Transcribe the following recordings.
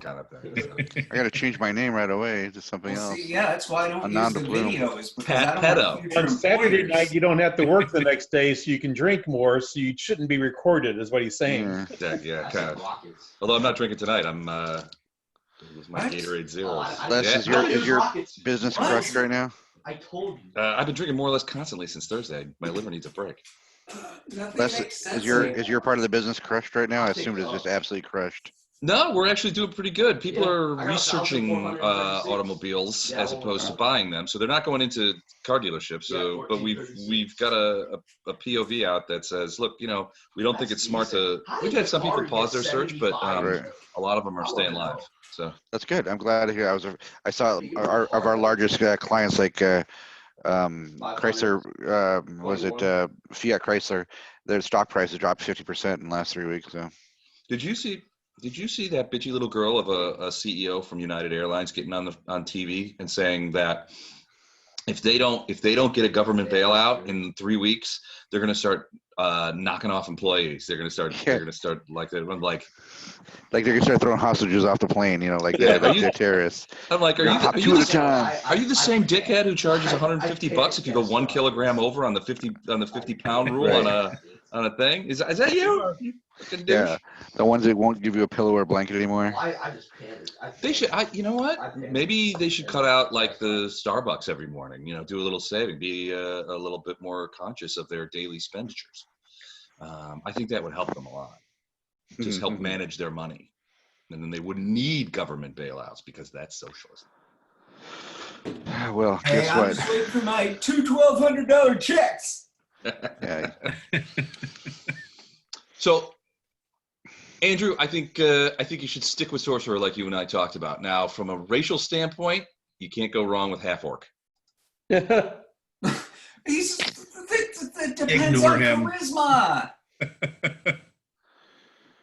kind of thing. So. I got to change my name right away to something else. See, yeah, that's why I don't use the videos, because I don't want future On Saturday employers. night, you don't have to work the next day, so you can drink more. So you shouldn't be recorded, is what he's saying. Yeah, kind of. Although I'm not drinking tonight, I'm with my Gatorade Zeros. Les, is your business crushed right now? I told you. I've been drinking more or less constantly since Thursday. My liver needs a break. Les, is your part of the business crushed right now? I assumed it's just absolutely crushed. No, we're actually doing pretty good. People are researching automobiles as opposed to buying them, so they're not going into car dealerships. So, but we've got a POV out that says, look, we don't think it's smart to. We've had some people pause their search, but a lot of them are staying live. So that's good. I'm glad to hear. I saw our largest clients like Chrysler. Was it Fiat Chrysler? Their stock price has dropped 50% in the last 3 weeks. So Did you see that bitchy little girl of a CEO from United Airlines getting on TV and saying that if they don't get a government bailout in 3 weeks, they're going to start knocking off employees. They're going to start like that. I'm like they're going to start throwing hostages off the plane. They're terrorists. I'm like, are you the same dickhead who charges $150 if you go 1 kilogram over on the 50-pound rule on a thing? Is that you? Yeah, the ones that won't give you a pillow or a blanket anymore. I just panicked. They should. You know what? Maybe they should cut out like the Starbucks every morning. Do a little saving, be a little bit more conscious of their daily expenditures. I think that would help them a lot. Just help manage their money, and then they wouldn't need government bailouts because that's socialism. Well, guess what? I'm just waiting for my two $1,200 checks. Yeah. So, Andrew, I think you should stick with sorcerer like you and I talked about. Now, from a racial standpoint, you can't go wrong with half orc. It depends Ignore on him. charisma.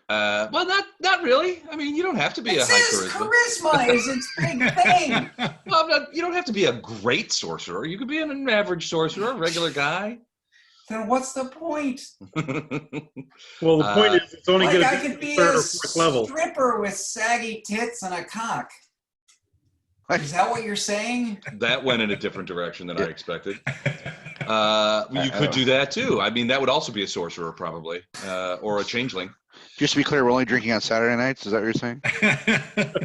Well, not really. I mean, you don't have to be a high charisma is its big thing. Well, you don't have to be a great sorcerer. You could be an average sorcerer, a regular guy. Then what's the point? Well, the point is, it's only going to be third or fourth level. Stripper with saggy tits and a cock. Is that what you're saying? That went in a different direction than I expected. You could do that too. I mean, that would also be a sorcerer probably, or a changeling. Just to be clear, we're only drinking on Saturday nights. Is that what you're saying?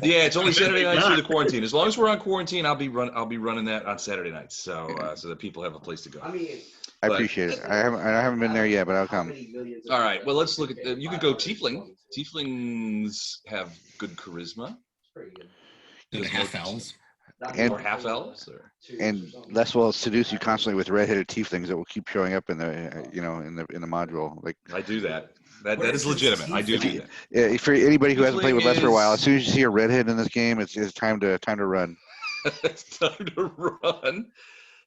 Yeah, it's only Saturday nights through the quarantine. As long as we're on quarantine, I'll be running that on Saturday nights, so that people have a place to go. I appreciate it. I haven't been there yet, but I'll come. All right. Well, let's look at. You could go tiefling. Tieflings have good charisma. Do they half elves? Or half elves, and Les will seduce you constantly with red-headed tieflings that will keep showing up in the in the module. Like I do that. That is legitimate. I do that. Yeah, for anybody who hasn't played with Les for a while, as soon as you see a redhead in this game, it's time to run. It's time to run.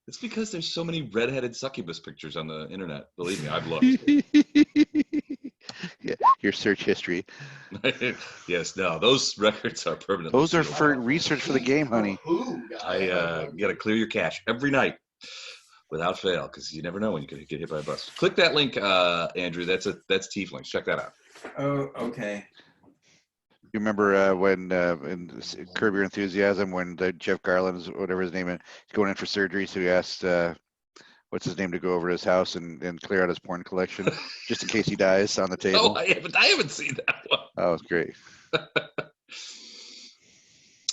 It's because there's so many redheaded succubus pictures on the internet. Believe me, I've looked. Yeah, your search history. Yes, no, those records are permanent. Those are for research for the game, honey. You got to clear your cache every night without fail, because you never know when you could get hit by a bus. Click that link, Andrew. That's Tieflings. Check that out. Oh, okay. You remember when in Curb Your Enthusiasm when Jeff Garland, whatever his name is, going in for surgery, so he asked what's his name to go over to his house and clear out his porn collection just in case he dies on the table. Oh, I haven't seen that one. Oh, it's great.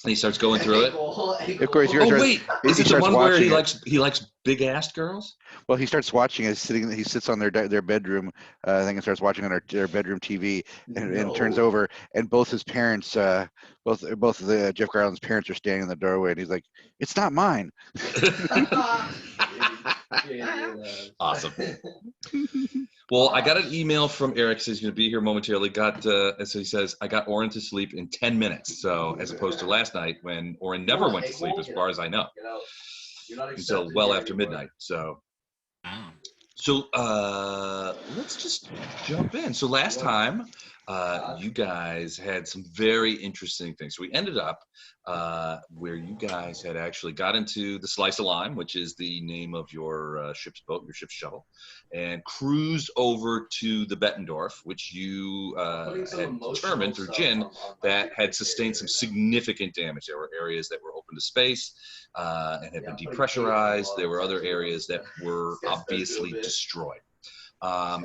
And he starts going through it. Of course, is it the one where he likes big-assed girls? Well, he starts watching it. He sits on their bedroom thing and starts watching on their bedroom TV, and turns over, and both his parents, both the Jeff Garland's parents are standing in the doorway, and he's like, "It's not mine." Awesome. Well, I got an email from Eric. Says he's going to be here momentarily. So he says, I got Oren to sleep in 10 minutes. So as opposed to last night when Oren never went to sleep, as far as I know, until well after midnight. So, let's just jump in. So last time you guys had some very interesting things. So we ended up where you guys had actually got into the Slice of Lime, which is the name of your ship's boat, your ship's shuttle, and cruised over to the Bettendorf, which you had determined through Jin that had sustained some significant damage. There were areas that were open to space and had been depressurized. There were other areas that were obviously destroyed.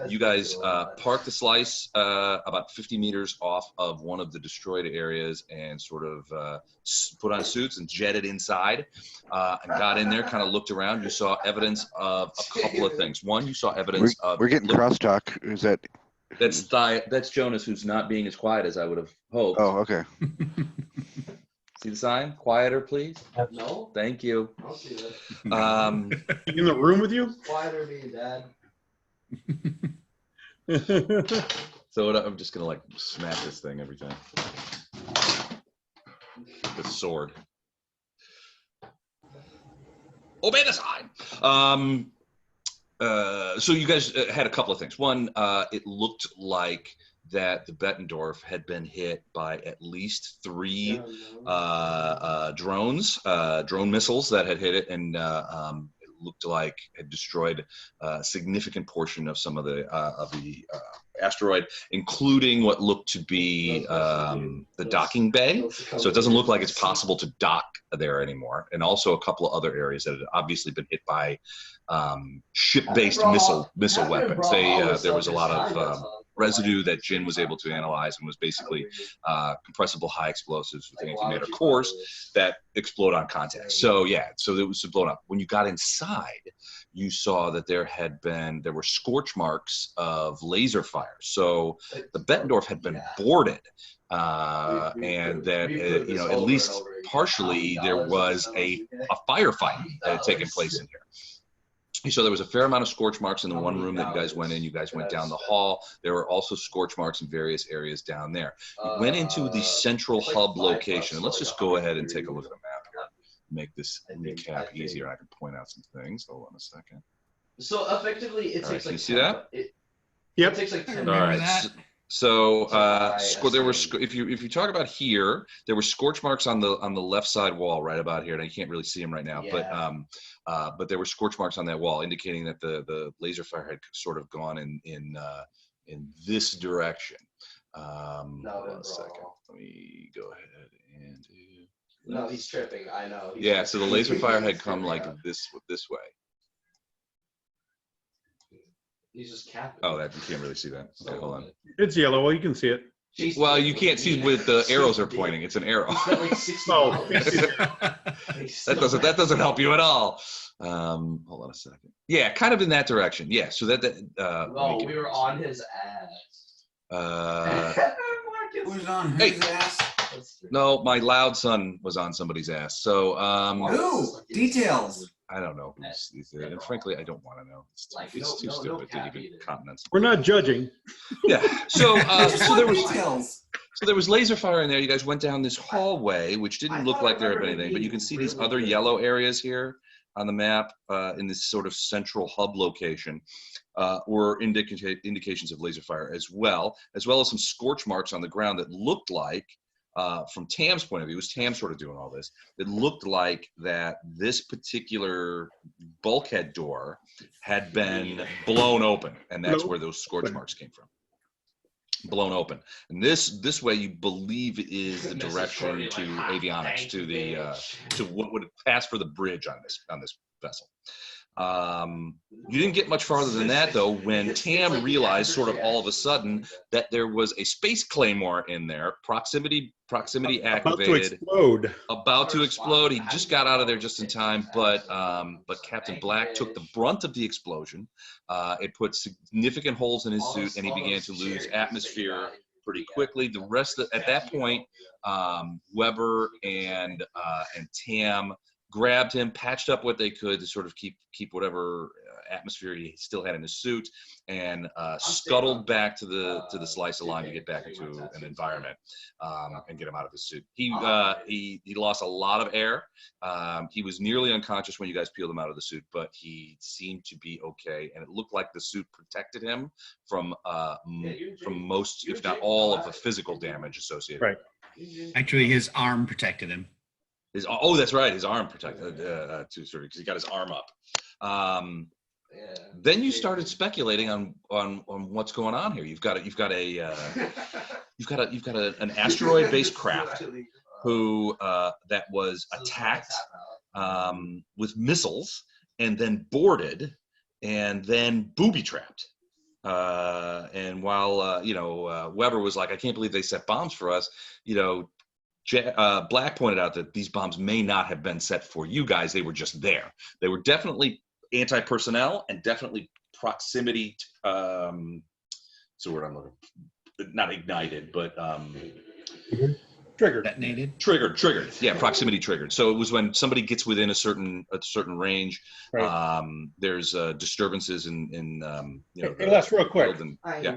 You guys parked the Slice about 50 meters off of one of the destroyed areas and sort of put on suits and jetted inside and got in there, kind of looked around. You saw evidence of a couple of things. One, you saw evidence of... We're getting crosstalk. Is that... That's Jonas, who's not being as quiet as I would have hoped. Oh, okay. See the sign? Quieter, please. No, Thank you. I'll see that. In the room with you? Quieter me, Dad. So I'm just gonna like smack this thing every time. The sword. Obey the sign. So you guys had a couple of things. One, it looked like that the Bettendorf had been hit by at least 3 drones, drone missiles that had hit it, and it looked like it destroyed a significant portion of some of the asteroid, including what looked to be the docking bay. So it doesn't look like it's possible to dock there anymore, and also a couple of other areas that had obviously been hit by ship-based missile weapons. There was a lot of residue that Jin was able to analyze, and was basically compressible high explosives with antimatter cores that explode on contact. So yeah, so it was blown up. When you got inside, you saw that there were scorch marks of laser fire. So the Bettendorf had been boarded, and that at least partially there was a firefight that had taken place in here. So there was a fair amount of scorch marks in the one room that you guys went in. You guys went down the hall. There were also scorch marks in various areas down there. You went into the central hub location. And let's just go ahead and take a look at the map here. Make this recap easier. I can point out some things. Hold on a second. So effectively, it takes Can like... you see that? Yep. It takes like 10 All right. minutes. So there were if you talk about here, there were scorch marks on the left side wall right about here, and you can't really see them right now. Yeah. But there were scorch marks on that wall, indicating that the laser fire had sort of gone in this direction. Hold on a second. Let me go ahead and do. No, he's tripping. I know. Yeah. So the laser fire had come like this way. He's just capping. Oh, that you can't really see that. Okay, hold on. It's yellow. Well, you can see it. Well, you can't see with the arrows are pointing. It's an arrow. He spent like 60 Oh. That doesn't help you at all. Hold on a second. Yeah, kind of in that direction. Yeah. So No, we were on his ass. Who's on Hey. whose ass? No, my loud son was on somebody's ass. So Ooh, details. I don't know who's and frankly I don't want to know. It's too stupid to even comment. We're not judging. Yeah. So so there was Details. laser fire in there. You guys went down this hallway, which didn't look like there had been anything, but you can see these other yellow areas here on the map in this sort of central hub location. Were indications of laser fire as well as some scorch marks on the ground that looked like, from Tam's point of view, it was Tam sort of doing all this, it looked like that this particular bulkhead door had been blown open, and that's where those scorch marks came from. Blown open. And this way you believe is the direction to avionics, to the to what would pass for the bridge on this vessel. You didn't get much farther than that, though, when Tam realized sort of all of a sudden that there was a space claymore in there, proximity activated, about to explode. He just got out of there just in time, but Captain Black took the brunt of the explosion. It put significant holes in his suit, and he began to lose atmosphere pretty quickly. The rest at that point, Weber and Tam grabbed him, patched up what they could to sort of keep whatever atmosphere he still had in his suit, and scuttled back to the slice of lime to get back into an environment and get him out of his suit. He lost a lot of air. He was nearly unconscious when you guys peeled him out of the suit, but he seemed to be okay, and it looked like the suit protected him from most, if not all, of the physical damage associated. Right. Actually, his arm protected him. Oh, that's right. His arm protected too, sort of, because he got his arm up. Then you started speculating on what's going on here. You've got an asteroid-based craft who that was attacked with missiles and then boarded and then booby-trapped. And while Weber was like, I can't believe they set bombs for us, Black pointed out that these bombs may not have been set for you guys. They were just there. They were definitely anti-personnel and definitely proximity. It's the word I'm looking for. Not ignited, but Triggered. Detonated. Triggered. Yeah, proximity triggered. So it was when somebody gets within a certain range. Right. There's disturbances in Hey, Les, real quick. Yeah,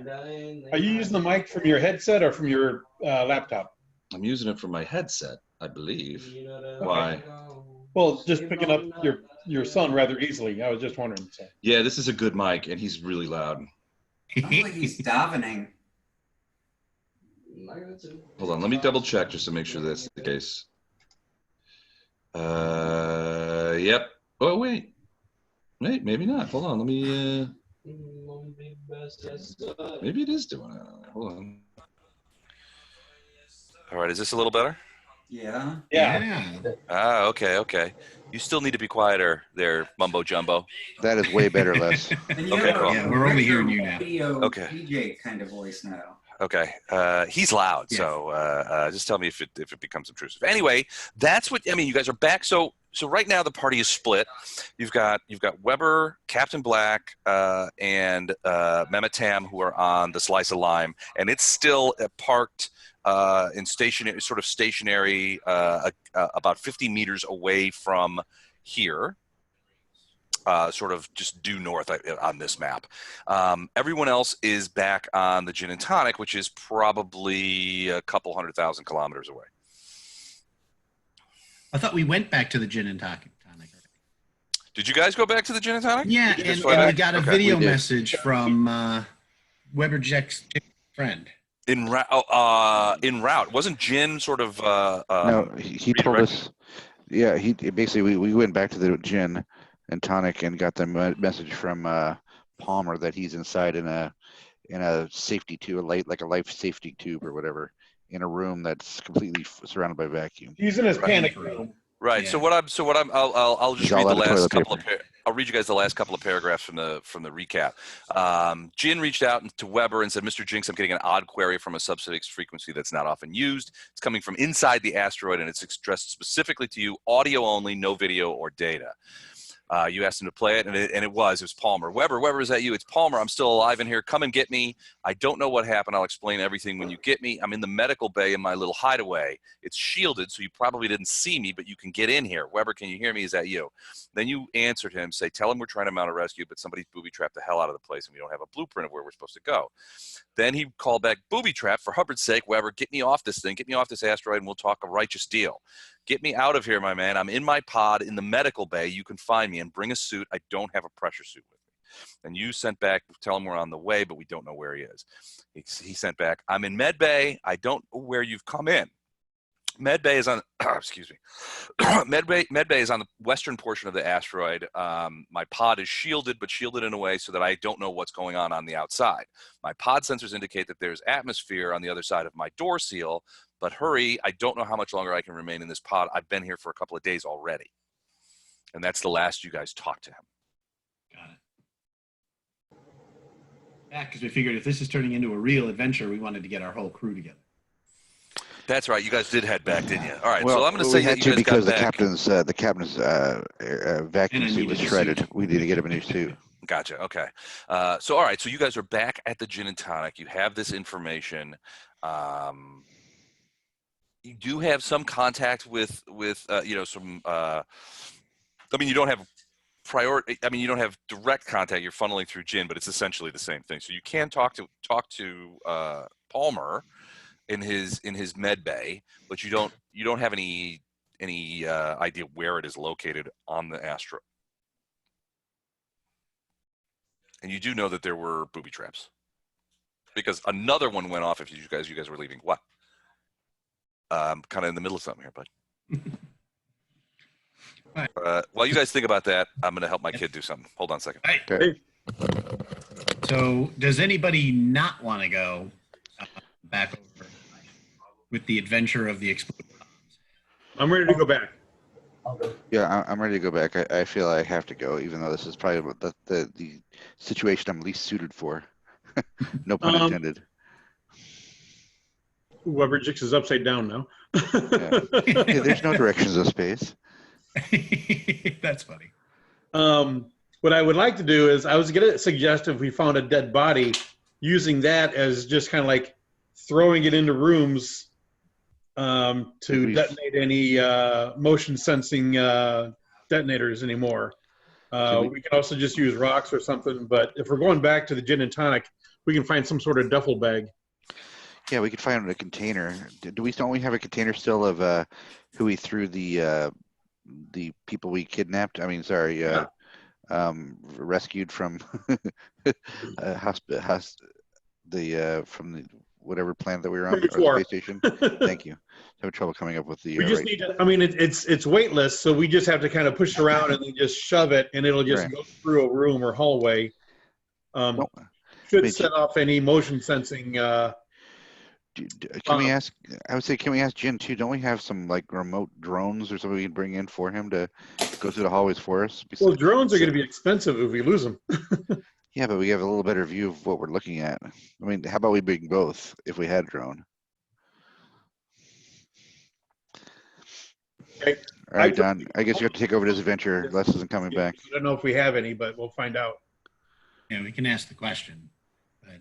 Are you using the mic from your headset or from your laptop? I'm using it for my headset, I believe. Why? Well, just picking up your son rather easily. I was just wondering. So. Yeah, this is a good mic, and he's really loud. Sounds like he's davening. Hold on, let me double check just to make sure that's the case. Yep. Oh, wait, maybe not. Hold on, let me. Maybe it is doing it. Hold on. All right, is this a little better? Yeah. Yeah. Ah, okay. You still need to be quieter there, mumbo jumbo. That is way better, Les. And you Okay, have cool. a Yeah, we're only hearing you now. radio Okay. DJ kind of voice now. Okay, he's loud, Yeah. so just tell me if it becomes obtrusive. Anyway, that's what I mean. You guys are back. So right now the party is split. You've got Weber, Captain Black, and Mehmet Tam, who are on the slice of lime, and it's still parked in stationary, about 50 meters away from here. Sort of just due north on this map. Everyone else is back on the Gin and Tonic, which is probably a couple 100,000 kilometers away. I thought we went back to the Gin and Tonic. Did you guys go back to the Gin and Tonic? Yeah, Did you just and fly we back? got a Okay. video We did. message from Weber Jack's friend. En route. Wasn't Gin sort of No, he told us. Yeah, he basically we went back to the gin and tonic and got the message from Palmer that he's inside in a safety tube, like a life safety tube or whatever, in a room that's completely surrounded by vacuum. He's in his Right. panic room. right? Yeah. So I'll just He's all read the out of last toilet couple of I'll read you guys the last couple of paragraphs from the recap. Jin reached out to Weber and said, Mr. Jinx, I'm getting an odd query from a subspace frequency that's not often used. It's coming from inside the asteroid, and it's addressed specifically to you, audio only, no video or data. You asked him to play it, and it was Palmer. Weber, is that you? It's Palmer. I'm still alive in here. Come and get me. I don't know what happened. I'll explain everything when you get me. I'm in the medical bay in my little hideaway. It's shielded, so you probably didn't see me, but you can get in here. Weber, can you hear me? Is that you? Then you answered him, say, tell him we're trying to mount a rescue, but somebody's booby-trapped the hell out of the place, and we don't have a blueprint of where we're supposed to go. Then he called back, booby-trap, for Hubbard's sake, Weber, get me off this thing. Get me off this asteroid, and we'll talk a righteous deal. Get me out of here, my man. I'm in my pod in the medical bay. You can find me and bring a suit. I don't have a pressure suit with me. And you sent back, tell him we're on the way, but we don't know where he is. He sent back, I'm in med bay. I don't know where you've come in. Med bay is on, excuse me. Med bay is on the western portion of the asteroid. My pod is shielded, but shielded in a way so that I don't know what's going on the outside. My pod sensors indicate that there's atmosphere on the other side of my door seal, but hurry, I don't know how much longer I can remain in this pod. I've been here for a couple of days already. And that's the last you guys talked to him. Got it. Yeah, because we figured if this is turning into a real adventure, we wanted to get our whole crew together. That's right. You guys did head back, didn't you? All right. Well, so I'm going to we say had that to you guys because got back. the captain's vacuum And I suit was needed a shredded. suit. We need to get him a new suit. Gotcha. Okay. So, all right. So you guys are back at the Gin and Tonic. You have this information. you do have some contact with you know, some. I mean, you don't have priority. I mean, you don't have direct contact. You're funneling through Jin, but it's essentially the same thing. So you can talk to Palmer in his med bay, but you don't have any idea where it is located on the asteroid. And you do know that there were booby traps because another one went off. If you guys were leaving, what? Kind of in the middle of something here, bud. While you guys think about that, I'm going to help my kid do something. Hold on a second. Okay. So does anybody not want to go back over with the adventure of the exploding bombs? I'm ready to go back. Yeah, I'm ready to go back. I feel I have to go, even though this is probably the situation I'm least suited for. No pun intended. Whoever Jix is upside down now. Yeah, there's no directions of space. That's funny. What I would like to do is I was going to suggest if we found a dead body, using that as just kind of like throwing it into rooms to detonate any motion sensing detonators anymore. We can also just use rocks or something, but if we're going back to the gin and tonic, we can find some sort of duffel bag. Yeah, we could find a container. Don't we have a container still of who we threw the people we kidnapped? I mean, sorry, rescued from from the whatever planet that we were on, or the space station. Thank you. Having trouble coming up with the. We just need to. I mean, it's weightless, so we just have to kind of push it around and then just shove it, and it'll just go through a room or hallway. Should set off any motion sensing. Can we ask? I would say, can we ask Jin too? Don't we have some like remote drones or something we can bring in for him to go through the hallways for us? Well, drones are going to be expensive if we lose them. Yeah, but we have a little better view of what we're looking at. I mean, how about we bring both if we had a drone? Okay. All right, Don. I guess you have to take over this adventure. Les isn't coming back. I don't know if we have any, but we'll find out. Yeah, we can ask the question, but I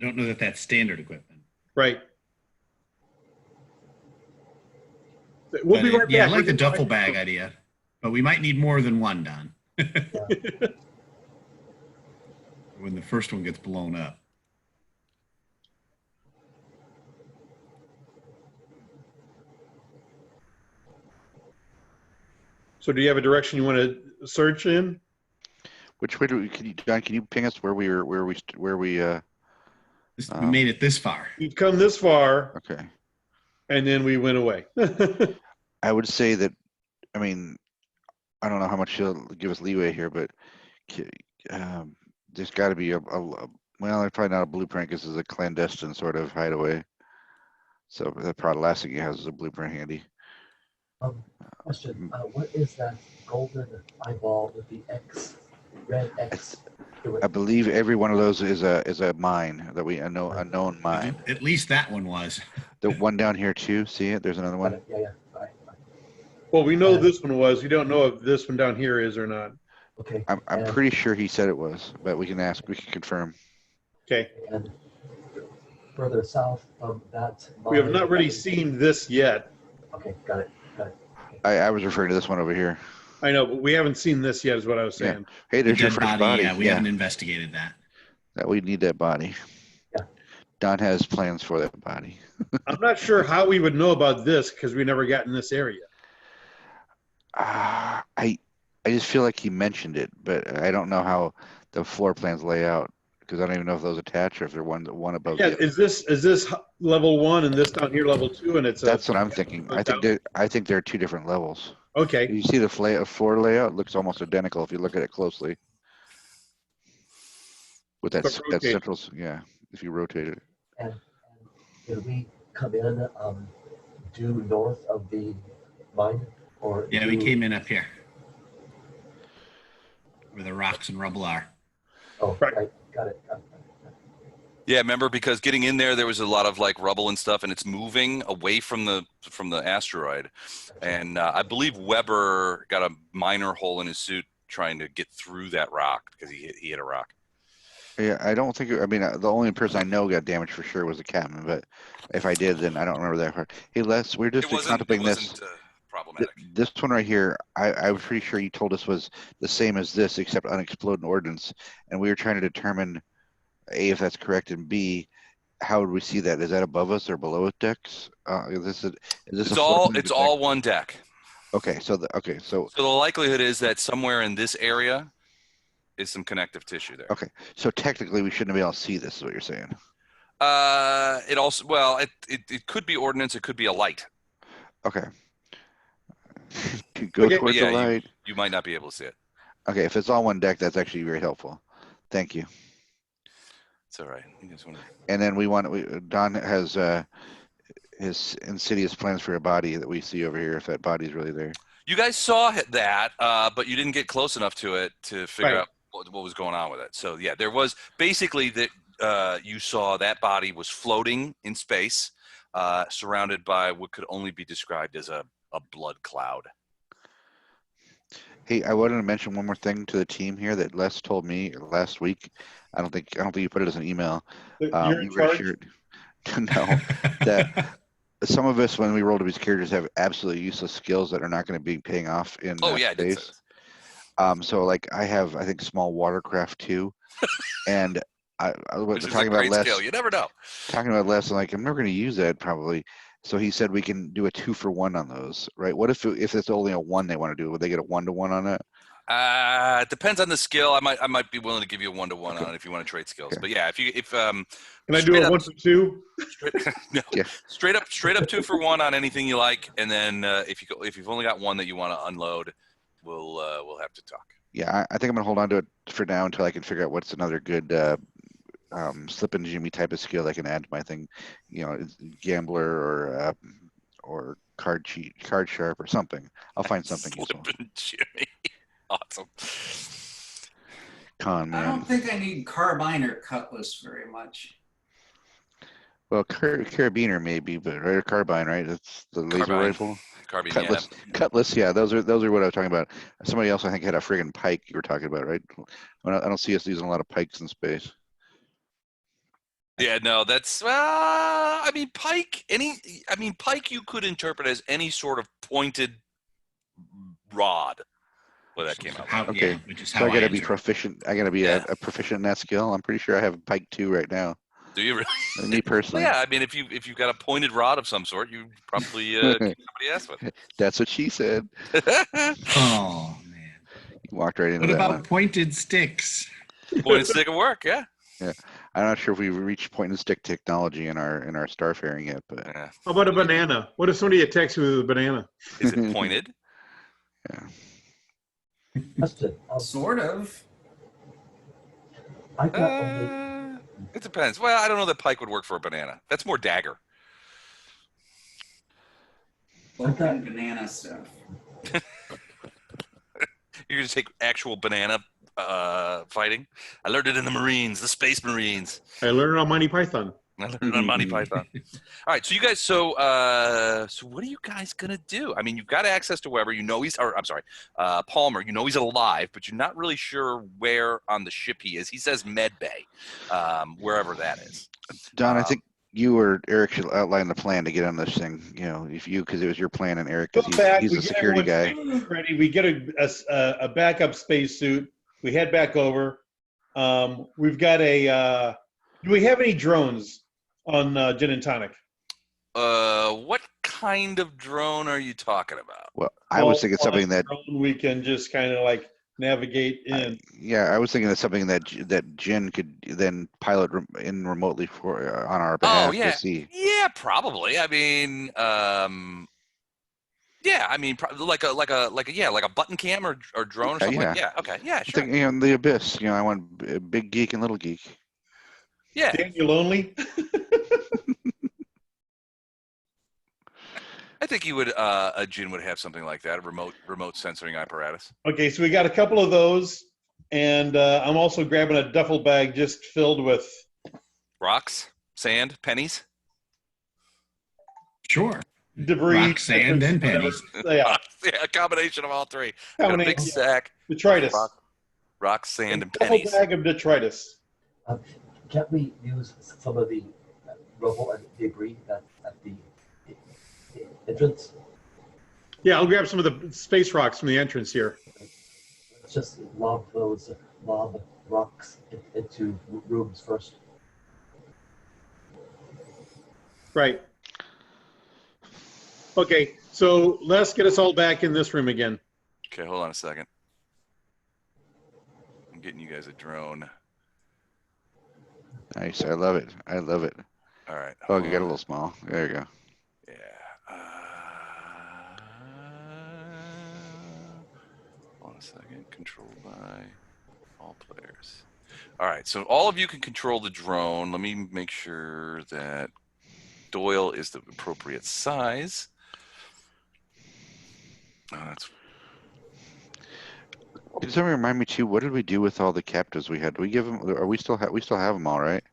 don't know that that's standard equipment. Right. We'll be right back. Yeah, I like the duffel bag idea, but we might need more than one, Don. When the first one gets blown up. So do you have a direction you want to search in? Which way do we, Don, can you ping us where we We made it this far. We've come this far. Okay. And then we went away. I would say that, I mean, I don't know how much she'll give us leeway here, but there's got to be well, probably not a blueprint because it's a clandestine sort of hideaway. So the probably last thing he has is a blueprint handy. Question, what is that golden eyeball with the X, red X? I believe every one of those is a mine that a known mine. At least that one was. The one down here too. See it? There's another one. Yeah. All right. Well, we know this one was. We don't know if this one down here is or not. Okay. I'm pretty sure he said it was, but we can ask. We can confirm. Okay. And further south from that. We have not really seen this yet. Okay, got it. I was referring to this one over here. I know, but we haven't seen this yet, is what I was saying. Yeah. Hey, there's your first body. Yeah, we haven't investigated that. That we need that body. Yeah. Don has plans for that body. I'm not sure how we would know about this because we never got in this area. I just feel like he mentioned it, but I don't know how the floor plans lay out because I don't even know if those attach or if they're one above. Yeah, is this level 1 and this down here level 2 and it's that's what I'm thinking. I think there are two different levels. Okay. You see the floor layout looks almost identical if you look at it closely. With that central, yeah, if you rotate it. And did we come in due north of the mine? Or yeah, we came in up here where the rocks and rubble are. Oh, right. Got it. Yeah, remember, because getting in there was a lot of like rubble and stuff, and it's moving away from the asteroid. And I believe Weber got a minor hole in his suit trying to get through that rock because he hit a rock. Yeah, I don't think. I mean, the only person I know got damaged for sure was the captain. But if I did, then I don't remember that part. Hey, Les, we're just It wasn't contemplating this. problematic. This one right here, I was pretty sure you told us was the same as this, except unexploded ordnance, and we were trying to determine A, if that's correct, and B, how would we see that? Is that above us or below us decks? Is this It's a floor plan of it's the deck? all one deck. Okay, so So the likelihood is that somewhere in this area is some connective tissue there. okay, so technically we shouldn't be able to see this. Is what you're saying? It also, well, it could be ordnance. It could be a light. Okay. Go Okay. towards Yeah, the light. You might not be able to see it. Okay, if it's all one deck, that's actually very helpful. Thank you. It's all right. You guys want to... And then Don has his insidious plans for a body that we see over here, if that body's really there. You guys saw that, but you didn't get close enough to it to figure Right. out what was going on with it. So yeah, there was basically that you saw that body was floating in space, surrounded by what could only be described as a blood cloud. Hey, I wanted to mention one more thing to the team here that Les told me last week. I don't think you put it as an email. You're in You were charge? shared- No, that some of us, when we roll to these characters, have absolutely useless skills that are not going to be paying off in Oh yeah, I did say space. this. So like I have, I think, small watercraft too, and I was Which is talking a about great Les. skill. You never know. Talking about Les, and like I'm never going to use that probably. So he said we can do a 2-for-1 on those, right? What if it's only a 1 they want to do? Would they get a 1-to-1 on that? It depends on the skill. I might be willing to give you a 1-to-1 Okay. on it if you want to trade skills. Okay. But yeah, Can I do straight a up- 1-for-2? no, Yeah. straight up 2-for-1 on anything you like, and then if you've only got one that you want to unload, we'll have to talk. Yeah, I think I'm gonna hold on to it for now until I can figure out what's another good slip and jimmy type of skill I can add to my thing. You know, gambler or card sharp or something. I'll find something useful. Slippin' Jimmy, awesome. Con I man. don't think I need carbine or cutlass very much. Well, carabiner maybe, but right, or carbine, right? That's the laser Carbine. rifle. Carbine, Cutlass, yeah, those are what I was talking about. Somebody else I think had a friggin' pike you were talking about, right? I don't see us using a lot of pikes in space. Yeah, no, that's I mean pike. Pike you could interpret as any sort of pointed rod. Well, that came out. Okay, Yeah, which is So how I gotta be answered. proficient. I gotta be Yeah. a proficient in that skill. I'm pretty sure I have a pike 2 right now. Do you really? Me Well, personally. yeah, I mean, if you've got a pointed rod of some sort, you probably kick somebody ass with. That's what she said. Oh man. You walked right into What that about one. pointed sticks? Pointed stick of work, yeah. I'm not sure if we've reached point and stick technology in our starfaring yet, but Yeah. How about a banana? What if somebody attacks you with a banana? Is it pointed? Justin, Sort of. I got only It depends. Well, I don't know that pike would work for a banana. That's more dagger. Open banana stuff. You're gonna take actual banana fighting. I learned it in the Marines, the Space Marines. I learned it on Monty Python. I learned it on Monty Python. All right, so you guys, so what are you guys gonna do? I mean, you've got access to Weber. You know Palmer. You know he's alive, but you're not really sure where on the ship he is. He says Med Bay, wherever that is. Don, I think you or Eric should outline the plan to get on this thing. You know, because it was your plan, and Eric, Go because back, he's we a get security guy. everyone's ready. We get a backup spacesuit. We head back over. We've got a. Do we have any drones on Gin and Tonic? What kind of drone are you talking about? Well, I was thinking something that. Drone we can just kind of like navigate in. Yeah, I was thinking of something that Jin could then pilot in remotely for on our behalf to see. Yeah, probably. I mean, yeah, I mean, like a button cam or drone or something. Yeah. Like, yeah. Okay. Yeah. I Sure. think, the abyss. I want big geek and little geek. Yeah. Dan, you lonely? I think you would. Jin would have something like that, a remote sensoring apparatus. Okay, so we got a couple of those, and I'm also grabbing a duffel bag just filled with. Rocks, sand, pennies. Sure. Debris, Rock, sand, and pennies. Yeah, Yeah, a combination of all three. Got a big combination. sack. Detritus. Rock, sand, and Duffel pennies. bag of detritus. Can't we use some of the rubble and debris at the entrance? Yeah, I'll grab some of the space rocks from the entrance here. Let's just lob rocks into rooms first. Right. Okay, so let's get us all back in this room again. Okay, hold on a second. I'm getting you guys a drone. Nice. I love it. I love it. All right. Oh, hold you got a on. little small. There you go. Yeah. Hold on a second. Controlled by all players. All right. So all of you can control the drone. Let me make sure that Doyle is the appropriate size. Oh, that's. Did somebody remind me too? What did we do with all the captives we had? Do we give them? Are we still we still have them all, right?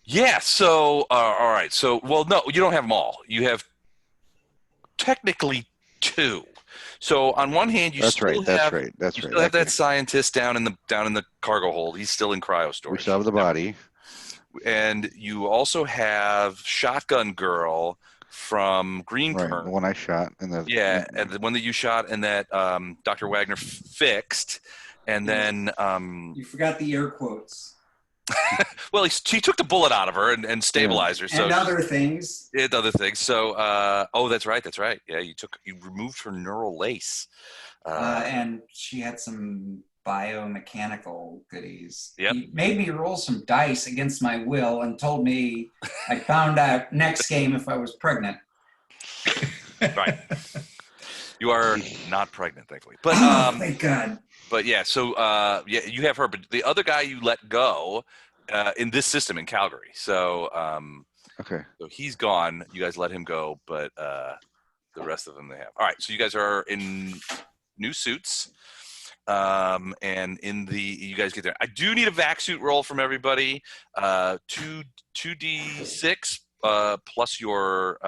Yeah. So all right. So well, no, you don't have them all. You have technically 2. So on one hand, you That's still right. have That's right. That's you right. still have Okay. that scientist down in the cargo hold. He's still in cryo storage. We still have the body. And you also have Shotgun Girl from Green Right. Kern. The one I shot in the. Yeah, and the one that you shot and that Dr. Wagner fixed. And then, You forgot the air quotes. well, he took the bullet out of her and stabilized her. So And other things. and other things. So, oh, that's right. That's right. Yeah, you removed her neural lace. And she had some biomechanical goodies. Yep. He made me roll some dice against my will and told me I found out next game if I was pregnant. Right. You are not pregnant, thankfully. But Thank God. But yeah, so yeah, you have her. But the other guy you let go in this system in Calgary. So Okay. so he's gone. You guys let him go, but the rest of them they have. All right. So you guys are in new suits. And you guys get there. I do need a vac-suit roll from everybody. 2d6 plus your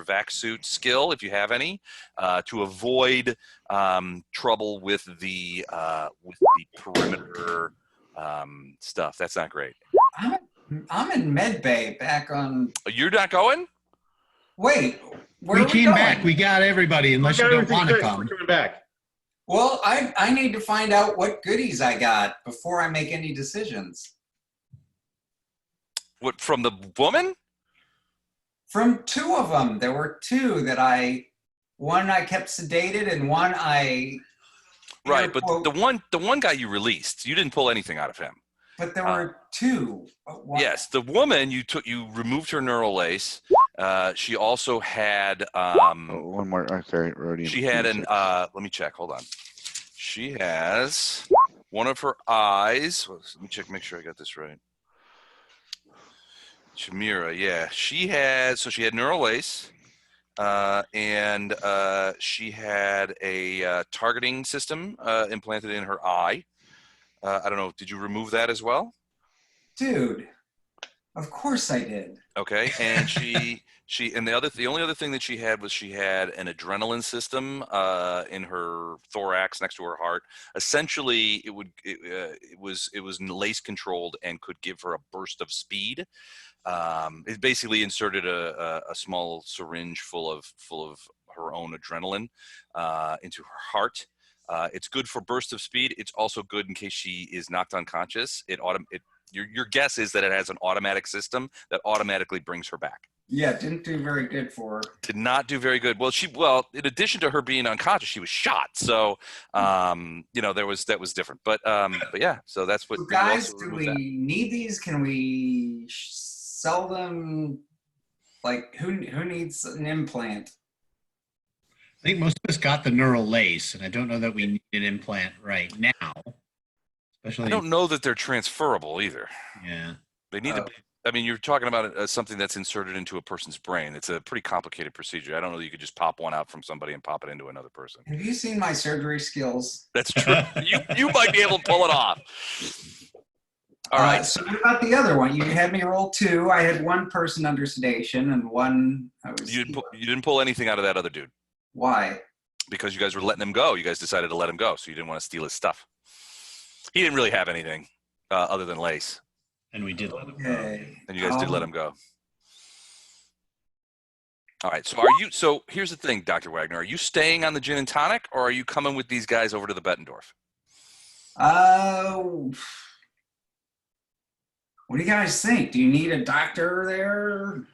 vac-suit skill if you have any, to avoid trouble with the perimeter stuff. That's not great. I'm in med bay back on. You're not going? Wait, where We are we came going? back. We got everybody, unless you don't want to We're come. coming back. Well, I need to find out what goodies I got before I make any decisions. What, from the woman? From 2 of them, there were 2 that one I kept sedated and one I. Right, but the one guy you released, you didn't pull anything out of him. But there were 2. Yes, the woman you removed her neural lace. She also had one more. I'm sorry, Rhodium. she had an let me check. Hold on. She has one of her eyes. Let me check. Make sure I got this right. Chimera, yeah. She had neural lace, and she had a targeting system implanted in her eye. I don't know. Did you remove that as well? Dude, of course I did. Okay, and the only other thing that she had was an adrenaline system in her thorax next to her heart. Essentially, it was lace controlled and could give her a burst of speed. It basically inserted a small syringe full of her own adrenaline into her heart. It's good for burst of speed. It's also good in case she is knocked unconscious. Your guess is that it has an automatic system that automatically brings her back. Yeah, didn't do very good for her. Did not do very good. Well, in addition to her being unconscious, she was shot. So, that was different. But yeah, so that's what. So guys, do we need these? Can we sell them? Like, who needs an implant? I think most of us got the neural lace, and I don't know that we need an implant right now. Especially, I don't know that they're transferable either. Yeah. They need to be. I mean, you're talking about something that's inserted into a person's brain. It's a pretty complicated procedure. I don't know that you could just pop one out from somebody and pop it into another person. Have you seen my surgery skills? That's true. you might be able to pull it off. All right. So what about the other one? You had me roll 2. I had 1 person under sedation and 1 I was. You didn't pull anything out of that other dude. Why? Because you guys were letting him go. You guys decided to let him go, so you didn't want to steal his stuff. He didn't really have anything. other than Lace. And we did let him go. Okay. And you guys did let him go. All right. So here's the thing, Dr. Wagner. Are you staying on the gin and tonic, or are you coming with these guys over to the Bettendorf? What do you guys think? Do you need a doctor there?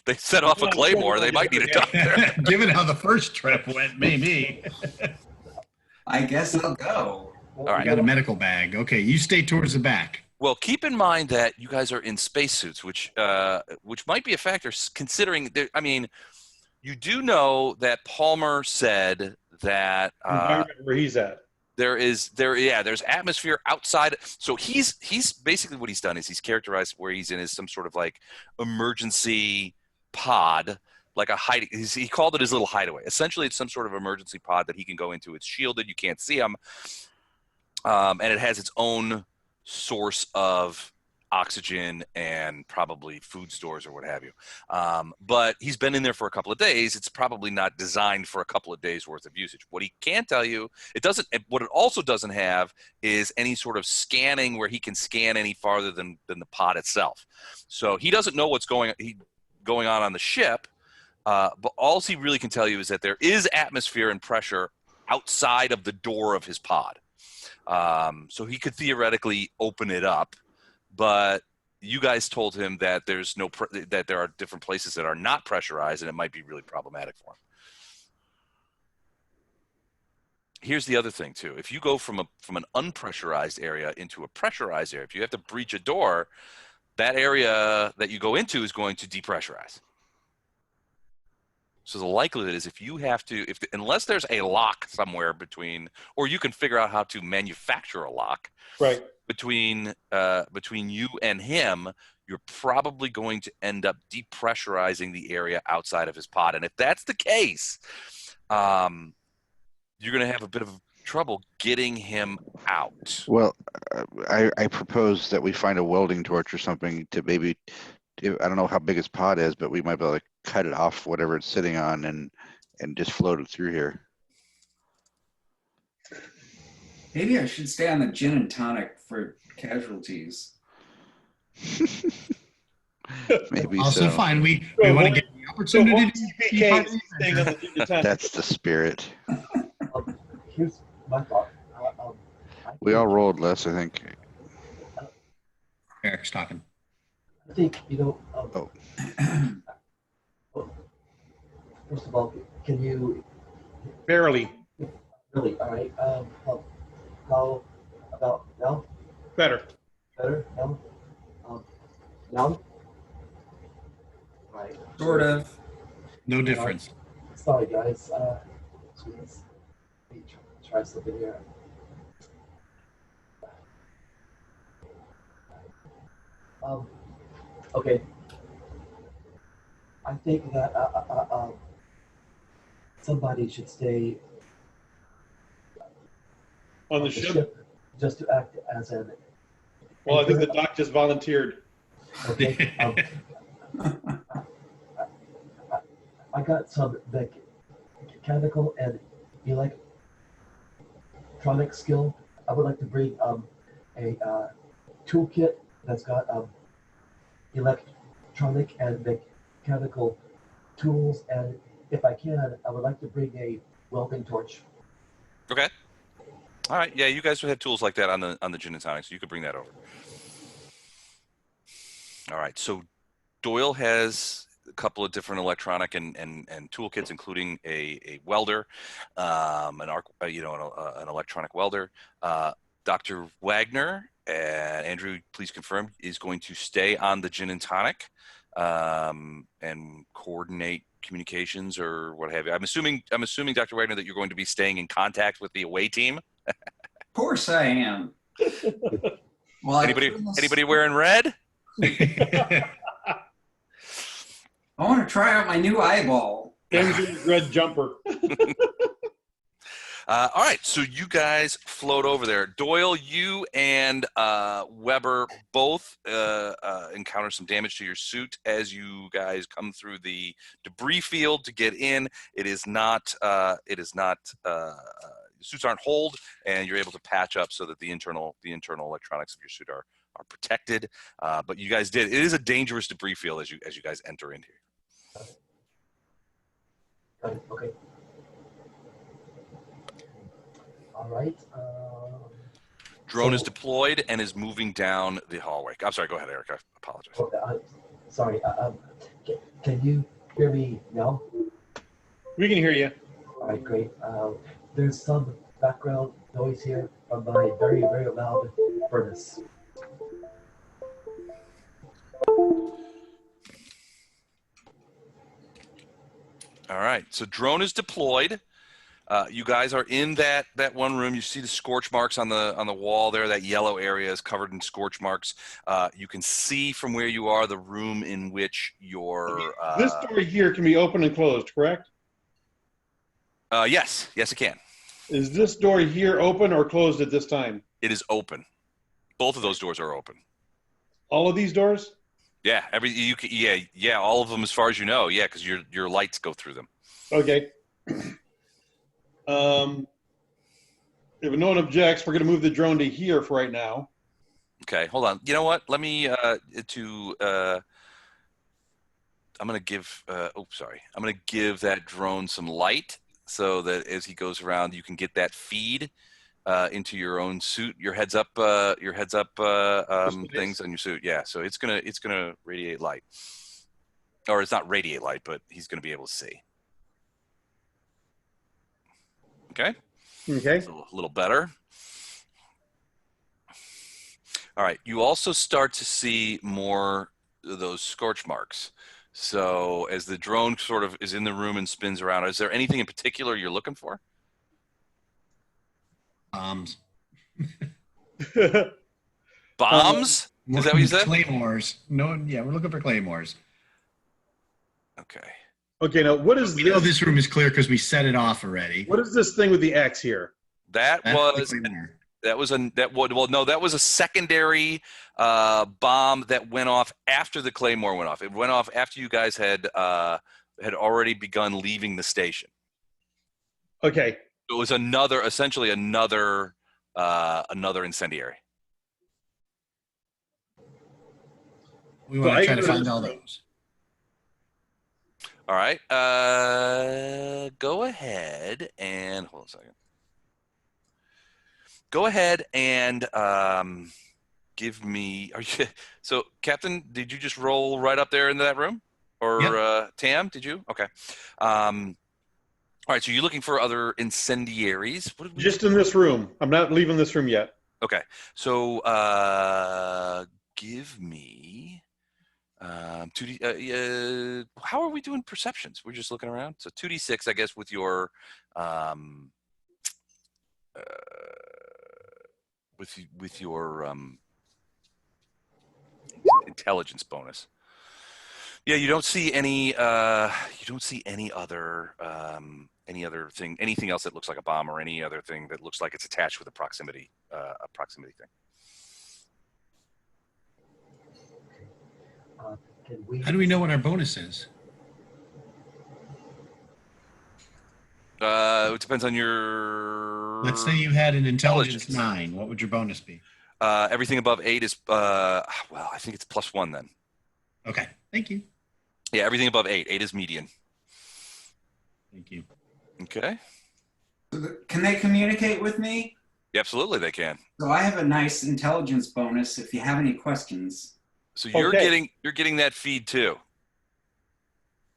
They set off a claymore. They might need a doctor. Given how the first trip went, maybe. I guess I'll go. All I right. got a medical bag. Okay, you stay towards the back. Well, keep in mind that you guys are in spacesuits, which might be a factor considering. I mean, you do know that Palmer said that where he's at. there's atmosphere outside. So he's basically what he's done is he's characterized where he's in as some sort of like emergency pod, like a hiding. He called it his little hideaway. Essentially, it's some sort of emergency pod that he can go into. It's shielded. You can't see him, and it has its own source of oxygen and probably food stores or what have you. But he's been in there for a couple of days. It's probably not designed for a couple of days worth of usage. What he can tell you, what it also doesn't have is any sort of scanning where he can scan any farther than the pod itself. So he doesn't know what's going on the ship. But all he really can tell you is that there is atmosphere and pressure outside of the door of his pod. So he could theoretically open it up. But you guys told him that that there are different places that are not pressurized, and it might be really problematic for him. Here's the other thing too: if you go from an unpressurized area into a pressurized area, if you have to breach a door, that area that you go into is going to depressurize. So the likelihood is unless there's a lock somewhere between, or you can figure out how to manufacture a lock, Right. between you and him, you're probably going to end up depressurizing the area outside of his pod. And if that's the case, you're going to have a bit of trouble getting him out. Well, I propose that we find a welding torch or something to maybe, I don't know how big his pod is, but we might be able to cut it off whatever it's sitting on and just float it through here. Maybe I should stay on the gin and tonic for casualties. Maybe Also so. fine. We want to get the opportunity to see part of the adventure. That's the spirit. Here's my thought. We all rolled less, I think. Eric's talking. I think, Oh. First of all, can you Barely. really, all right, how about now? Better. Better? Now? Now? Right. Sort of. No difference. Sorry, guys. Jeez. Let me try something here. Okay. I think that somebody should stay On the ship? just to act as an. Well, I think the doc just volunteered. Okay. I got some mechanical and electronic skill. I would like to bring a toolkit that's got electronic and mechanical tools, and if I can, I would like to bring a welding torch. Okay. All right. Yeah, you guys would have tools like that on the gin and tonic, so you could bring that over. All right. So Doyle has a couple of different electronic and toolkits, including a welder, an electronic welder. Dr. Wagner and Andrew, please confirm, is going to stay on the gin and tonic and coordinate communications or what have you. I'm assuming, Dr. Wagner, that you're going to be staying in contact with the away team. Of course I am. Well, Anybody wearing red? I want to try out my new eyeball. Tim's red jumper. All right, so you guys float over there. Doyle, you and Weber both encounter some damage to your suit as you guys come through the debris field to get in. It is not suits aren't holed, and you're able to patch up so that the internal electronics of your suit are protected. But you guys did. It is a dangerous debris field as you guys enter in here. Got it. Okay. All right. Drone is So- deployed and is moving down the hallway. I'm sorry. Go ahead, Eric. I apologize. Okay, sorry. Can you hear me now? We can hear you. All right, great. There's some background noise here from my very, very loud furnace. All right. So drone is deployed. You guys are in that one room. You see the scorch marks on the wall there. That yellow area is covered in scorch marks. You can see from where you are the room in which your This door here can be opened and closed, correct? yes, it can. Is this door here open or closed at this time? It is open. Both of those doors are open. All of these doors? Yeah, all of them as far as you know. Yeah, because your lights go through them. Okay. If no one objects, we're going to move the drone to here for right now. Okay, hold on. You know what? Let me I'm going to give I'm going to give that drone some light so that as he goes around you can get that feed into your own suit, your heads up things on your suit. Yeah, so it's going to radiate light. Or it's not radiate light, but he's going to be able to see. Okay. Okay. It's a little better. All right. You also start to see more of those scorch marks. So as the drone sort of is in the room and spins around, is there anything in particular you're looking for? Bombs. Bombs? Is that what you said? Claymores. No, yeah, we're looking for claymores. Okay. Okay, now what is We this? know this room is clear because we set it off already. What is this thing with the X here? That That's was the claymore. that was a secondary bomb that went off after the Claymore went off. It went off after you guys had already begun leaving the station. Okay. It was essentially another incendiary. We want I to try go to to find this all room. those. All right. Go ahead and hold on a second. Go ahead and give me. So, Captain? Did you just roll right up there into that room, or Yep. Tam? Did you? Okay. All right. So you're looking for other incendiaries. What did we Just in this room. I'm not leaving this room yet. Okay. So give me 2D. How are we doing perceptions? We're just looking around. So 2d6, I guess, with your with your intelligence bonus. Yeah, you don't see any. You don't see any other thing, anything else that looks like a bomb, or any other thing that looks like it's attached with a proximity thing. How do we know what our bonus is? It depends on your. Let's say you had an intelligence Intelligence. 9. What would your bonus be? Everything above 8 is. Well, I think it's +1 then. Okay. Thank you. Yeah, everything above 8. 8 is median. Thank you. Okay. Can they communicate with me? Yeah, absolutely, they can. So I have a nice intelligence bonus if you have any questions. So you're Okay. getting that feed too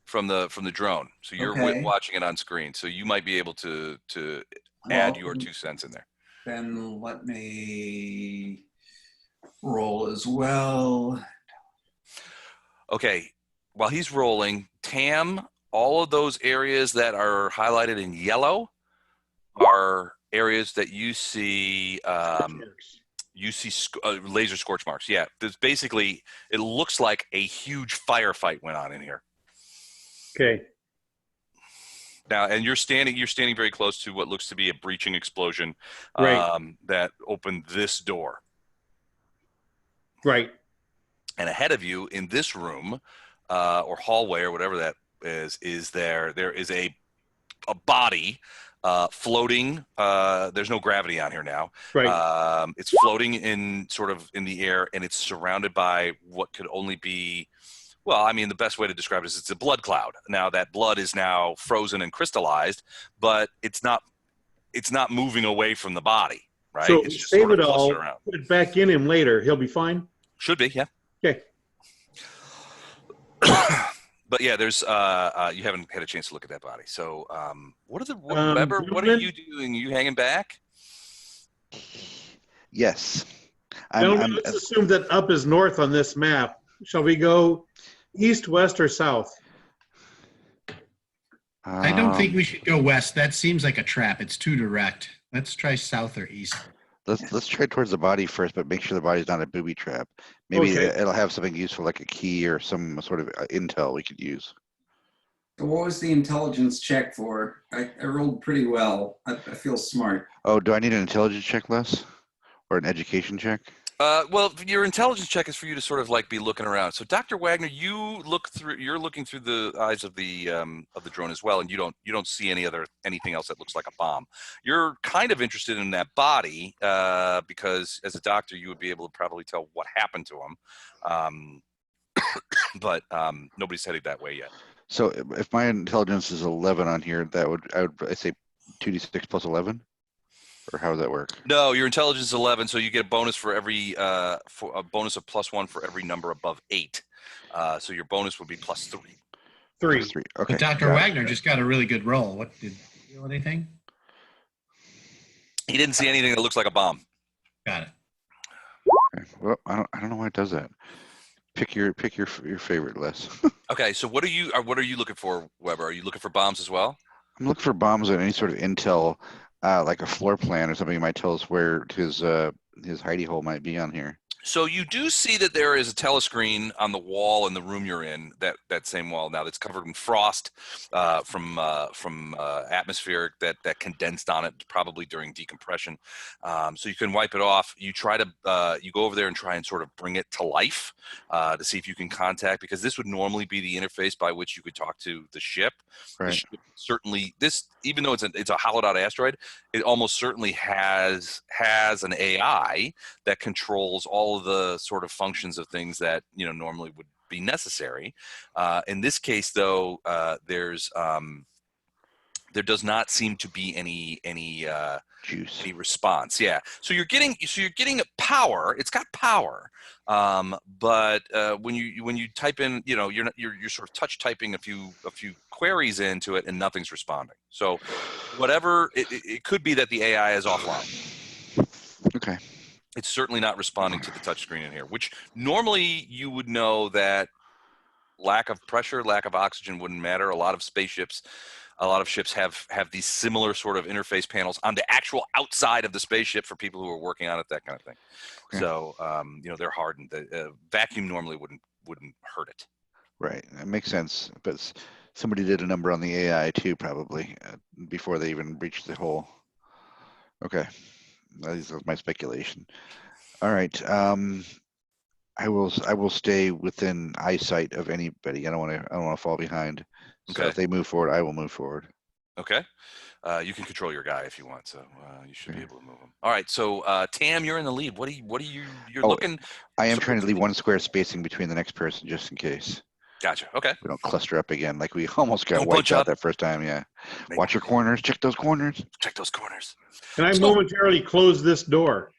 from the drone. So you're Okay. watching it on screen. So you might be able to add your 2 cents in there. Then let me roll as well. Okay. While he's rolling, Tam, all of those areas that are highlighted in yellow are areas that you see. You see laser scorch marks. Yeah, there's basically, it looks like a huge firefight went on in here. Okay. Now, and you're standing very close to what looks to be a breaching explosion Right. that opened this door. Right. And ahead of you in this room or hallway or whatever that is there is a a body floating. There's no gravity on here now. Right. It's floating in sort of in the air, and it's surrounded by what could only be, well, I mean, the best way to describe it is it's a blood cloud. Now that blood is now frozen and crystallized, but it's not moving away from the body, right? So It's just save sort of it all, clustered around. put it back in him later. He'll be fine. Should be, yeah. Okay. But yeah, there's you haven't had a chance to look at that body. So Weber, what are gentlemen? you doing? Are you hanging back? Yes. Gentlemen, let's assume that up is north on this map. Shall we go east, west, or south? I don't think we should go west. That seems like a trap. It's too direct. Let's try south or east. Let's try towards the body first, but make sure the body's not a booby trap. Maybe Okay. it'll have something useful like a key or some sort of intel we could use. So what was the intelligence check for? I rolled pretty well. I feel smart. Oh, do I need an intelligence check, Les? Or an education check? Well, your intelligence check is for you to sort of like be looking around. So, Dr. Wagner, you're looking through the eyes of the drone as well, and you don't see anything else that looks like a bomb. You're kind of interested in that body because as a doctor, you would be able to probably tell what happened to him, but nobody's headed that way yet. So if my intelligence is 11 on here, I say 2d6 plus 11, or how does that work? No, your intelligence is 11, so you get a bonus for every for a bonus of +1 for every number above 8. So your bonus would be +3. Three. 3. Okay. But Dr. got it. Wagner just got a really good roll. What did you feel anything? He didn't see anything that looks like a bomb. Got it. Okay. Well, I don't know why it does that. Pick your favorite, Les. Okay, so what are you looking for, Weber? Are you looking for bombs as well? I'm looking for bombs and any sort of intel, like a floor plan or something you might tell us where his hidey hole might be on here. So you do see that there is a telescreen on the wall in the room you're in, that same wall now that's covered in frost from atmospheric that condensed on it probably during decompression. So you can wipe it off. You try to you go over there and try and sort of bring it to life to see if you can contact, because this would normally be the interface by which you could talk to the ship. Right. The ship certainly, even though it's a hollowed out asteroid, it almost certainly has an AI that controls all of the sort of functions of things that normally would be necessary. In this case, though, there does not seem to be any Juice. any response. Yeah. So you're getting power. It's got power, but when you type in, you're sort of touch typing a few queries into it, and nothing's responding. So whatever it could be that the AI is offline. Okay. It's certainly not responding to the touchscreen in here, which normally you would know that lack of pressure, lack of oxygen wouldn't matter. A lot of ships have these similar sort of interface panels on the actual outside of the spaceship for people who are working on it, that kind of thing. Okay. So, they're hardened. The vacuum normally wouldn't hurt it. Right. That makes sense. But somebody did a number on the AI too, probably, before they even breached the hole. Okay. That was my speculation. All right. I will stay within eyesight of anybody. I don't want to fall behind. So Okay. if they move forward, I will move forward. Okay. You can control your guy if you want, so you should be able to move him. All right. So Tam, you're in the lead. You're looking. I am so- trying to leave one square spacing between the next person just in case Gotcha. Okay. we don't cluster up again like we almost got Don't wiped bunch out up. that first time. Yeah. Watch your corners. Check those corners. Check those corners. Can I So- momentarily close this door?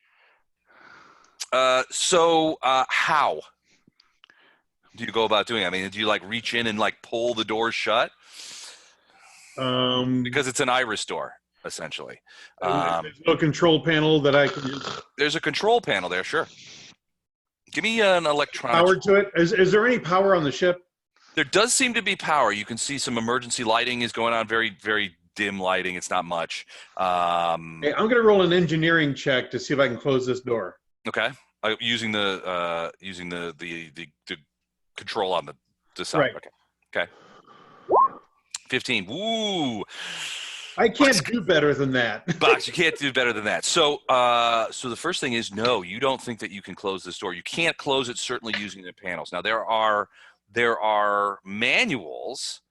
How do you go about doing it? I mean, do you like reach in and like pull the door shut? Because it's an iris door, essentially. There's no control panel that I can use. There's a control panel there, sure. Give me an electronic. Power to it. Is there any power on the ship? There does seem to be power. You can see some emergency lighting is going on, very, very dim lighting. It's not much. Hey, I'm going to roll an engineering check to see if I can close this door. Okay. Using the control on the side. Right. Okay. 15. Woo. I can't do better than that. Box, you can't do better than that. So, so the first thing is, no, you don't think that you can close this door. You can't close it, certainly using the panels. Now, there are manuals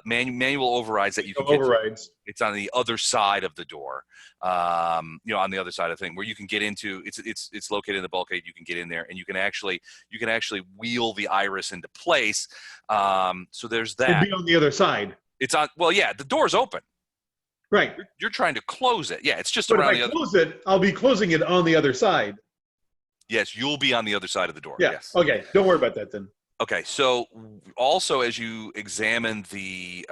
manual overrides that you can No get. overrides. It's on the other side of the door, on the other side of the thing where you can get into. It's located in the bulkhead. You can get in there, and you can actually wheel the iris into place. So there's that. It'd be on the other side. It's on. Well, yeah, the door's open. Right. You're trying to close it. Yeah, it's just But around if the I other. close it, I'll be closing it on the other side. Yes, you'll be on the other side of the door. Yeah. Yes. Okay. Don't worry about that then. Okay, so also as you examine the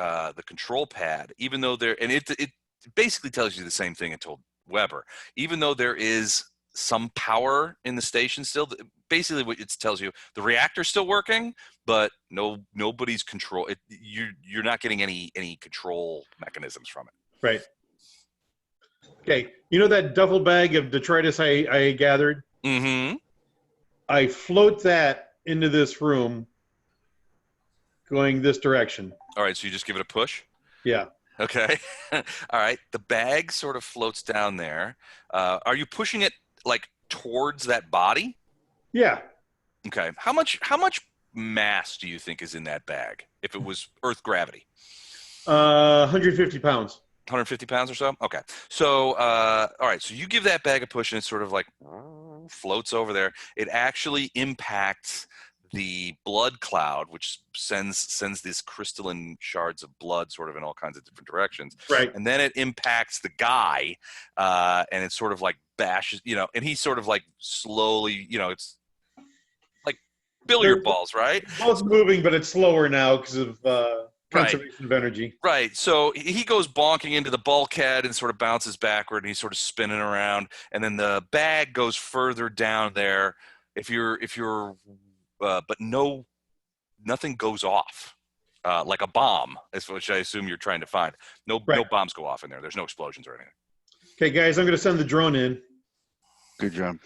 control pad, even though it basically tells you the same thing it told Weber, even though there is some power in the station still, basically what it tells you, the reactor's still working, but nobody's control. You're not getting any control mechanisms from it. Right. Okay. You know that duffel bag of detritus I gathered? Mm-hmm. I float that into this room going this direction. All right, so you just give it a push? Yeah. Okay. All right. The bag sort of floats down there. Are you pushing it like towards that body? Yeah. Okay. How much mass do you think is in that bag if it was Earth gravity? 150 pounds. 150 pounds or so? Okay. So, all right. So you give that bag a push and it sort of like floats over there. It actually impacts the blood cloud, which sends these crystalline shards of blood sort of in all kinds of different directions. Right. And then it impacts the guy, and it sort of like bashes, and he sort of like slowly, it's like billiard balls, right? Both moving, but it's slower now because of conservation of energy. Right. So he goes bonking into the bulkhead and sort of bounces backward, and he's sort of spinning around. And then the bag goes further down there. But nothing goes off, like a bomb, which I assume you're trying to find. No bombs go off in there. There's no explosions or anything. Okay, guys, I'm going to send the drone in. Good job.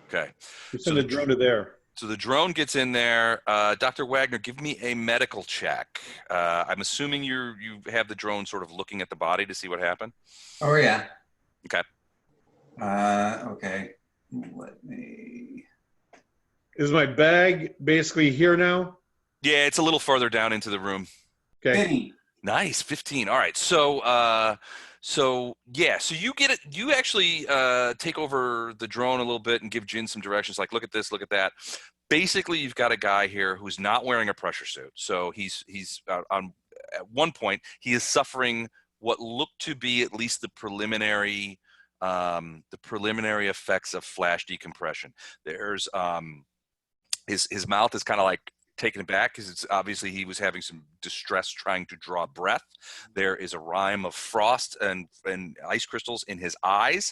Okay. Send the drone to there. So the drone gets in there. Dr. Wagner, give me a medical check. I'm assuming you have the drone sort of looking at the body to see what happened. Oh yeah. Okay. Okay. Let me. Is my bag basically here now? Yeah, it's a little further down into the room. Okay. 15. Nice, 15. All right. So you get it. You actually take over the drone a little bit and give Jin some directions. Like, look at this, look at that. Basically, you've got a guy here who's not wearing a pressure suit. So he's on at one point he is suffering what looked to be at least the preliminary effects of flash decompression. There's his mouth is kind of like taken aback because it's obviously he was having some distress trying to draw breath. There is a rime of frost and ice crystals in his eyes,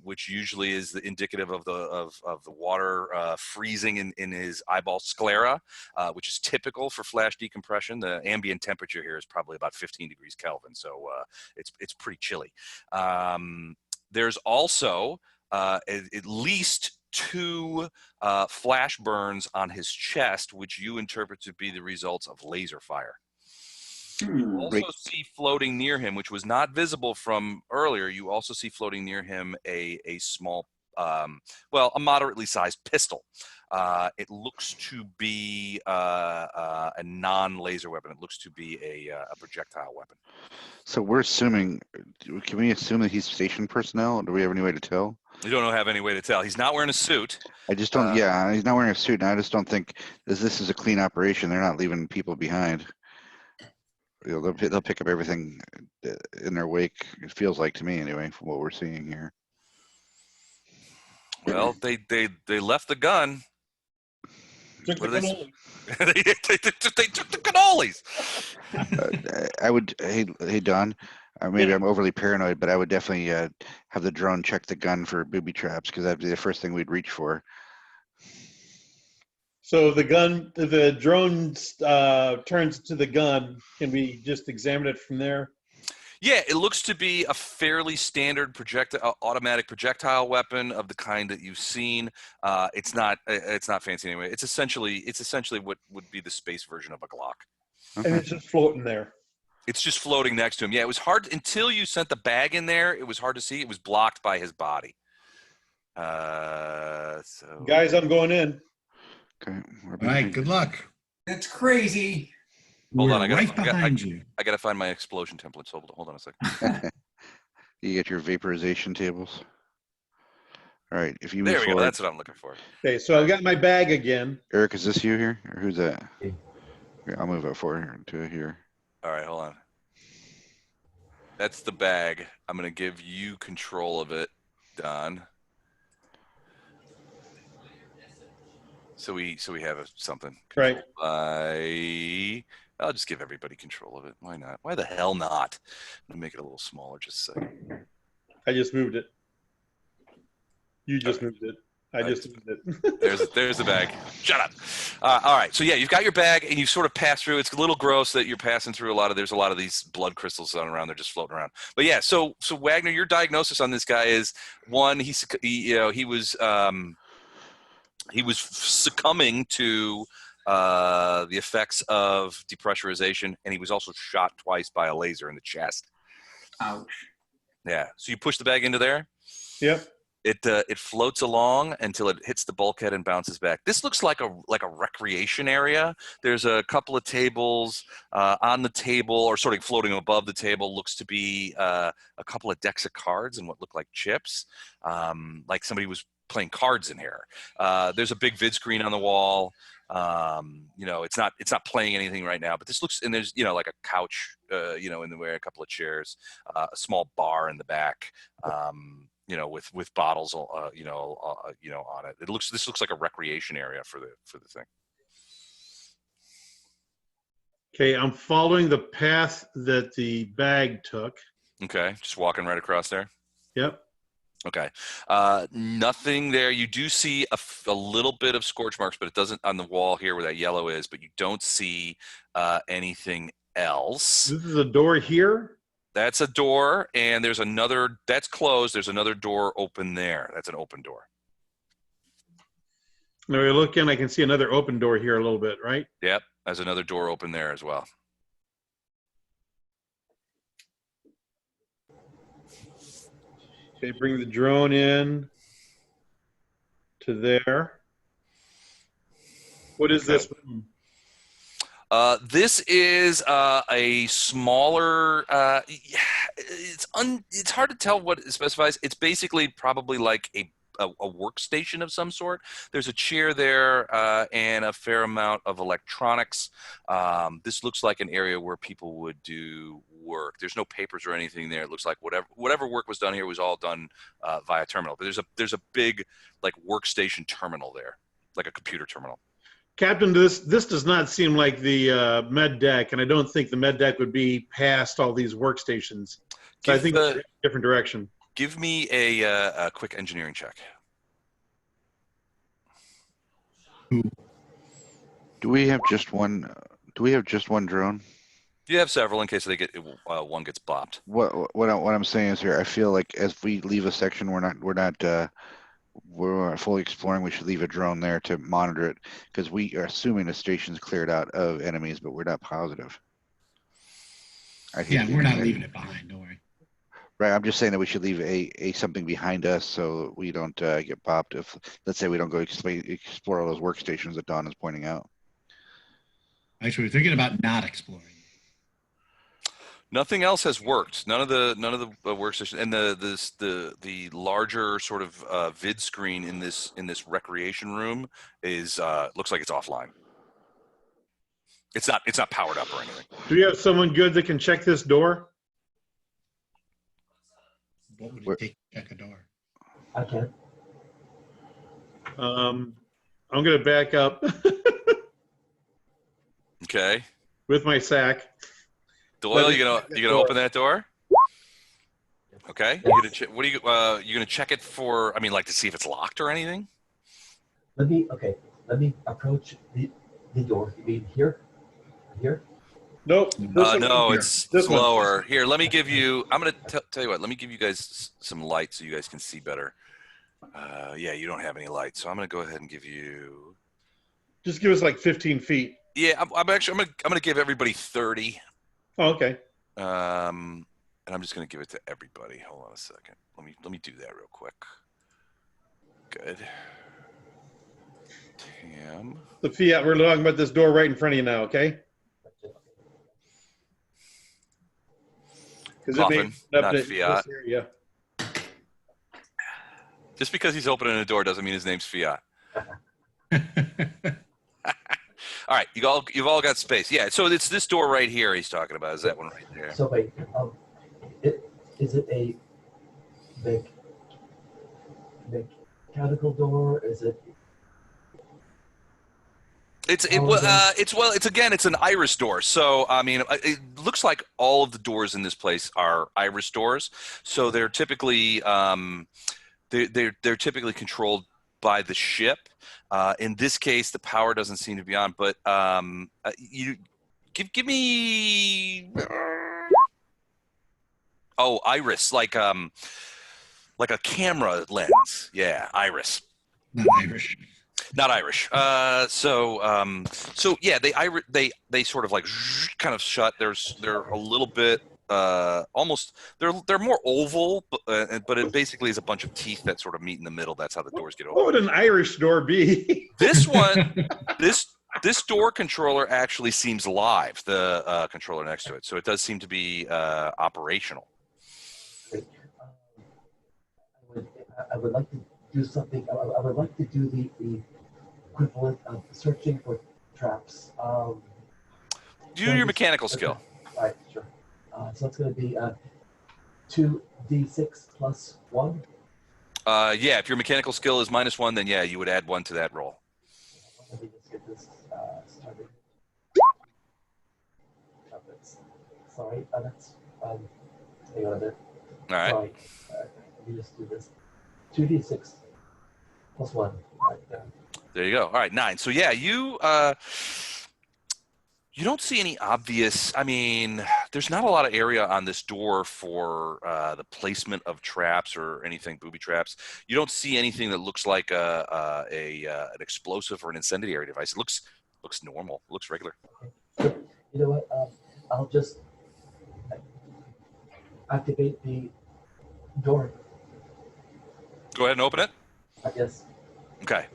which usually is indicative of the water freezing in his eyeball sclera, which is typical for flash decompression. The ambient temperature here is probably about 15 degrees Kelvin, so it's pretty chilly. There's also at least 2 flash burns on his chest, which you interpret to be the results of laser fire. You also see floating near him, which was not visible from earlier, you also see floating near him a small, a moderately sized pistol. It looks to be a non-laser weapon. It looks to be a projectile weapon. So we're assuming, can we assume that he's station personnel? Do we have any way to tell? You don't have any way to tell. He's not wearing a suit. I just don't, he's not wearing a suit, and I just don't think this is a clean operation. They're not leaving people behind. They'll pick up everything in their wake, it feels like to me anyway, from what we're seeing here. Well, they left the gun. Took the cannoli. They took the cannolis. I would, hey Don, maybe I'm overly paranoid, but I would definitely have the drone check the gun for booby traps, because that'd be the first thing we'd reach for. So the drone turns to the gun, can we just examine it from there? Yeah, it looks to be a fairly standard automatic projectile weapon of the kind that you've seen. It's not fancy anyway. It's essentially what would be the space version of a Glock. And it's just floating there. It's just floating next to him. Yeah, it was hard until you sent the bag in there. It was hard to see. It was blocked by his body. Guys, I'm going in. Okay. All right, good luck. That's crazy. Hold We're on, right behind you. I gotta find my explosion templates. Hold on a second. You get your vaporization tables. All right. If you move There we go. forward, That's what I'm looking for. Okay, so I've got my bag again. Eric, is this you here, or who's that? Here, I'll move it forward to here. All right, hold on. That's the bag. I'm gonna give you control of it, Don. So we have something. Right. I'll just give everybody control of it. Why not? Why the hell not? I'm gonna make it a little smaller just a second. I just moved it. You just moved it. I just moved it. There's the bag. Shut up. All right. So yeah, you've got your bag and you sort of pass through. It's a little gross that you're passing through there's a lot of these blood crystals on around. They're just floating around. But yeah, so Wagner, your diagnosis on this guy is one, he was succumbing to the effects of depressurization, and he was also shot twice by a laser in the chest. Ouch. Yeah. So you push the bag into there. Yep. It floats along until it hits the bulkhead and bounces back. This looks like a recreation area. There's a couple of tables on the table, or sort of floating above the table. Looks to be a couple of decks of cards and what look like chips, like somebody was playing cards in here. There's a big vid screen on the wall. It's not playing anything right now, but this looks, and there's like a couch, in the way, a couple of chairs, a small bar in the back. With bottles, on it. This looks like a recreation area for the thing. Okay, I'm following the path that the bag took. Okay, just walking right across there. Yep. Okay, nothing there. You do see a little bit of scorch marks, but it doesn't on the wall here where that yellow is. But you don't see anything else. This is a door here. That's a door, and there's another that's closed. There's another door open there. That's an open door. Now we look in, I can see another open door here a little bit, right? Yep, there's another door open there as well. Okay, bring the drone in to there. What is this room? This is a smaller. It's hard to tell what it specifies. It's basically probably like a workstation of some sort. There's a chair there and a fair amount of electronics. This looks like an area where people would do work. There's no papers or anything there. It looks like whatever work was done here was all done via terminal. But there's a big like workstation terminal there, like a computer terminal. Captain, this does not seem like the med deck, and I don't think the med deck would be past all these workstations. So I think it's a different direction. Give me a quick engineering check. Do we have just one? Do we have just one drone? You have several in case one gets bopped. What I'm saying is here, I feel like as we leave a section, we're not fully exploring. We should leave a drone there to monitor it, because we are assuming the station's cleared out of enemies, but we're not positive. We're not leaving it behind. Don't worry. Right, I'm just saying that we should leave a something behind us so we don't get popped if, let's say, we don't go explore all those workstations that Don is pointing out. Actually, we're thinking about not exploring. Nothing else has worked. None of the workstations and the larger sort of vid screen in this recreation room is looks like it's offline. It's not powered up or anything. Do you have someone good that can check this door? What would it take to check a door? I can. I'm going to back up Okay. with my sack. Doyle, you gonna open that door? Okay. You gonna check it for? I mean, like to see if it's locked or anything? Let me approach the door. You mean here? Here? Nope. No, it's This one. slower. Here, let me give you. I'm gonna tell you what. Let me give you guys some light so you guys can see better. Yeah, you don't have any light, so I'm gonna go ahead and give you. Just give us like 15 feet. Yeah, I'm gonna give everybody 30. Oh, okay. And I'm just gonna give it to everybody. Hold on a second. Let me do that real quick. Good. Tam. The Fiat, we're talking about this door right in front of you now, okay? Because it may Coffin, open up not to Fiat. this area. Just because he's opening a door doesn't mean his name's Fiat. All right, you've all got space. Yeah, so it's this door right here he's talking about. Is that one right there? So wait, is it a mechanical door? Is it? It's an iris door. So I mean, it looks like all of the doors in this place are iris doors. So they're typically they're typically controlled by the ship. In this case, the power doesn't seem to be on. But you give me iris, like a camera lens. Yeah, iris. Not Irish. Not Irish. So yeah, they sort of like kind of shut. They're a little bit almost they're more oval, but it basically is a bunch of teeth that sort of meet in the middle. That's how the doors get open. What would an Irish door be? This one, this door controller actually seems live. The controller next to it, so it does seem to be operational. I would like to do something. I would like to do the equivalent of searching for traps. Do your mechanical skill. All right, sure. So it's going to be 2d6 plus 1. Yeah, if your mechanical skill is -1, then yeah, you would add 1 to that roll. Let me just get this started. Sorry, that's hang on a bit. All right. Sorry. Let me just do this. 2d6 plus 1. All right, there. There you go. All right, 9. So yeah, you don't see any obvious. I mean, there's not a lot of area on this door for the placement of traps or anything, booby traps. You don't see anything that looks like an explosive or an incendiary device. It looks normal. It looks regular. You know what? I'll just activate the door. Go ahead and open it. I guess. Okay.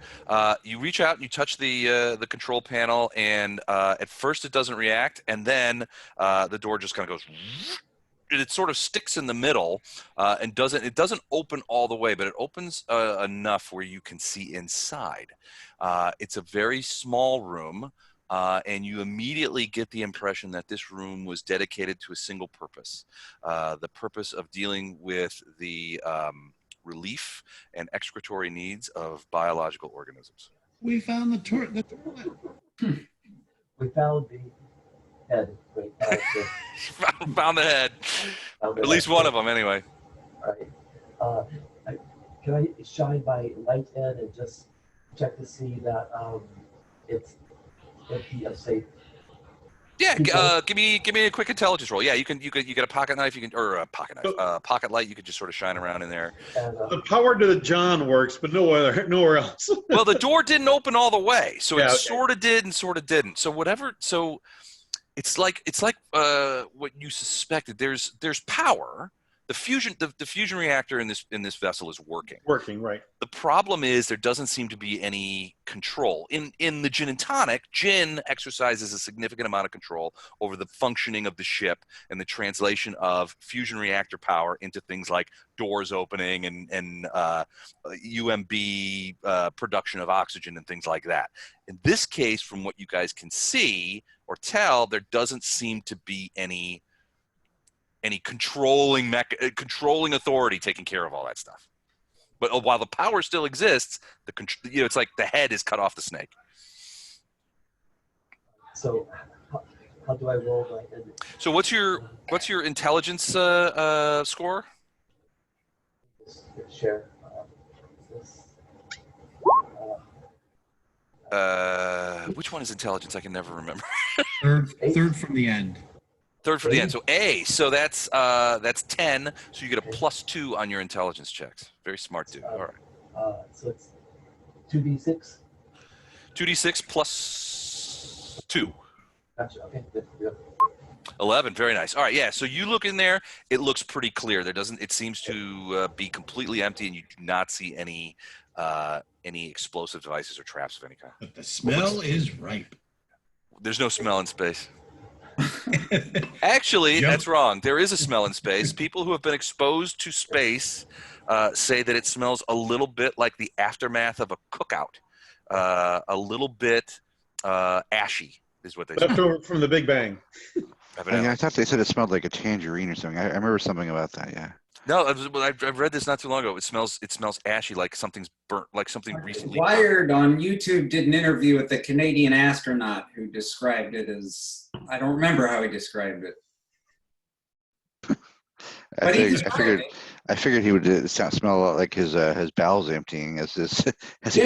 You reach out and you touch the control panel, and at first it doesn't react, and then the door just kind of goes. It sort of sticks in the middle and it doesn't open all the way, but it opens enough where you can see inside. It's a very small room, and you immediately get the impression that this room was dedicated to a single purpose, the purpose of dealing with the relief and excretory needs of biological organisms. We found the toilet. We found the head. Wait, Found the head. At least one of them, anyway. All right. Can I shine my light in and just check to see that it's empty of safe? Yeah, give me a quick intelligence roll. Yeah, you get a pocket knife, or a pocket knife, pocket light. You could just sort of shine around in there. And, The power to the John works, but nowhere else. Well, the door didn't open all the way, so Yeah, it okay. sort of did and sort of didn't. So whatever. So it's like what you suspected. There's power. The fusion reactor in this vessel is working. Working, right. The problem is there doesn't seem to be any control. In the gin and tonic, gin exercises a significant amount of control over the functioning of the ship and the translation of fusion reactor power into things like doors opening and UMB production of oxygen and things like that. In this case, from what you guys can see or tell, there doesn't seem to be any controlling authority taking care of all that stuff. But while the power still exists, it's like the head is cut off the snake. so how do I roll my? So what's your intelligence score? Share. This. Which one is intelligence? I can never remember. Third from the end. Third for the end. So A. So that's 10. So you get a +2 on your intelligence checks. Very smart dude. All right. So it's 2d6. 2d6 plus 2. Gotcha. Okay. Good. 11. Very nice. All right. Yeah. So you look in there. It looks pretty clear. It seems to be completely empty, and you do not see any any explosive devices or traps of any kind. But the smell is ripe. There's no smell in space. Actually, Jump. that's wrong. There is a smell in space. People who have been exposed to space say that it smells a little bit like the aftermath of a cookout. A little bit ashy is what they say. Left over from the Big Bang. I thought they said it smelled like a tangerine or something. I remember something about that. Yeah. No, I've read this not too long ago. It smells ashy, like something's burnt, like something recently. Wired on YouTube did an interview with a Canadian astronaut who described it as, I don't remember how he described it. I figured he would smell a lot like his bowels emptying as he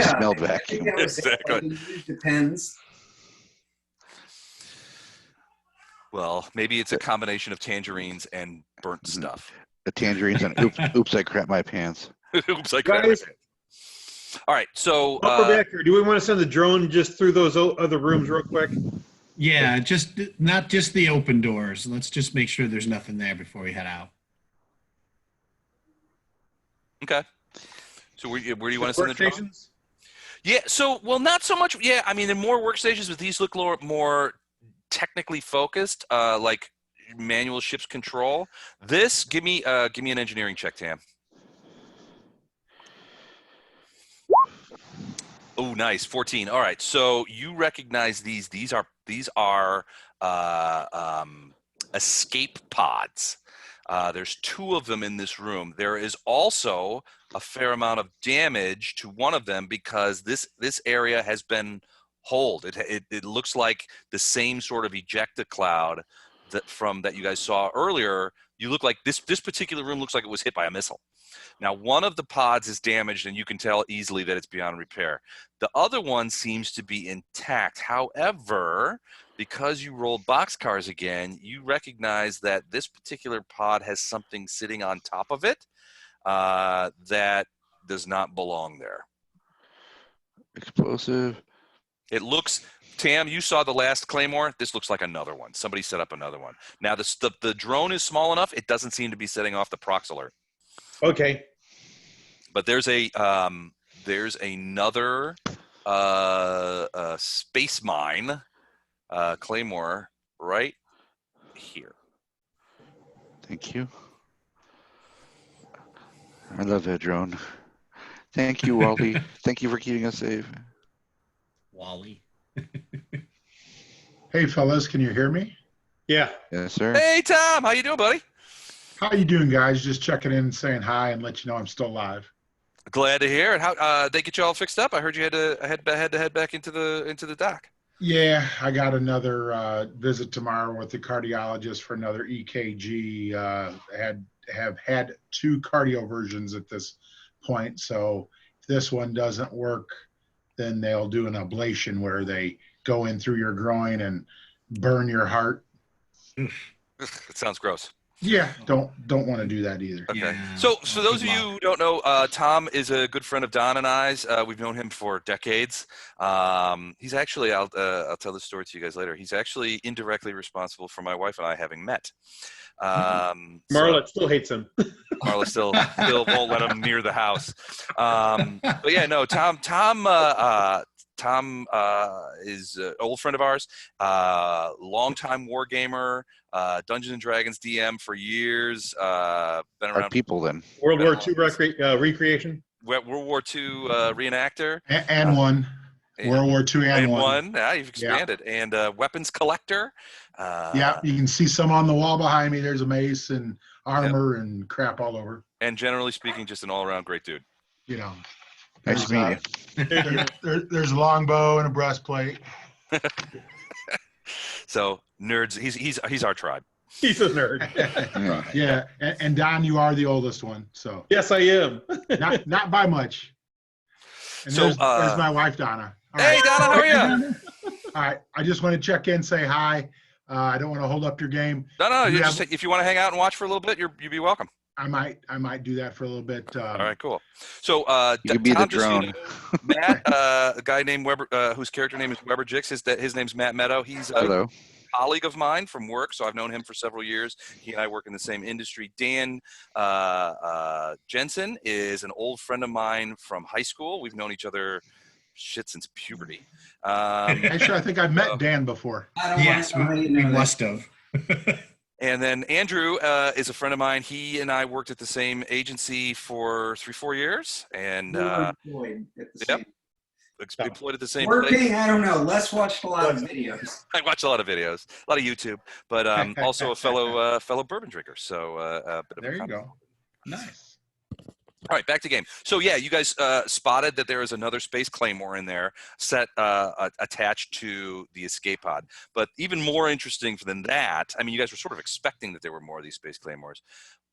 smelled vacuum. Exactly. It depends. Well, maybe it's a combination of tangerines and burnt stuff. The tangerines and oops, I crap my pants. Oops, I crap my pants. All right, so While we're back here, do we want to send the drone just through those other rooms real quick? Yeah, not just the open doors. Let's just make sure there's nothing there before we head out. okay. So where do you want to send the drone? Workstations? Yeah. So not so much. Yeah, I mean, there are more workstations, but these look more technically focused, like manual ship's control. This, give me an engineering check, Tam. Oh, nice, 14. All right, so you recognize these. These are escape pods. There's 2 of them in this room. There is also a fair amount of damage to one of them because this area has been holed. It looks like the same sort of ejecta cloud that you guys saw earlier. You look like this particular room looks like it was hit by a missile. Now, one of the pods is damaged, and you can tell easily that it's beyond repair. The other one seems to be intact. However, because you rolled boxcars again, you recognize that this particular pod has something sitting on top of it that does not belong there. Explosive. It looks, Tam, you saw the last Claymore. This looks like another one. Somebody set up another one. Now, the drone is small enough. It doesn't seem to be setting off the prox alert. Okay. But there's another space mine Claymore right here. Thank you. I love that drone. Thank you, Wally. Thank you for keeping us safe. Wally. Hey, fellas, can you hear me? Yeah. Yes, sir. Hey, Tom. How you doing, buddy? How you doing, guys? Just checking in and saying hi and let you know I'm still alive. Glad to hear it. How they get you all fixed up? I heard you had to head back into the dock. Yeah, I got another visit tomorrow with the cardiologist for another EKG. Have had 2 cardio versions at this point, so if this one doesn't work, then they'll do an ablation where they go in through your groin and burn your heart. It sounds gross. Yeah, don't want to do that either. Okay. Yeah. So those of you who don't know, Tom is a good friend of Don and I's. We've known him for decades. He's actually, I'll tell this story to you guys later. He's actually indirectly responsible for my wife and I having met. Marla still hates him. Marla still won't let him near the house. But yeah, no, Tom is an old friend of ours, longtime war gamer, Dungeons and Dragons DM for years. Been around. Our people then. World War II recreation. World War II reenactor. And one. World War II and one. Yeah, you've expanded. Yeah. And weapons collector. Yeah, you can see some on the wall behind me. There's a mace and armor and crap all over. And generally speaking, just an all-around great dude. You know. Nice to meet you. There's a longbow and a breastplate. So nerds, he's our tribe. He's a nerd. Yeah, and Don, you are the oldest one, so yes, I am. not by much. And So there's my wife, Donna. All hey, right. Donna, how are you? All right, I just want to check in, say hi. I don't want to hold up your game. No, you just if you want to hang out and watch for a little bit, you'd be welcome. I might do that for a little bit. All right, cool. So you can be the Tom, drone. Matt, a guy named Weber, whose character name is Weber Jix. His name's Matt Meadow. He's Hello. colleague of mine from work, so I've known him for several years. He and I work in the same industry. Dan Jensen is an old friend of mine from high school. We've known each other since puberty. Actually, I think I've met Dan before. I don't Yes, want to know how you we know that. must have. And then Andrew is a friend of mine. He and I worked at the same agency for 3-4 years, and We were employed at the yep. same- employed at the same Working, place. I don't know. Les watched a lot of videos. I watch a lot of videos, a lot of YouTube, but also a fellow bourbon drinker. So a bit of There a you common- go. Nice. All right, back to game. So yeah, you guys spotted that there is another space claymore in there set attached to the escape pod. But even more interesting than that, I mean, you guys were sort of expecting that there were more of these space claymores.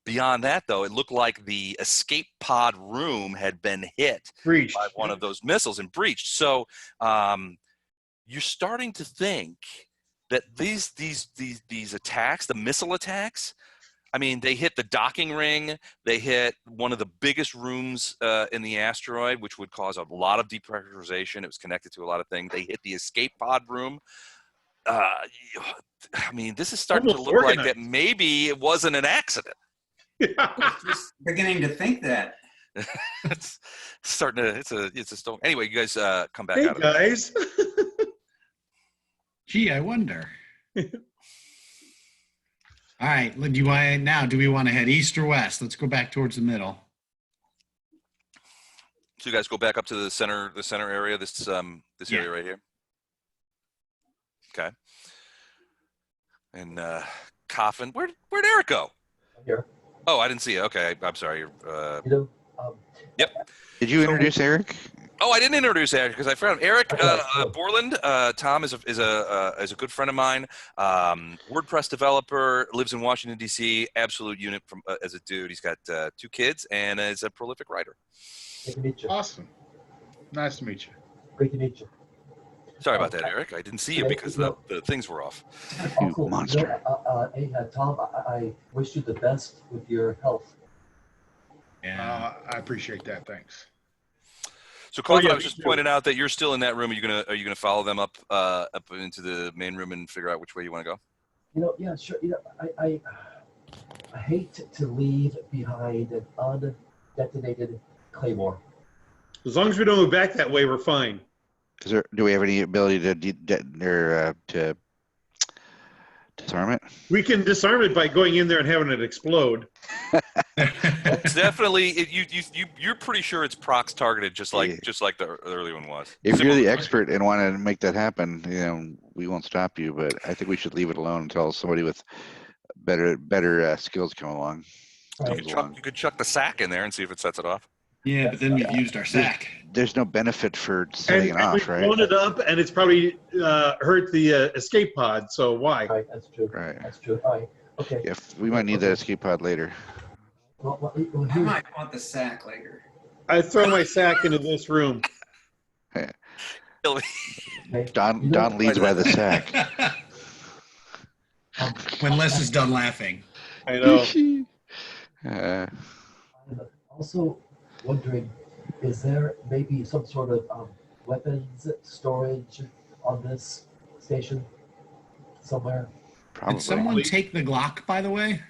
Beyond that, though, it looked like the escape pod room had been hit Breached. by one of those missiles and breached. So you're starting to think that these attacks, the missile attacks, I mean, they hit the docking ring. They hit one of the biggest rooms in the asteroid, which would cause a lot of depressurization. It was connected to a lot of things. They hit the escape pod room. I mean, this is starting Almost to look like organized. that maybe it wasn't an accident. Just beginning to think that. It's starting to, it's a stone. Anyway, you guys come back Hey out of it. guys. Gee, I wonder. All right, do we want to head east or west? Let's go back towards the middle. So you guys go back up to the center area, this Yeah. area right here. Okay. And Coffin, where'd Eric go? Here. Oh, I didn't see it. Okay, I'm sorry. You know, Did you introduce Eric? Oh, I didn't introduce Eric because I forgot him. Eric Borland, Tom is a good friend of mine. WordPress developer, lives in Washington D.C. Absolute unit from as a dude. He's got 2 kids and is a prolific writer. great to meet you. Awesome. Nice to meet you. Great to meet you. Sorry about that, Eric. I didn't see you because the things were off. Oh, You cool. monster. Hey, Tom, I wish you the best with your health. Yeah. I appreciate that. Thanks. So, Coffin, yeah, I was me just too. pointing out that you're still in that room. Are you gonna follow them up into the main room and figure out which way you want to go? You know, yeah, sure. You know, I hate to leave behind an undetonated claymore. As long as we don't go back that way, we're fine. Do we have any ability to to disarm it? We can disarm it by going in there and having it explode. It's definitely you're pretty sure it's prox targeted, just like the early one was. If you're the Similar- expert and want to make that happen, we won't stop you. But I think we should leave it alone until somebody with better skills come along. You could chuck the sack in there and see if it sets it off. Yeah, but then we've used our sack. There's no benefit for setting it And off, we've right? blown it up, and it's probably hurt the escape pod. So why? All right, that's true. Right. That's true. All right. Okay. If we might need that escape pod later. Well, I might want the sack later. I throw my sack into this room. Don leads by the sack. When Les is done laughing. I know. I'm also wondering, is there maybe some sort of weapons storage on this station somewhere? Probably. Did someone take the Glock, by the way?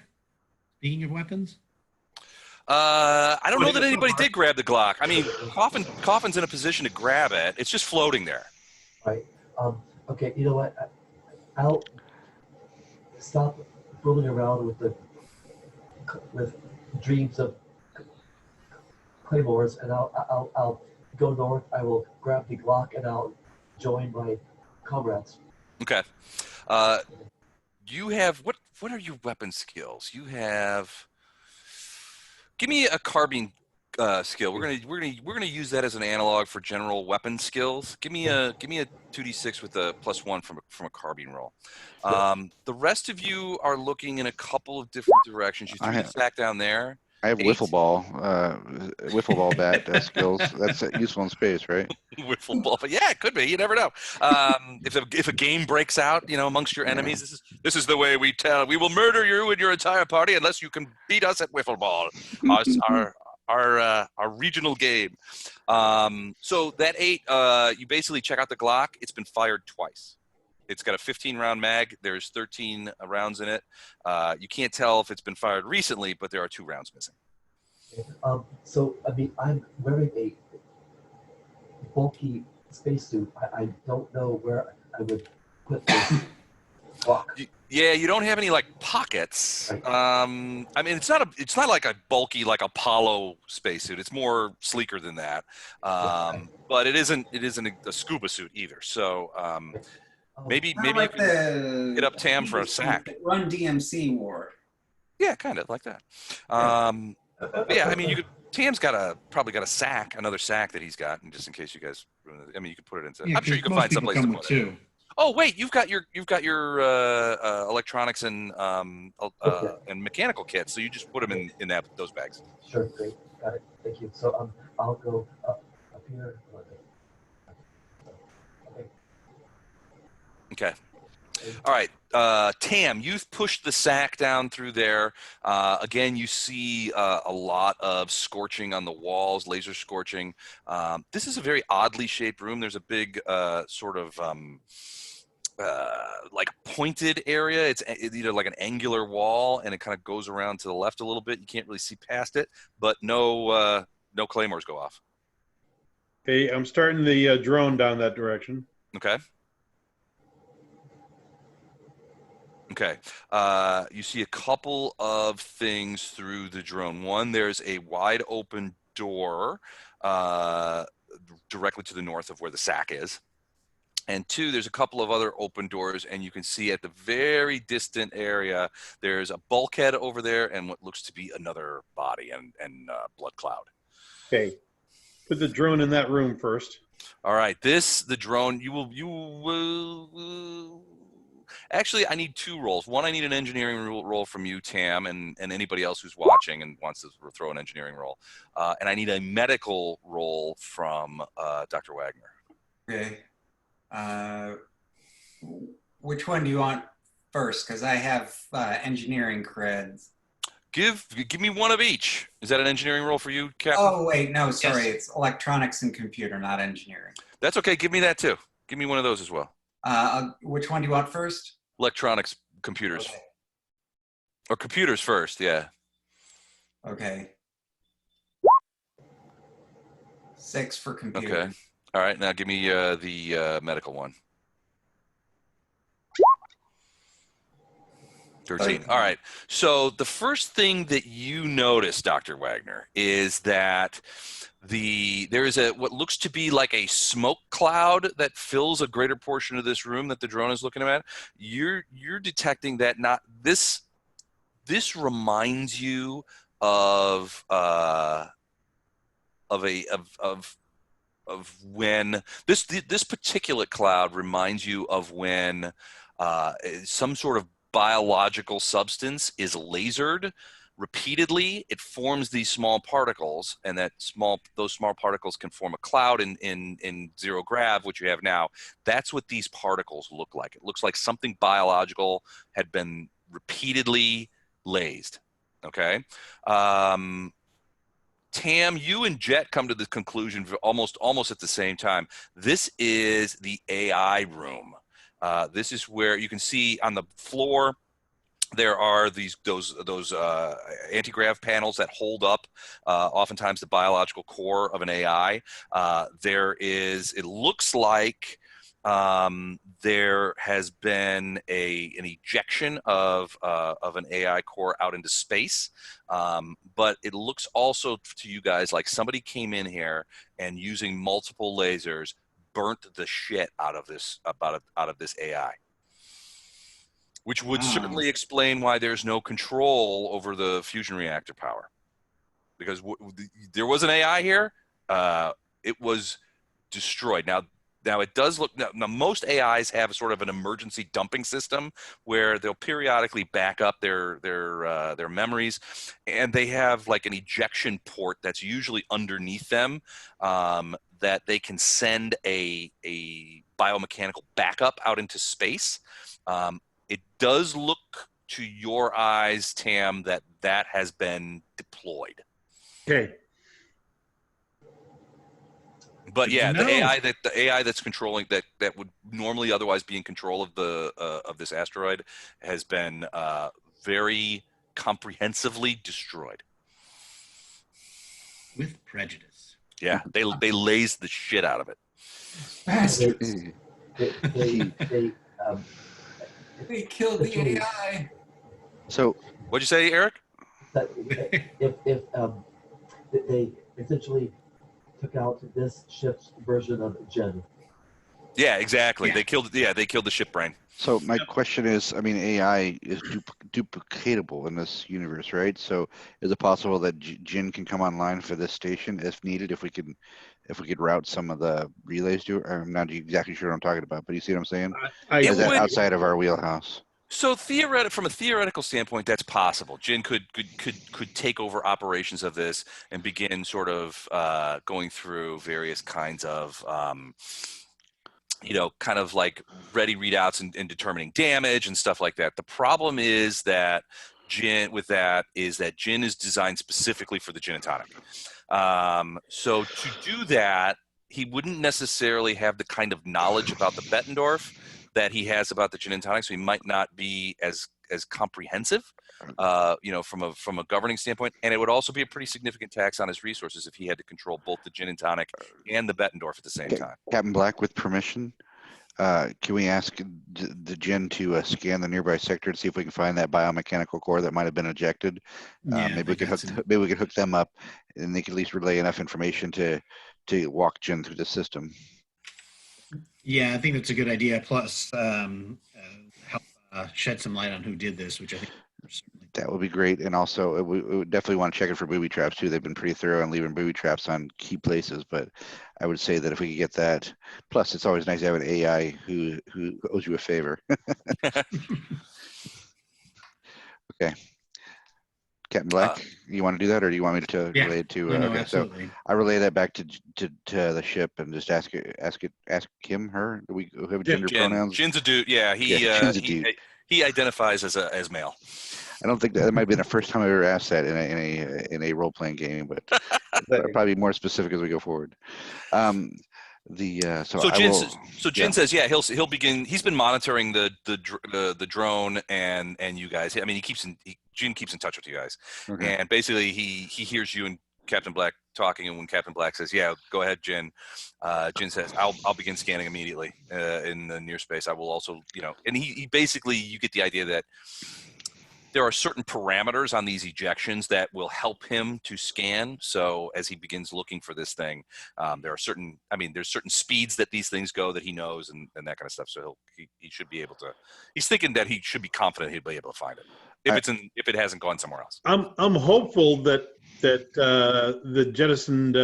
Speaking of weapons? I don't know that anybody did grab the Glock. I mean, Coffin's in a position to grab it. It's just floating there. Right. Okay. You know what? I'll stop fooling around with dreams of claymores, and I'll go north. I will grab the Glock, and I'll join my comrades. Okay. You have what are your weapon skills? You have. Give me a carbine skill. We're gonna use that as an analog for general weapon skills. Give me a 2d6 with a +1 from a carbine roll. The rest of you are looking in a couple of different directions. You threw the sack down there. I have wiffle ball bat skills. That's useful in space, right? Wiffle ball, but yeah, it could be. You never know. If a game breaks out, amongst your enemies, this is the way we tell. We will murder you and your entire party unless you can beat us at wiffle ball. Our regional game. So that 8, you basically check out the Glock. It's been fired twice. It's got a 15 round mag. There's 13 rounds in it. You can't tell if it's been fired recently, but there are 2 rounds missing. So, I mean, I'm wearing a bulky spacesuit. I don't know where I would put this rock. Yeah, you don't have any like pockets. Right. I mean, it's not like a bulky like Apollo spacesuit. It's more sleeker than that. But it isn't a scuba suit either. So maybe Kinda you like can the hit up Tam for a sack. Run DMC ward. Yeah, kind of like that. But yeah, I mean, Tam's probably got a sack, another sack that he's got, and just in case you guys, I mean, you can put it into. Yeah, I'm sure you 'cause can most find people someplace to come with put it. 2. Oh wait, you've got your electronics and mechanical kits, so you just put them in those bags. Sure, great, got it. Thank you. So I'll go up here. Okay. Okay. All right, Tam, you've pushed the sack down through there. Again, you see a lot of scorching on the walls, laser scorching. This is a very oddly shaped room. There's a big sort of like pointed area. It's either like an angular wall, and it kind of goes around to the left a little bit. You can't really see past it, but no claymores go off. Okay, I'm starting the drone down that direction. Okay. Okay. You see a couple of things through the drone. One, there's a wide open door directly to the north of where the sack is. And 2, there's a couple of other open doors, and you can see at the very distant area, there's a bulkhead over there and what looks to be another body and blood cloud. Okay, put the drone in that room first. All right, the drone, you will actually, I need 2 roles. One, I need an engineering role from you, Tam, and anybody else who's watching and wants to throw an engineering role. And I need a medical role from Dr. Wagner. Okay. Which one do you want first? Because I have engineering creds. Give me one of each. Is that an engineering role for you, Captain? Oh, wait, no, sorry. Yes. It's electronics and computer, not engineering. That's okay. Give me that too. Give me one of those as well. Which one do you want first? Electronics, computers. Okay. Or computers first, yeah. Okay. 6 for computer. Okay. All right, now give me the medical one. 13. All right. So the first thing that you notice, Dr. Wagner, is that there is what looks to be like a smoke cloud that fills a greater portion of this room that the drone is looking at. You're detecting that this reminds you of when this particulate cloud reminds you of when some sort of biological substance is lasered repeatedly. It forms these small particles, and those small particles can form a cloud in zero grav, which you have now. That's what these particles look like. It looks like something biological had been repeatedly lased. Okay. Tam, you and Jet come to the conclusion almost at the same time. This is the AI room. This is where you can see on the floor there are those anti-grav panels that hold up oftentimes the biological core of an AI. It looks like there has been an ejection of an AI core out into space, but it looks also to you guys like somebody came in here and using multiple lasers burnt the shit out of this AI, which would certainly explain why there's no control over the fusion reactor power, because there was an AI here. It was destroyed. Now it does look. Now most AIs have sort of an emergency dumping system where they'll periodically back up their memories, and they have like an ejection port that's usually underneath them that they can send a biomechanical backup out into space. It does look to your eyes, Tam, that has been deployed. Okay. But yeah, No. the AI that's controlling that would normally otherwise be in control of the of this asteroid has been very comprehensively destroyed. With prejudice. Yeah, they lased the shit out of it. Bastards. They They killed the Literally. AI. So What'd you say, Eric? that if they essentially took out this ship's version of Jen. Yeah, exactly. Yeah. They killed the ship brain. So my question is, I mean, AI is duplicatable in this universe, right? So is it possible that Jin can come online for this station if needed, if we could route some of the relays to? I'm not exactly sure what I'm talking about, but you see what I'm saying? It Is that would- outside of our wheelhouse? So from a theoretical standpoint, that's possible. Jin could take over operations of this and begin sort of going through various kinds of kind of like ready readouts and determining damage and stuff like that. The problem is that Jin is designed specifically for the gin and tonic. So to do that, he wouldn't necessarily have the kind of knowledge about the Bettendorf that he has about the gin and tonic, so he might not be as comprehensive, from a governing standpoint. And it would also be a pretty significant tax on his resources if he had to control both the gin and tonic and the Bettendorf at the same time. Captain Black, with permission, can we ask the Jin to scan the nearby sector to see if we can find that biomechanical core that might have been ejected? Yeah, Maybe we could hook them up, and they could at least relay enough information to walk Jin through the system. Yeah, I think that's a good idea. Plus, help shed some light on who did this, which I think certainly. That would be great. And also, we would definitely want to check it for booby traps too. They've been pretty thorough on leaving booby traps on key places. But I would say that if we could get that, plus it's always nice to have an AI who owes you a favor. Okay. Captain Black, you want to do that, or do you want me to relay it to? No, Okay, absolutely. so I relay that back to the ship and just ask him, her. Do we have gender pronouns? Jin's a dude. Yeah, Jin's a dude. he identifies as male. I don't think that might be the first time I've ever asked that in a role playing game, but I'll probably be more specific as we go forward. Jin says, yeah, he'll begin. He's been monitoring the drone and you guys. I mean, Jin keeps in touch with you guys, Okay. and basically he hears you and Captain Black talking, and when Captain Black says, "Yeah, go ahead, Jin," Jin says, "I'll begin scanning immediately in the near space. I will also, and he basically, you get the idea that there are certain parameters on these ejections that will help him to scan. So as he begins looking for this thing, there's certain speeds that these things go that he knows and that kind of stuff. So he should be able to. He's thinking that he should be confident he'll be able to find it if it hasn't gone somewhere else. I'm hopeful that the jettisoned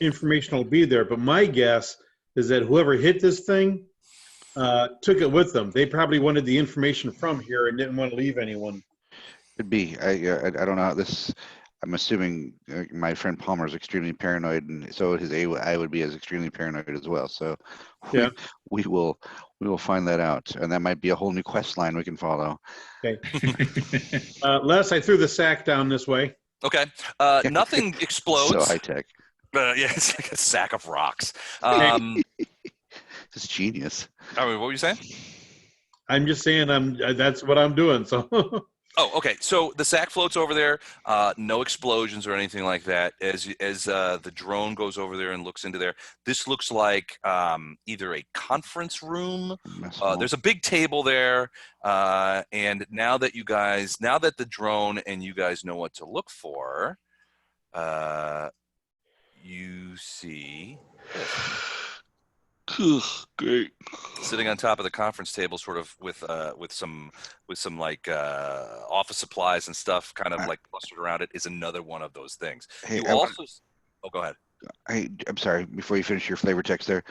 information will be there, but my guess is that whoever hit this thing took it with them. They probably wanted the information from here and didn't want to leave anyone. Could be. I don't know this. I'm assuming my friend Palmer is extremely paranoid, and so his AI would be as extremely paranoid as well. So yeah, we will find that out, and that might be a whole new quest line we can follow. Okay. Les, I threw the sack down this way. Okay. Nothing explodes. So high tech. Yeah, it's like a sack of rocks. It's genius. I mean, what were you saying? I'm just saying that's what I'm doing. So. Oh, okay. So the sack floats over there. No explosions or anything like that. As the drone goes over there and looks into there, this looks like either a conference room. There's a big table there, and now that the drone and you guys know what to look for, you see this. Great. Sitting on top of the conference table, sort of with some like office supplies and stuff, kind of like clustered around it, is another one of those things. Hey, oh, go ahead. I'm sorry. Before you finish your flavor text, there,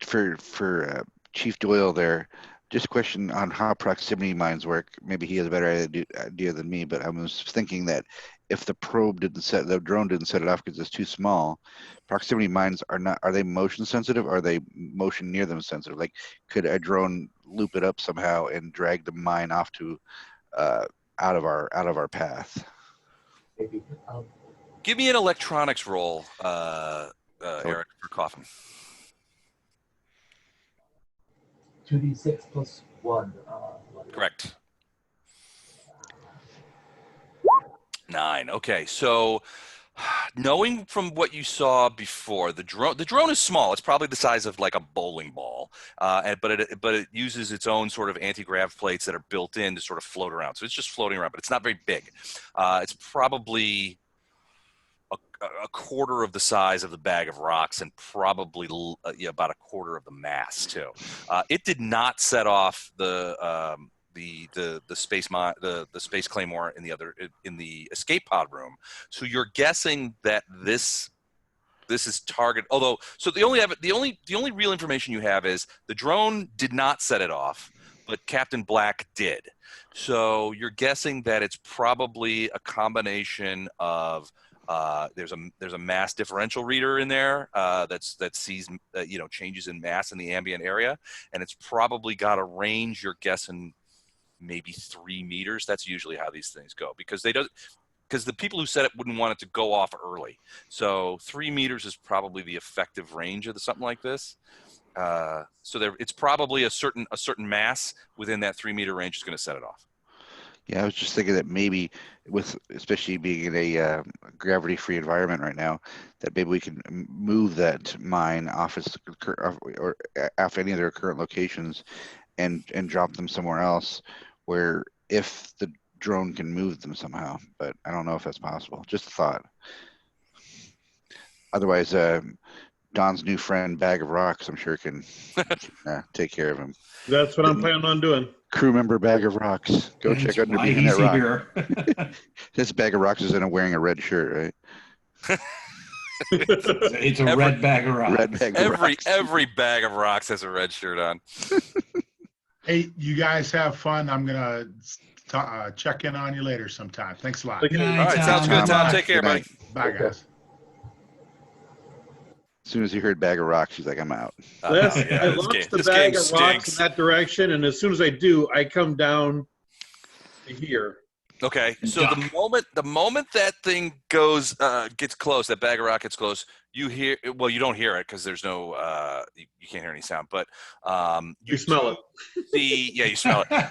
for Chief Doyle there. Just a question on how proximity mines work. Maybe he has a better idea than me, but I was thinking that if the drone didn't set it off because it's too small, proximity mines are they motion sensitive? Or are they motion near them sensitive? Like, could a drone loop it up somehow and drag the mine off to out of our path? Maybe. Give me an electronics roll, Eric, for coughing. 2d6 plus 1. Correct. 9. Okay, so knowing from what you saw before, the drone is small. It's probably the size of like a bowling ball, but it uses its own sort of anti-grav plates that are built in to sort of float around. So it's just floating around, but it's not very big. It's probably a quarter of the size of the bag of rocks and probably about a quarter of the mass too. It did not set off the space claymore in the escape pod room. So you're guessing that this is target. Although, so the only real information you have is the drone did not set it off, but Captain Black did. So you're guessing that it's probably a combination of there's a mass differential reader in there that sees changes in mass in the ambient area, and it's probably got a range. You're guessing maybe 3 meters. That's usually how these things go because the people who said it wouldn't want it to go off early. So 3 meters is probably the effective range of something like this. So it's probably a certain mass within that 3 meter range is going to set it off. Yeah, I was just thinking that maybe especially being in a gravity-free environment right now, that maybe we can move that mine off any of their current locations and drop them somewhere else where if the drone can move them somehow, but I don't know if that's possible. Just a thought. Otherwise, Don's new friend, Bag of Rocks, I'm sure can take care of him. That's what I'm planning on doing. Crew member Bag of Rocks. Go That's check under why behind he's that rock. here. This Bag of Rocks is wearing a red shirt, right? It's a red bag of rocks. Red bag of rocks. Every bag of rocks has a red shirt on. Hey, you guys have fun. I'm gonna check in on you later sometime. Thanks a lot. Good All right, sounds good, Tom. Take care, Good buddy. night. Bye, guys. As soon as he heard Bag of Rocks, he's like, I'm out. I this launch the this bag game of rocks stinks. in that direction, and as soon as I do, I come down to here. Okay, so the moment that thing gets close, that bag of rock gets close, you don't hear it because there's no you can't hear any sound, but You smell it. you smell it.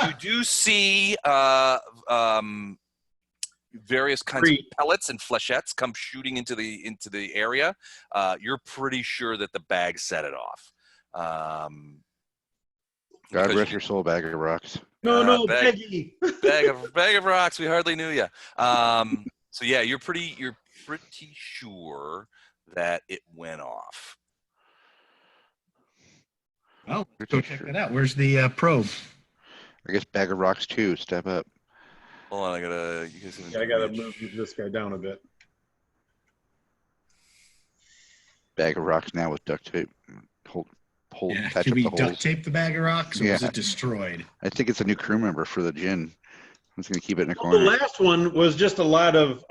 You do see various kinds of pellets and flechettes come shooting into the area. You're pretty sure that the bag set it off. God rest your soul, Bag of Rocks. No, Peggy. bag of rocks. We hardly knew you. So yeah, you're pretty sure that it went off. Well, go check that out. Where's the probe? I guess Bag of Rocks 2. Step up. Hold on, I gotta move this guy down a bit. Bag of Rocks now with duct tape. Patch Should up we the duct holes. tape the bag of rocks, or was it destroyed? I think it's a new crew member for the gin. I'm just gonna keep it in a The corner. last one was just a lot of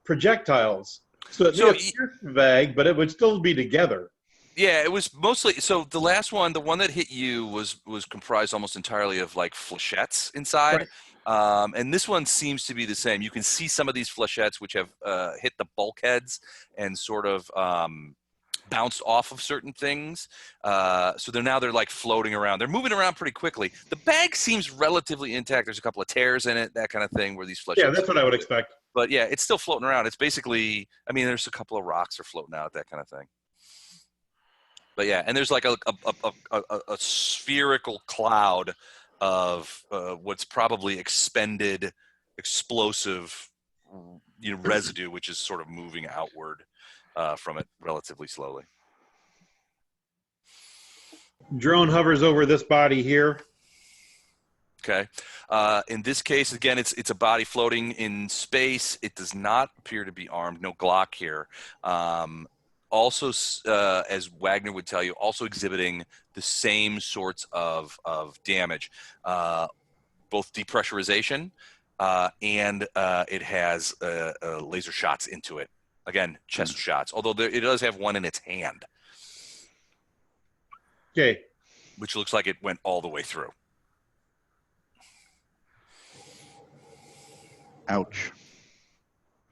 projectiles. So it may appear vague, but it would still be together. Yeah, it was mostly. So the last one, the one that hit you, was comprised almost entirely of like flechettes inside. Right. And this one seems to be the same. You can see some of these flechettes which have hit the bulkheads and sort of bounced off of certain things. So they're like floating around. They're moving around pretty quickly. The bag seems relatively intact. There's a couple of tears in it, that kind of thing, where these flechettes. Yeah, that's what I would expect. But yeah, it's still floating around. It's basically, there's a couple of rocks are floating out, that kind of thing. But yeah, and there's like a spherical cloud of what's probably expended explosive residue, which is sort of moving outward from it relatively slowly. Drone hovers over this body here. Okay. In this case, again, it's a body floating in space. It does not appear to be armed. No Glock here. Also, as Wagner would tell you, also exhibiting the same sorts of damage, both depressurization and it has laser shots into it. Again, chest shots, although it does have one in its hand. Okay. Which looks like it went all the way through. Ouch.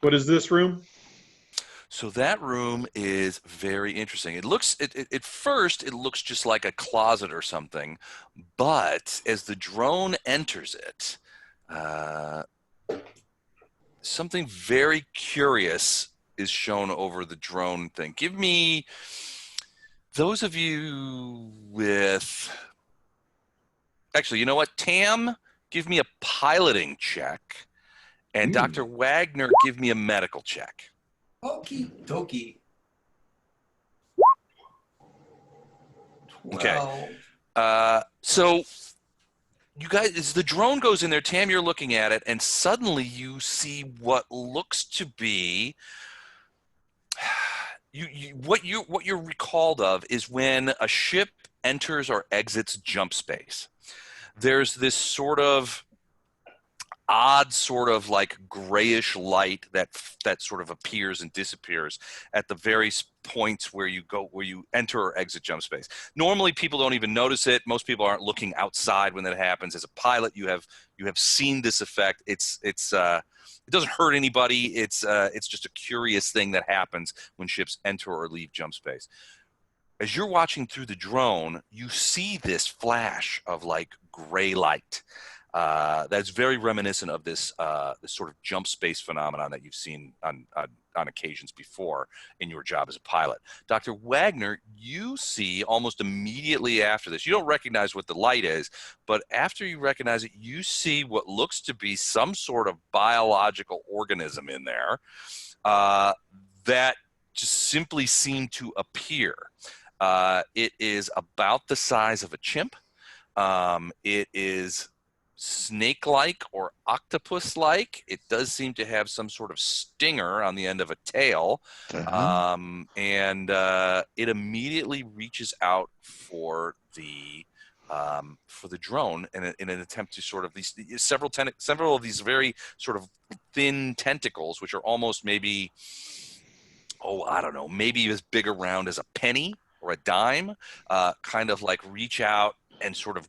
What is this room? So that room is very interesting. It looks, at first, it looks just like a closet or something, but as the drone enters it, something very curious is shown over the drone thing. Give me, those of you with, actually, you know what, Tam, give me a piloting check, and Dr. Wagner, give me a medical check. Okie dokie. Okay. 12. So you guys, as the drone goes in there, Tam, you're looking at it, and suddenly you see what looks to be what you're recalled of is when a ship enters or exits jump space. There's this sort of odd sort of like grayish light that sort of appears and disappears at the various points where you enter or exit jump space. Normally people don't even notice it. Most people aren't looking outside when that happens. As a pilot, you have seen this effect. It doesn't hurt anybody. It's just a curious thing that happens when ships enter or leave jump space. As you're watching through the drone, you see this flash of like gray light. That's very reminiscent of this sort of jump space phenomenon that you've seen on occasions before in your job as a pilot. Dr. Wagner, you see almost immediately after this, you don't recognize what the light is, but after you recognize it, you see what looks to be some sort of biological organism in there that just simply seemed to appear. It is about the size of a chimp. It is snake-like or octopus-like. It does seem to have some sort of stinger on the end of a tail, and it immediately reaches out for the drone in an attempt to sort of these several of these very sort of thin tentacles, which are almost maybe, I don't know, maybe as big around as a penny or a dime, kind of like reach out and sort of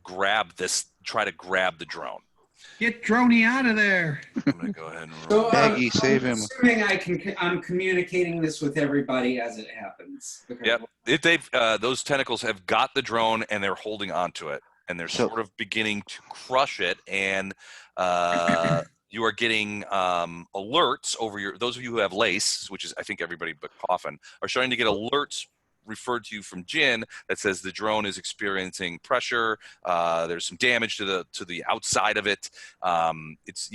try to grab the drone. Get Droney out of there. I'm going to go ahead and roll. So, Maggie, save him. Assuming I'm communicating this with everybody as it happens. Okay. Yep. Those tentacles have got the drone and they're holding onto it, and they're sort of beginning to crush it, and you are getting alerts over those of you who have lace, which is I think everybody but Coffin, are starting to get alerts referred to you from Jin that says the drone is experiencing pressure. There's some damage to the outside of it. It's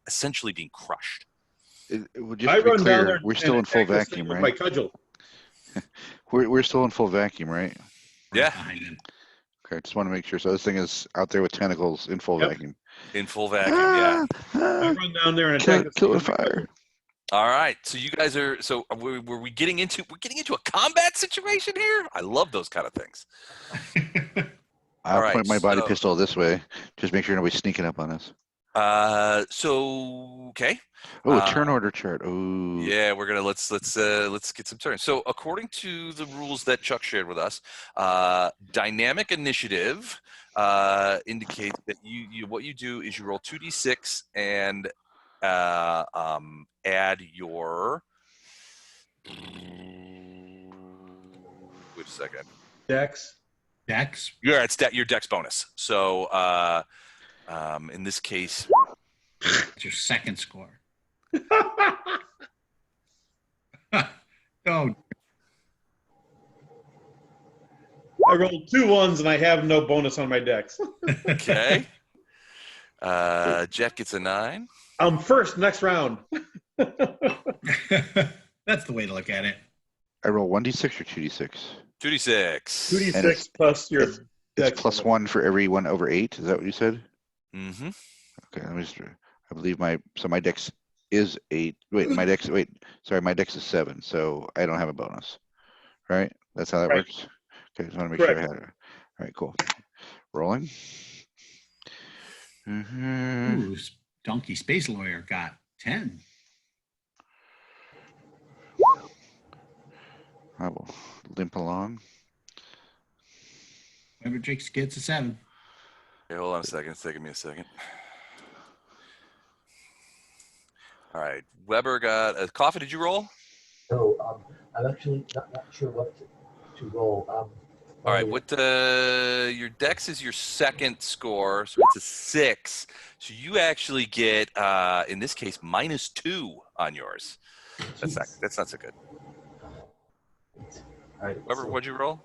essentially being crushed. Just to be clear, we're still in full vacuum, right? My cudgel. We're still in full vacuum, right? Yeah. Okay, just want to make sure. So this thing is out there with tentacles in full vacuum. In full vacuum, yeah. I run down there and attack Kill the fire. All right, so you guys are. So were we getting into? We're getting into a combat situation here. I love those kind of things. I'll point my body pistol this way. Just make sure nobody's sneaking up on us. Okay. Oh, turn order chart. Oh. Yeah, we're gonna let's get some turns. So according to the rules that Chuck shared with us, dynamic initiative indicates that what you do is you roll 2d6 and add your. Wait a second. Dex. Yeah, it's your dex bonus. So in this case, it's your second score. Oh. I rolled 2 1s and I have no bonus on my dex. Okay. Jeff gets a 9. I'm first next round. That's the way to look at it. I roll 1d6 or 2d6? 2d6. 2d6 plus your dex. It's plus 1 for every 1 over 8. Is that what you said? Mm-hmm. Okay, let me just. I believe my dex is 8. My dex is 7, so I don't have a bonus. Right? That's how that works? Okay, just want to make sure I had it. All right, cool. Rolling. Ooh, Donkey Space Lawyer got 10. I will limp along. Whoever Jake gets a 7. Okay, hold on a second. It's taking me a second. All right. Weber got a coffee. Did you roll? So I'm actually not sure what to roll. All right, what your dex is your second score, so it's a 6. So you actually get, in this case, -2 on yours. That's not so good. All right. Weber, what'd you roll?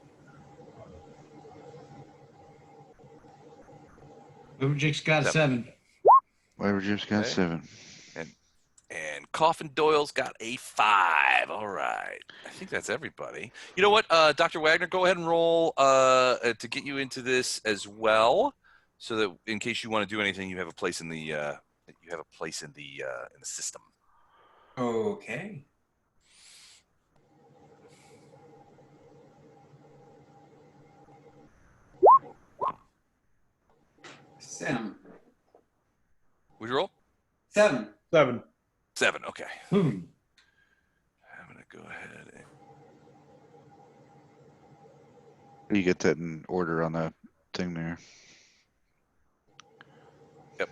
Jake's got a 7. Whatever, just got Okay. 7. And Coffin Doyle's got a 5. All right. I think that's everybody. You know what, Dr. Wagner, go ahead and roll to get you into this as well, so that in case you want to do anything, you have a place in the system. Okay. Seven. Would you roll? 7. 7. 7. Okay. I'm gonna go ahead and You get that in order on the thing there. Yep.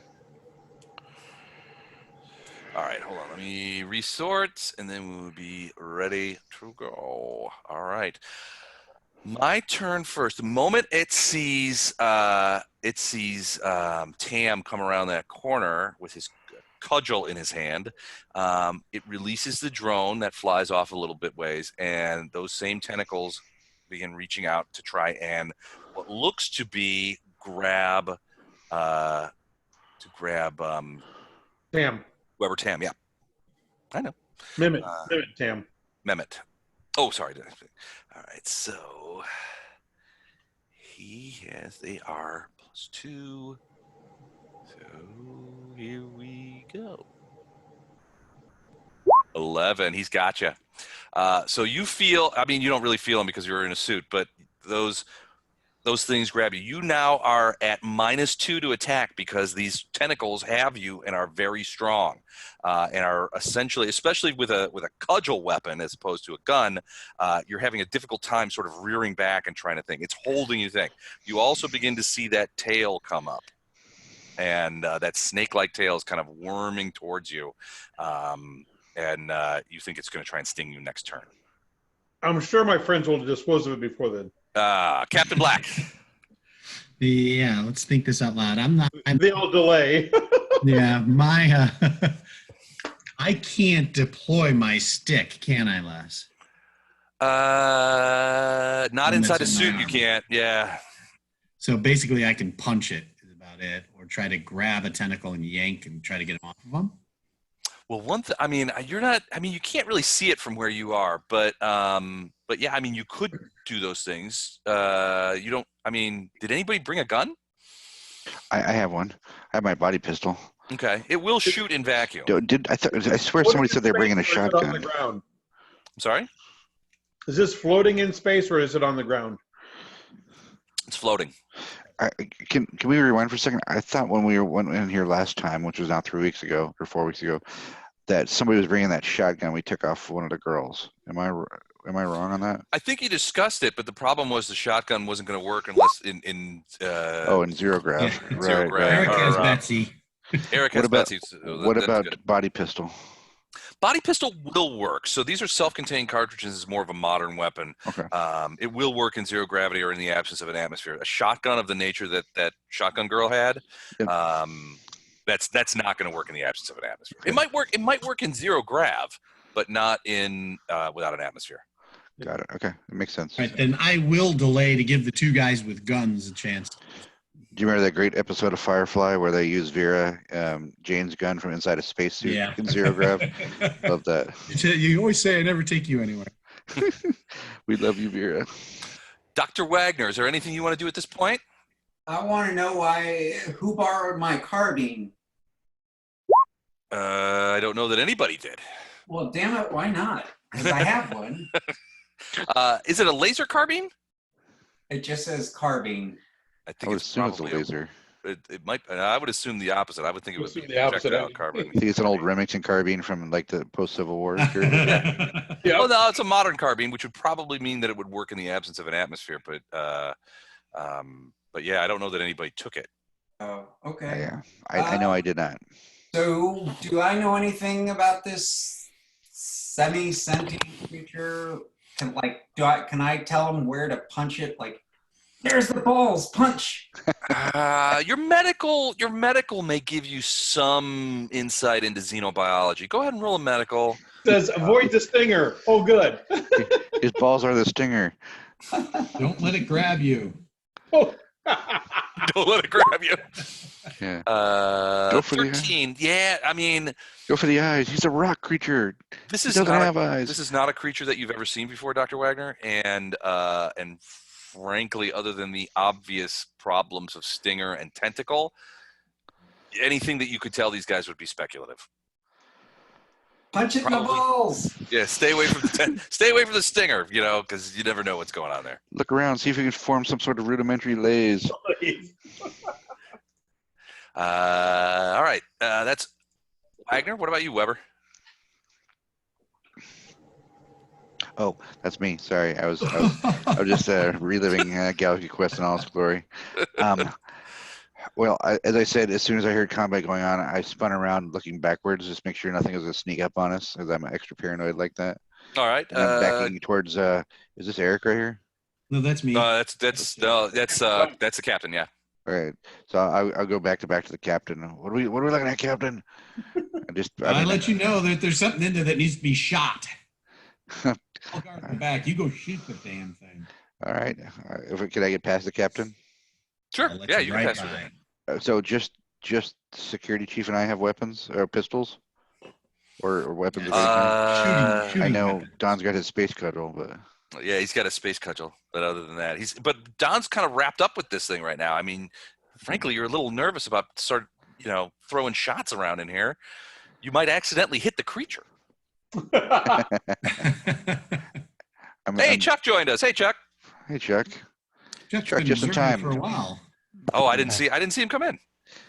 All right, hold on. Let me resort, and then we'll be ready to go. All right. My turn first. The moment it sees Tam come around that corner with his cudgel in his hand, it releases the drone that flies off a little bit ways, and those same tentacles begin reaching out to try and what looks to be grab Tam. Weber Tam. Yeah, I know. Mehmet Tam. Mehmet. Oh, sorry. All right, so they are +2. So here we go. 11. He's got you. So you feel, I mean, you don't really feel them because you're in a suit, but those things grab you. You now are at -2 to attack because these tentacles have you and are very strong, and are essentially, especially with a cudgel weapon as opposed to a gun, you're having a difficult time sort of rearing back and trying to think. It's holding you think. You also begin to see that tail come up, and that snake-like tail is kind of worming towards you, and you think it's going to try and sting you next turn. I'm sure my friends will dispose of it before then. Captain Black. Yeah, let's think this out loud. They'll delay. Yeah, I can't deploy my stick, can I, Les? Not inside a suit, you arm. can't. Yeah. So basically, I can punch it, is about it, or try to grab a tentacle and yank and try to get him off of him. Well, I mean, you're not. I mean, you can't really see it from where you are, but yeah, I mean, you could do those things. You don't. I mean, did anybody bring a gun? I have one. I have my body pistol. Okay, it will shoot in vacuum. I swear somebody said they're bringing a On the shotgun. ground? I'm sorry. Is this floating in space or is it on the ground? It's floating. Can we rewind for a second? I thought when we went in here last time, which was now 3 weeks ago or 4 weeks ago, that somebody was bringing that shotgun. We took off one of the girls. Am I wrong on that? I think you discussed it, but the problem was the shotgun wasn't going to work unless in zero grav. Yeah. Zero grav. Eric has Or, Betsy. Eric What has about- Betsy. So What that's about good. body pistol? Body pistol will work. So these are self-contained cartridges. It's more of a modern weapon. Okay. It will work in zero gravity or in the absence of an atmosphere. A shotgun of the nature that shotgun girl had, Yep. that's not going to work in the absence of an atmosphere. Okay. It might work. It might work in zero grav, but not in without an atmosphere. Got it. Okay, it makes sense. Right, then I will delay to give the two guys with guns a chance. Do you remember that great episode of Firefly where they use Vera, Jane's gun from inside a spacesuit Yeah. in zero grav? Love that. You always say I never take you anywhere. We love you, Vera. Dr. Wagner, is there anything you want to do at this point? I want to know who borrowed my carbine. I don't know that anybody did. Well, damn it, why not? Because I have one. Is it a laser carbine? It just says carbine. I I think would it's assume it's a probably laser. It might. I would assume the opposite. I would think it would be Assume the opposite, projectile eh? carbine. I think it's an old Remington carbine from like the post-Civil War period. Yeah. Well, no, it's a modern carbine, which would probably mean that it would work in the absence of an atmosphere. But yeah, I don't know that anybody took it. Oh, okay. Yeah, I know I did not. So, do I know anything about this semi-sentient creature? Can I tell him where to punch it? Like, there's the balls, punch. Your medical may give you some insight into xenobiology. Go ahead and roll a medical. Says avoid the stinger. Oh, good. His balls are the stinger. Don't let it grab you. Oh. Don't let it grab you. Yeah. Go for 13. Yeah, I mean, Go for the eyes. He's a rock creature. this He is doesn't not have eyes. this is not a creature that you've ever seen before, Dr. Wagner, and frankly, other than the obvious problems of stinger and tentacle, anything that you could tell these guys would be speculative. Punch it in the Probably. balls. Yeah, stay away from the stinger, because you never know what's going on there. Look around, see if you can form some sort of rudimentary lays. All right, that's Wagner. What about you, Weber? Oh, that's me. Sorry, I was just reliving Galaxy Quest in all its glory. Well, as I said, as soon as I heard combat going on, I spun around looking backwards, just make sure nothing was going to sneak up on us, because I'm extra paranoid like that. All right. And I'm backing towards. Is this Eric right here? No, that's me. That's the captain. Yeah. All right. So I'll go back to the captain. What are we looking at, Captain? I let you know that there's something in there that needs to be shot. I'll guard the back. You go shoot the damn thing. All right. Can I get past the captain? Sure. I'll let Yeah, you can right pass by. through. So just security chief and I have weapons or pistols, or weapons of any kind. Shooting I know weapon. Don's got his space cudgel, but Yeah, he's got a space cudgel, but other than that, but Don's kind of wrapped up with this thing right now. I mean, frankly, you're a little nervous about throwing shots around in here. You might accidentally hit the creature. Hey, Chuck joined us. Hey, Chuck. Hey, Chuck. Chuck's Chuck, been just in observing time. for a while. Oh, I didn't see him come in.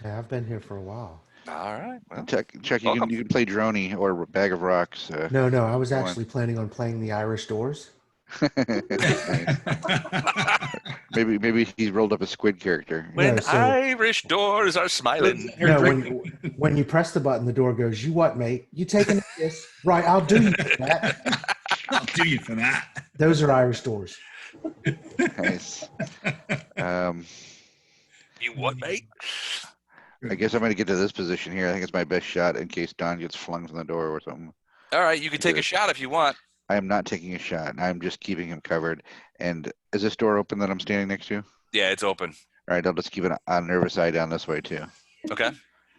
Yeah, I've been here for a while. All right. Well, Chuck, you welcome. can play Droney or Bag of Rocks. No, I was go on. actually planning on playing the Irish Doors. Nice. Maybe he's rolled up a squid character. When No, so- Irish doors are smiling. No, when you press the button, the door goes, "You what, mate? You taking this? Right, I'll do you for that." I'll do you for that. Those are Irish Doors. Nice. You what, mate? I guess I'm going to get to this position here. I think it's my best shot in case Don gets flung from the door or something. All right, you can take a shot if you want. I am not taking a shot. I'm just keeping him covered. And is this door open that I'm standing next to? Yeah, it's open. All right, I'll just keep a nervous eye down this way too. Okay.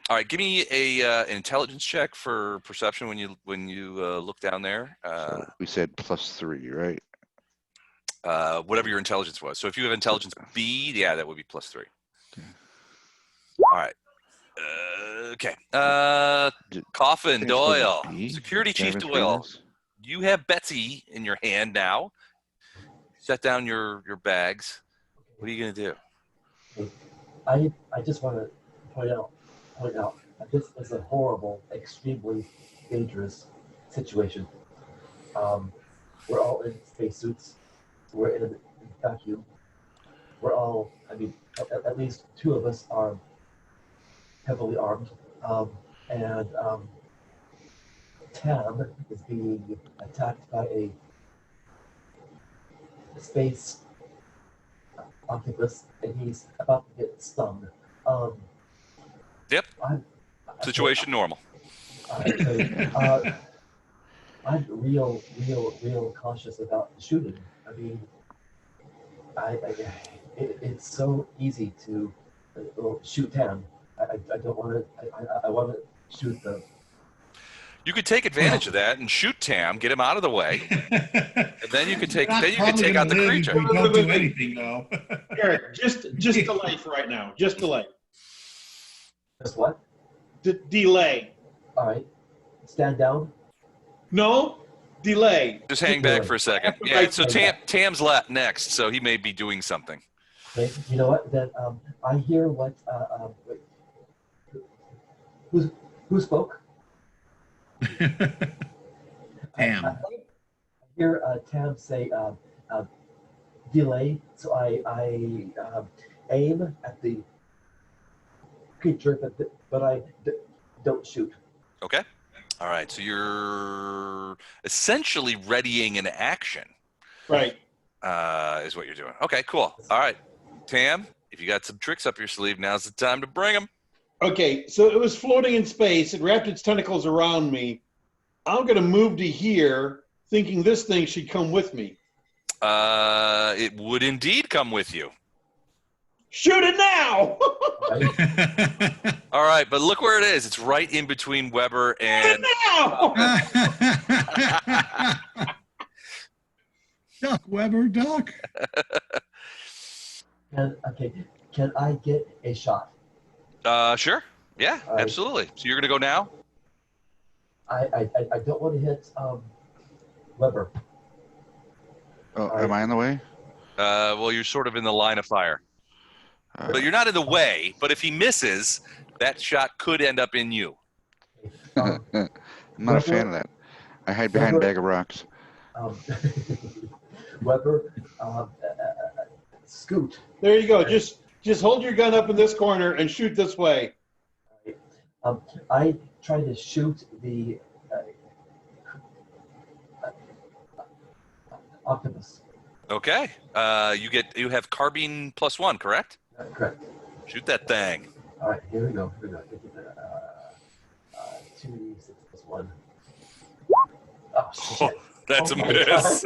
All right, give me an intelligence check for perception when you look down there. So we said +3, right? Whatever your intelligence was. So if you have intelligence B, yeah, that would be +3. Okay. All right. Okay. Coffin Think it's Doyle, supposed to be Security Chief damage Doyle. bonus? You have Betsy in your hand now. Set down your bags. What are you gonna do? I just want to point out that this is a horrible, extremely dangerous situation. We're all in spacesuits. We're in a vacuum. We're all, at least 2 of us are heavily armed. And Tam is being attacked by a space octopus, and he's about to get stung. Yep. Situation normal. I'm real cautious about shooting. I mean, it's so easy to shoot Tam. I don't want to. I want to shoot the. You could take advantage of that and shoot Tam, get him out of the way, and then you could take out the creature. We don't do anything though. Eric, just delay for right now. Just delay. Just what? Delay. All right. Stand down. No, delay. Just hang back for a second. Yeah. So Tam's next, so he may be doing something. Okay. You know what? Then I hear what. Wait. Who spoke? Tam. I hear Tam say delay, so I aim at the creature, but I don't shoot. Okay. All right, so you're essentially readying an action, Right. is what you're doing. Okay, cool. All right, Tam, if you got some tricks up your sleeve, now's the time to bring them. Okay, so it was floating in space. It wrapped its tentacles around me. I'm going to move to here, thinking this thing should come with me. It would indeed come with you. Shoot it now! Right? All right, but look where it is. It's right in between Weber and. Now! Duck, Weber, duck. Can I get a shot? Sure. Yeah, All right. absolutely. So you're gonna go now? I don't want to hit Weber. Oh, All right. am I in the way? Well, you're sort of in the line of fire, but you're not in the way. But if he misses, that shot could end up in you. Um, I'm not a fan of that. I hide behind a bag of rocks. um, Weber, scoot. There you go. Just hold your gun up in this corner and shoot this way. I try to shoot the octopus. Okay. You have carbine +1, correct? Correct. Shoot that thing. All right, here we go. 2d6 plus 1. Oh, shit. That's Oh a my miss.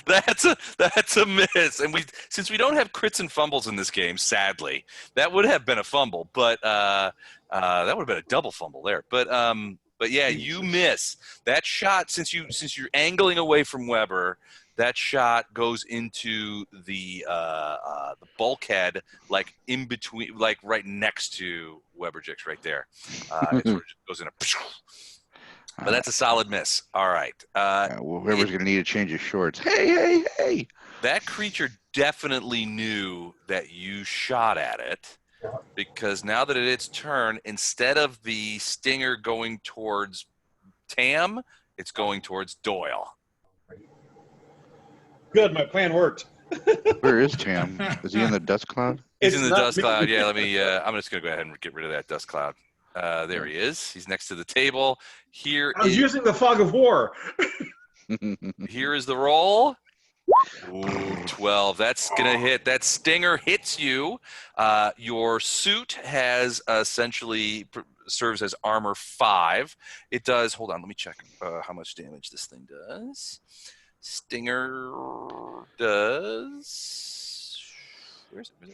That's a miss. And since we don't have crits and fumbles in this game, sadly, that would have been a fumble, but that would have been a double fumble there. But yeah, you miss that shot. Since you're angling away from Weber, that shot goes into the bulkhead, like in between, like right next to Weberjix, right there. It sort of just goes in a. But that's a solid miss. All right. Whoever's going to need to change his shorts. Hey. That creature definitely knew that you shot at it, because now that it's its turn, instead of the stinger going towards Tam, it's going towards Doyle. Good, my plan worked. Where is Tam? Is he in the dust cloud? He's It's in the not dust me. cloud. Yeah, I'm just going to go ahead and get rid of that dust cloud. There he is. He's next to the table. I was using the fog of war. Here is the roll. Ooh, 12. That's going to hit. That stinger hits you. Your suit has essentially serves as armor 5. It does. Hold on. Let me check how much damage this thing does. Stinger does. Where is it?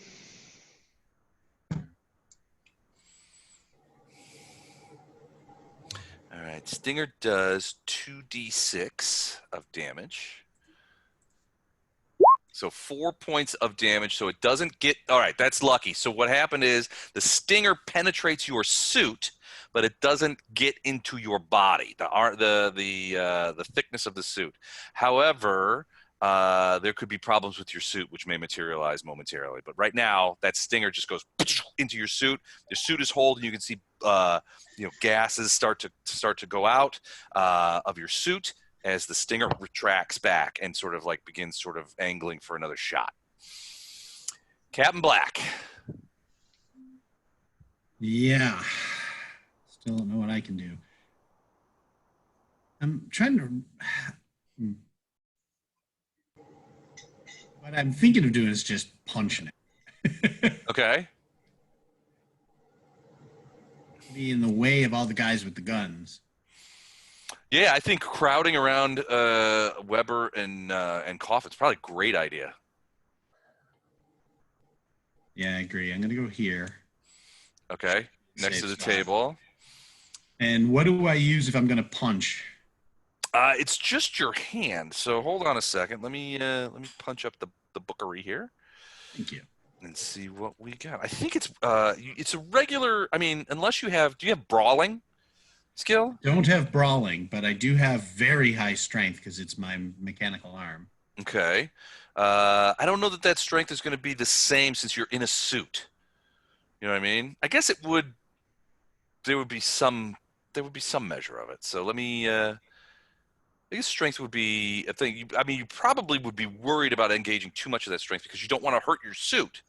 All right, Stinger does 2d6 of damage. So 4 points of damage. So it doesn't get. All right, that's lucky. So what happened is the Stinger penetrates your suit, but it doesn't get into your body. The thickness of the suit. However, there could be problems with your suit, which may materialize momentarily. But right now, that Stinger just goes into your suit. Your suit is whole, and you can see gases start to go out of your suit as the Stinger retracts back and sort of like begins sort of angling for another shot. Captain Black. Yeah. Still don't know what I can do. I'm trying to. What I'm thinking of doing is just punching it. Okay. Be in the way of all the guys with the guns. Yeah, I think crowding around Weber and Coffin's probably a great idea. Yeah, I agree. I'm going to go here. Okay, next Safe to the spot. table. And what do I use if I'm going to punch? It's just your hand. So hold on a second. Let me punch up the bookery here. Thank you. And see what we got. I think it's a regular. I mean, unless you have. Do you have brawling skill? Don't have brawling, but I do have very high strength because it's my mechanical arm. Okay. I don't know that strength is going to be the same since you're in a suit. You know what I mean? I guess it would. There would be some measure of it. So let me. I guess strength would be a thing. I mean, you probably would be worried about engaging too much of that strength because you don't want to hurt your suit.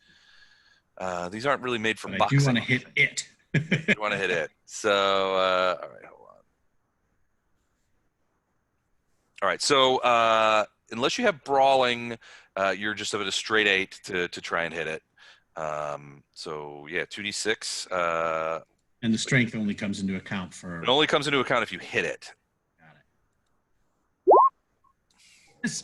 These aren't really made for But boxing. I do want to hit it. You want to hit it. So, all right, hold on. All right. So unless you have brawling, you're just at a straight 8 to try and hit it. So yeah, 2d6. And the strength only comes into account for. It only comes into account if you hit it. Got it.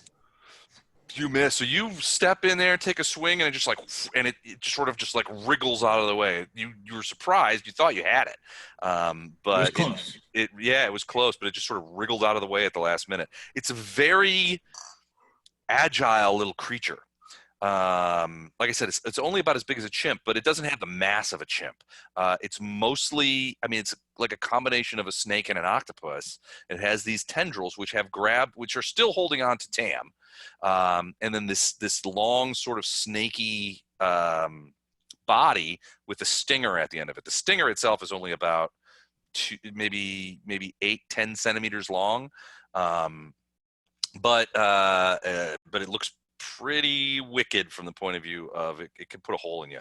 You miss. So you step in there, take a swing, and it just it just sort of just like wriggles out of the way. You were surprised. You thought you had it, but It was close. It was close, but it just sort of wriggled out of the way at the last minute. It's a very agile little creature. Like I said, it's only about as big as a chimp, but it doesn't have the mass of a chimp. It's mostly, I mean, it's like a combination of a snake and an octopus. It has these tendrils which are still holding on to Tam. And then this long sort of snaky body with a stinger at the end of it. The stinger itself is only about maybe 8-10 centimeters long, but it looks pretty wicked from the point of view of it could put a hole in you.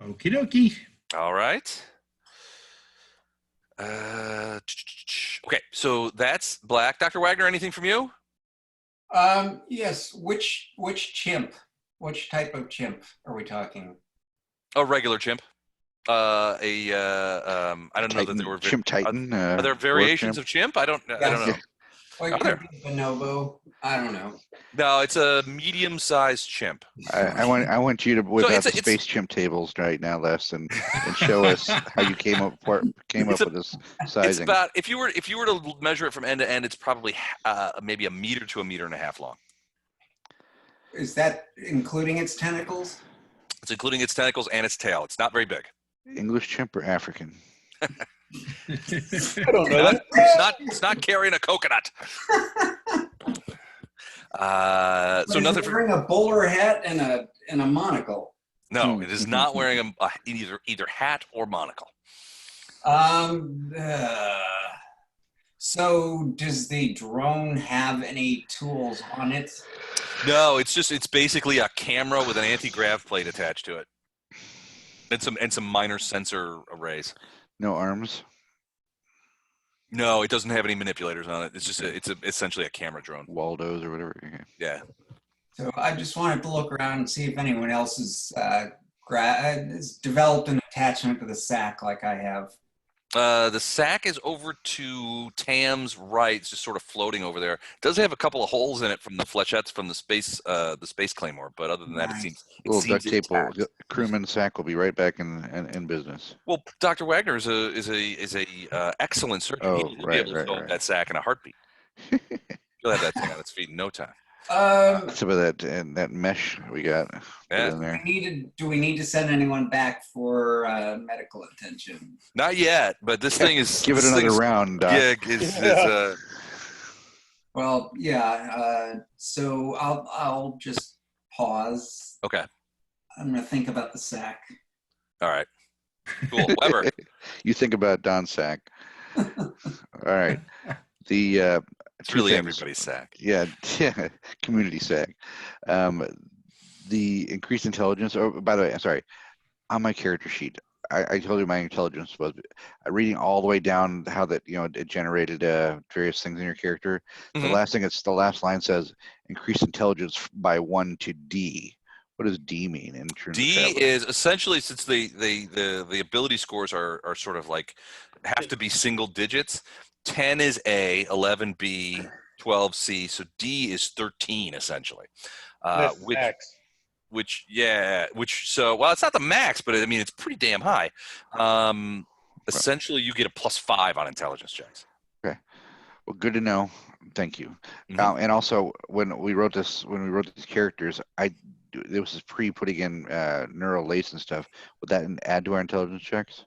Okie dokie. All right. Okay, so that's Black. Dr. Wagner, anything from you? Yes. Which chimp? Which type of chimp are we talking? A regular chimp. I don't know that there were Chimp Titan. Are there variations of chimp? I don't know. Or it could be bonobo. I don't know. No, it's a medium-sized chimp. I want you to whip out the space chimp tables right now, Les, and show us how you came up with this sizing. It's about if you were to measure it from end to end, it's probably maybe a meter to a meter and a half long. Is that including its tentacles? It's including its tentacles and its tail. It's not very big. English chimp or African? I don't know. It's not carrying a coconut. So nothing. Wearing a bowler hat and a monocle. No, it is not wearing either hat or monocle. So does the drone have any tools on it? No, it's basically a camera with an anti-grav plate attached to it, and some minor sensor arrays. No arms. No, it doesn't have any manipulators on it. It's just it's essentially a camera drone. Waldos or whatever. Okay. Yeah. So I just wanted to look around and see if anyone else has developed an attachment to the sack like I have. The sack is over to Tam's right. It's just sort of floating over there. It does have a couple of holes in it from the flechettes from the space claymore, but other than that, Nice. it Little seems duct tape. intact. Crewman sack will be right back in business. Well, Dr. Wagner is a excellent surgeon. Oh, He'll be able to fill that sack in a heartbeat. He'll have that thing on its feet in no time. Some of that mesh we got Yeah. in there. Do we need to send anyone back for medical attention? Not yet, but this thing is. Give it another round, Doc. Yeah, Well, yeah. So I'll just pause. okay. Mm-hmm. I'm gonna think about the sack. All right. Cool. Weber. You think about Don's sack. All right. The It's two really things. everybody's sack. Yeah, community sack. The increased intelligence. Oh, by the way, I'm sorry. On my character sheet, I told you my intelligence was reading all the way down how that it generated various things in your character. Mhm. The last line says increased intelligence by 1 to D. What does D mean in terms D of travel? is essentially, since the ability scores are sort of like have to be single digits. 10 is A, 11 B, 12 C. So D is 13 essentially. Which well, it's not the max, but I mean it's pretty damn high. Essentially, you get a +5 on intelligence checks. Okay. Well, good to know. Thank you. Mhm. And also, when we wrote these characters, it was putting in neural lace and stuff. Would that add to our intelligence checks?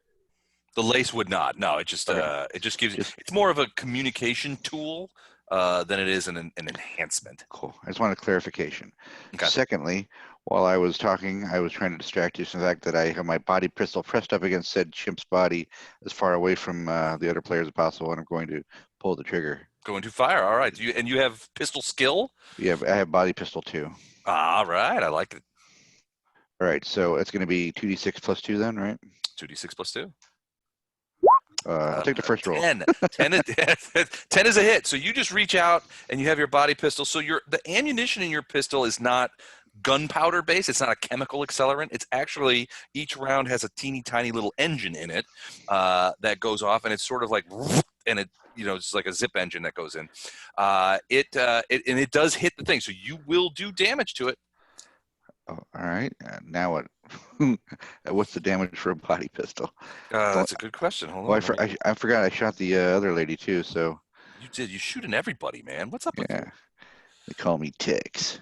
The lace would not. No, it just gives you. It's more of a communication tool than it is an enhancement. Cool. I just wanted clarification. Okay. Secondly, while I was talking, I was trying to distract you from the fact that I have my body pistol pressed up against said chimp's body as far away from the other players as possible, and I'm going to pull the trigger. Going to fire. All right. You have pistol skill. Yeah, I have body pistol too. All right. I like it. All right, so it's going to be 2d6 plus 2 then, right? 2d6 plus 2. I'll take the first roll. 10. 10 is a hit. So you just reach out and you have your body pistol. So the ammunition in your pistol is not gunpowder based. It's not a chemical accelerant. It's actually, each round has a teeny tiny little engine in it that goes off, and it's sort of like, and it, it's like a zip engine that goes in. It does hit the thing. So you will do damage to it. Oh, all right. Now what? What's the damage for a body pistol? That's a good question. Hold on. I forgot I shot the other lady too. So you did. You shooting everybody, man. What's up with you? They call me Ticks.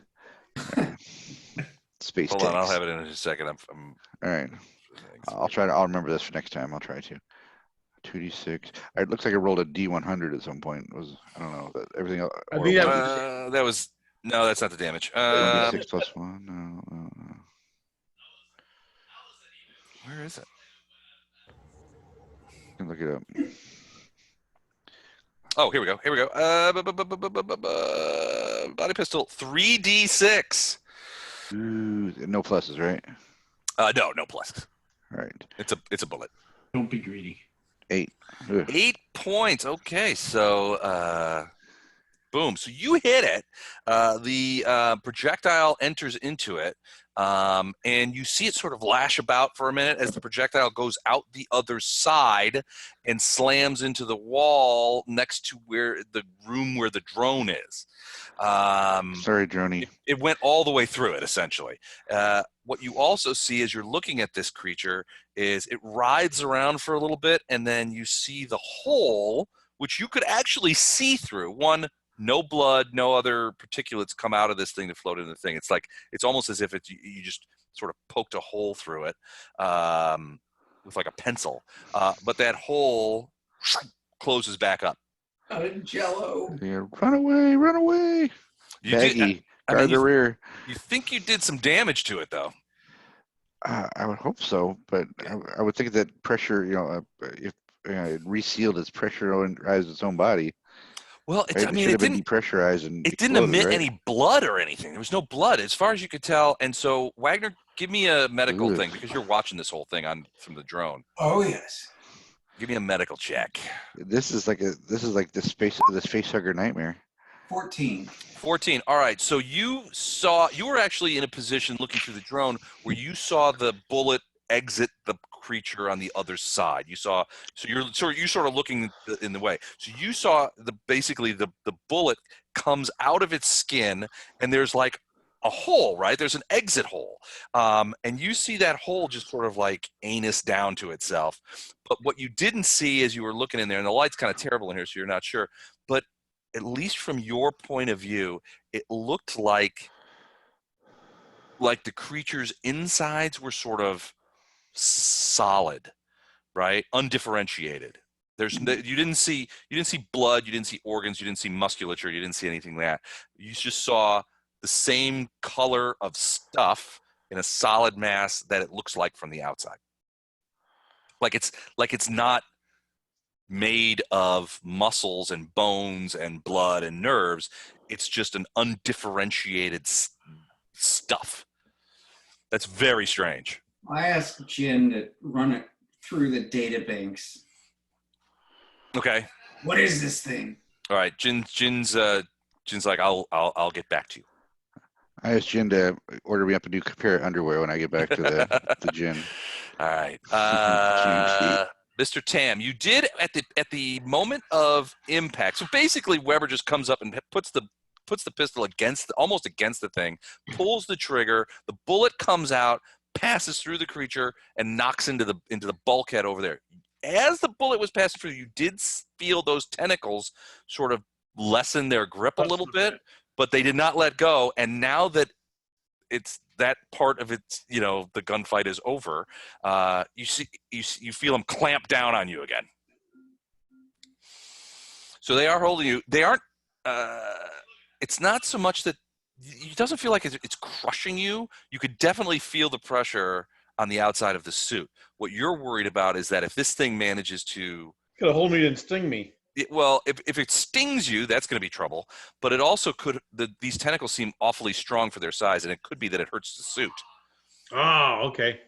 Space Hold Ticks. on, I'll have it in a second. I'm all right. I'll remember this for next time. I'll try to. 2d6. It looks like I rolled a d100 at some point. I don't know. Everything else. I think that was no. That's not the damage. 1d6 plus 1. No. Where is it? You can look it up. Oh, here we go. Body pistol, 3d6. Ooh, no pluses, right? No pluses. All right. It's a bullet. Don't be greedy. 8. Ugh. 8 points. Okay, so boom. So you hit it. The projectile enters into it, and you see it sort of lash about for a minute as the projectile goes out the other side and slams into the wall next to the room where the drone is. Sorry, Droney. It went all the way through it, essentially. What you also see as you're looking at this creature is it rides around for a little bit, and then you see the hole, which you could actually see through. One, no blood, no other particulates come out of this thing to float into the thing. It's almost as if you just sort of poked a hole through it with like a pencil. But that hole closes back up. Jello. Yeah, run away. Baggy, guard the rear. You think you did some damage to it, though. I would hope so, but I would think that pressure, if it resealed its pressurized its own body. Well, it should have been depressurized and it didn't emit any blood or anything. There was no blood, as far as you could tell. And so, Wagner, give me a medical thing, because you're watching this whole thing from the drone. Oh yes. Give me a medical check. This is like the face hugger nightmare. 14. All right. So you were actually in a position looking through the drone where you saw the bullet exit the creature on the other side. You're sort of looking in the way. So you saw basically the bullet comes out of its skin, and there's like a hole, right? There's an exit hole. And you see that hole just sort of like anus down to itself. But what you didn't see as you were looking in there, and the light's kind of terrible in here, so you're not sure, but at least from your point of view, it looked like the creature's insides were sort of solid, right? Undifferentiated. You didn't see blood, you didn't see organs, you didn't see musculature, you didn't see anything like that. You just saw the same color of stuff in a solid mass that it looks like from the outside. Like it's not made of muscles and bones and blood and nerves. It's just an undifferentiated stuff. That's very strange. I asked Jin to run it through the data banks. Okay. What is this thing? All right. Jin's like, I'll get back to you. I asked Jin to order me up a new pair of underwear when I get back to the gym. All right. Mr. Tam, you did at the moment of impact. So basically, Weber just comes up and puts the pistol almost against the thing, pulls the trigger. The bullet comes out, passes through the creature, and knocks into the bulkhead over there. As the bullet was passing through, you did feel those tentacles sort of lessen their grip a little bit, but they did not let go. And now that it's that part of it, the gunfight is over, you feel them clamp down on you again. So they are holding you. They aren't. It's not so much that it doesn't feel like it's crushing you. You could definitely feel the pressure on the outside of the suit. What you're worried about is that if this thing manages to could hold me and sting me. If it stings you, that's going to be trouble. But it also could. These tentacles seem awfully strong for their size, and it could be that it hurts the suit. Oh, okay.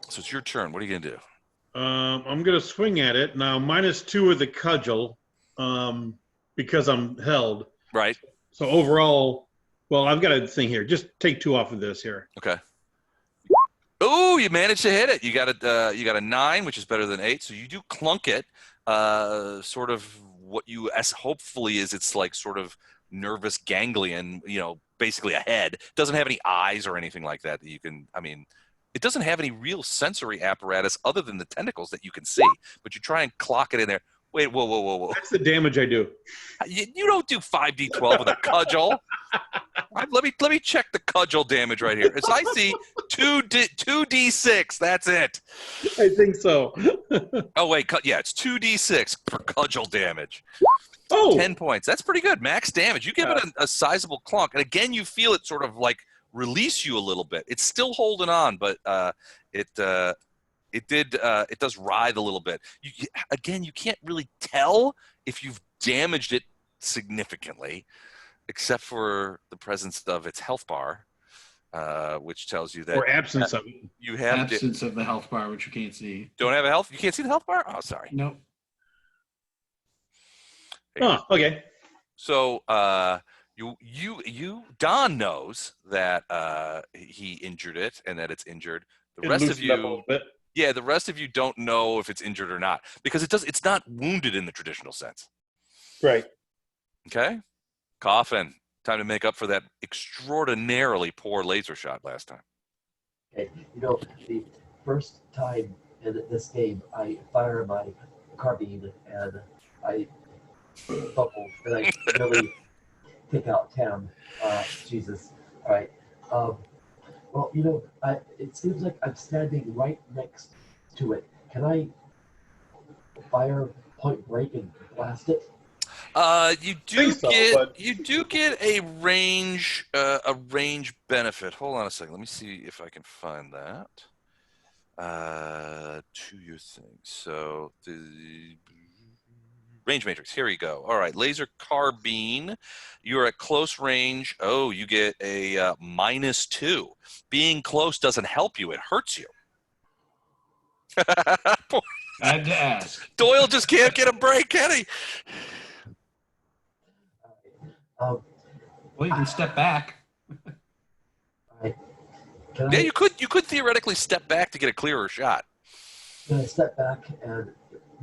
So it's your turn. What are you going to do? I'm gonna swing at it now. -2 with the cudgel, because I'm held. Right. So overall, well, I've got a thing here. Just take 2 off of this here. Okay. Oh, you managed to hit it. You got a 9, which is better than 8. So you do clunk it. Sort of what you hopefully is it's like sort of nervous ganglion. Basically a head. Doesn't have any eyes or anything like that you can. I mean, it doesn't have any real sensory apparatus other than the tentacles that you can see. But you try and clock it in there. Wait, whoa. That's the damage I do. You don't do 5d12 with a cudgel. Let me check the cudgel damage right here. As I see 2d6. That's it. I think so. Oh wait, yeah, it's 2d6 for cudgel damage. Oh, 10 points. That's pretty good. Max damage. You give it a sizable clunk, and again, you feel it sort of like release you a little bit. It's still holding on, but it does writhe a little bit. Again, you can't really tell if you've damaged it significantly, except for the presence of its health bar, which tells you that or absence of it. you have Absence of the health bar, which you can't see. don't have a health. You can't see the health bar. Oh, sorry. Nope. Oh, okay. So Don knows that he injured it and that it's injured. The It rest of loosened up a you, little bit. yeah, the rest of you don't know if it's injured or not because it's not wounded in the traditional sense. Right. Okay, Coffin. Time to make up for that extraordinarily poor laser shot last time. Okay, the first time in this game, I fire my carbine and I fumble and I really take out Tam. Jesus. All right. Well, it seems like I'm standing right next to it. Can I fire point blank and blast it? You do so, get but- a range benefit. Hold on a second. Let me see if I can find that. To your thing. So the range matrix. Here we go. All right, laser carbine. You're at close range. Oh, you get a -2. Being close doesn't help you. It hurts you. Poor I had to ask. Doyle just can't get a break, can he? Um, Well, you can step back. can Yeah, I, you could theoretically step back to get a clearer shot. can I step back and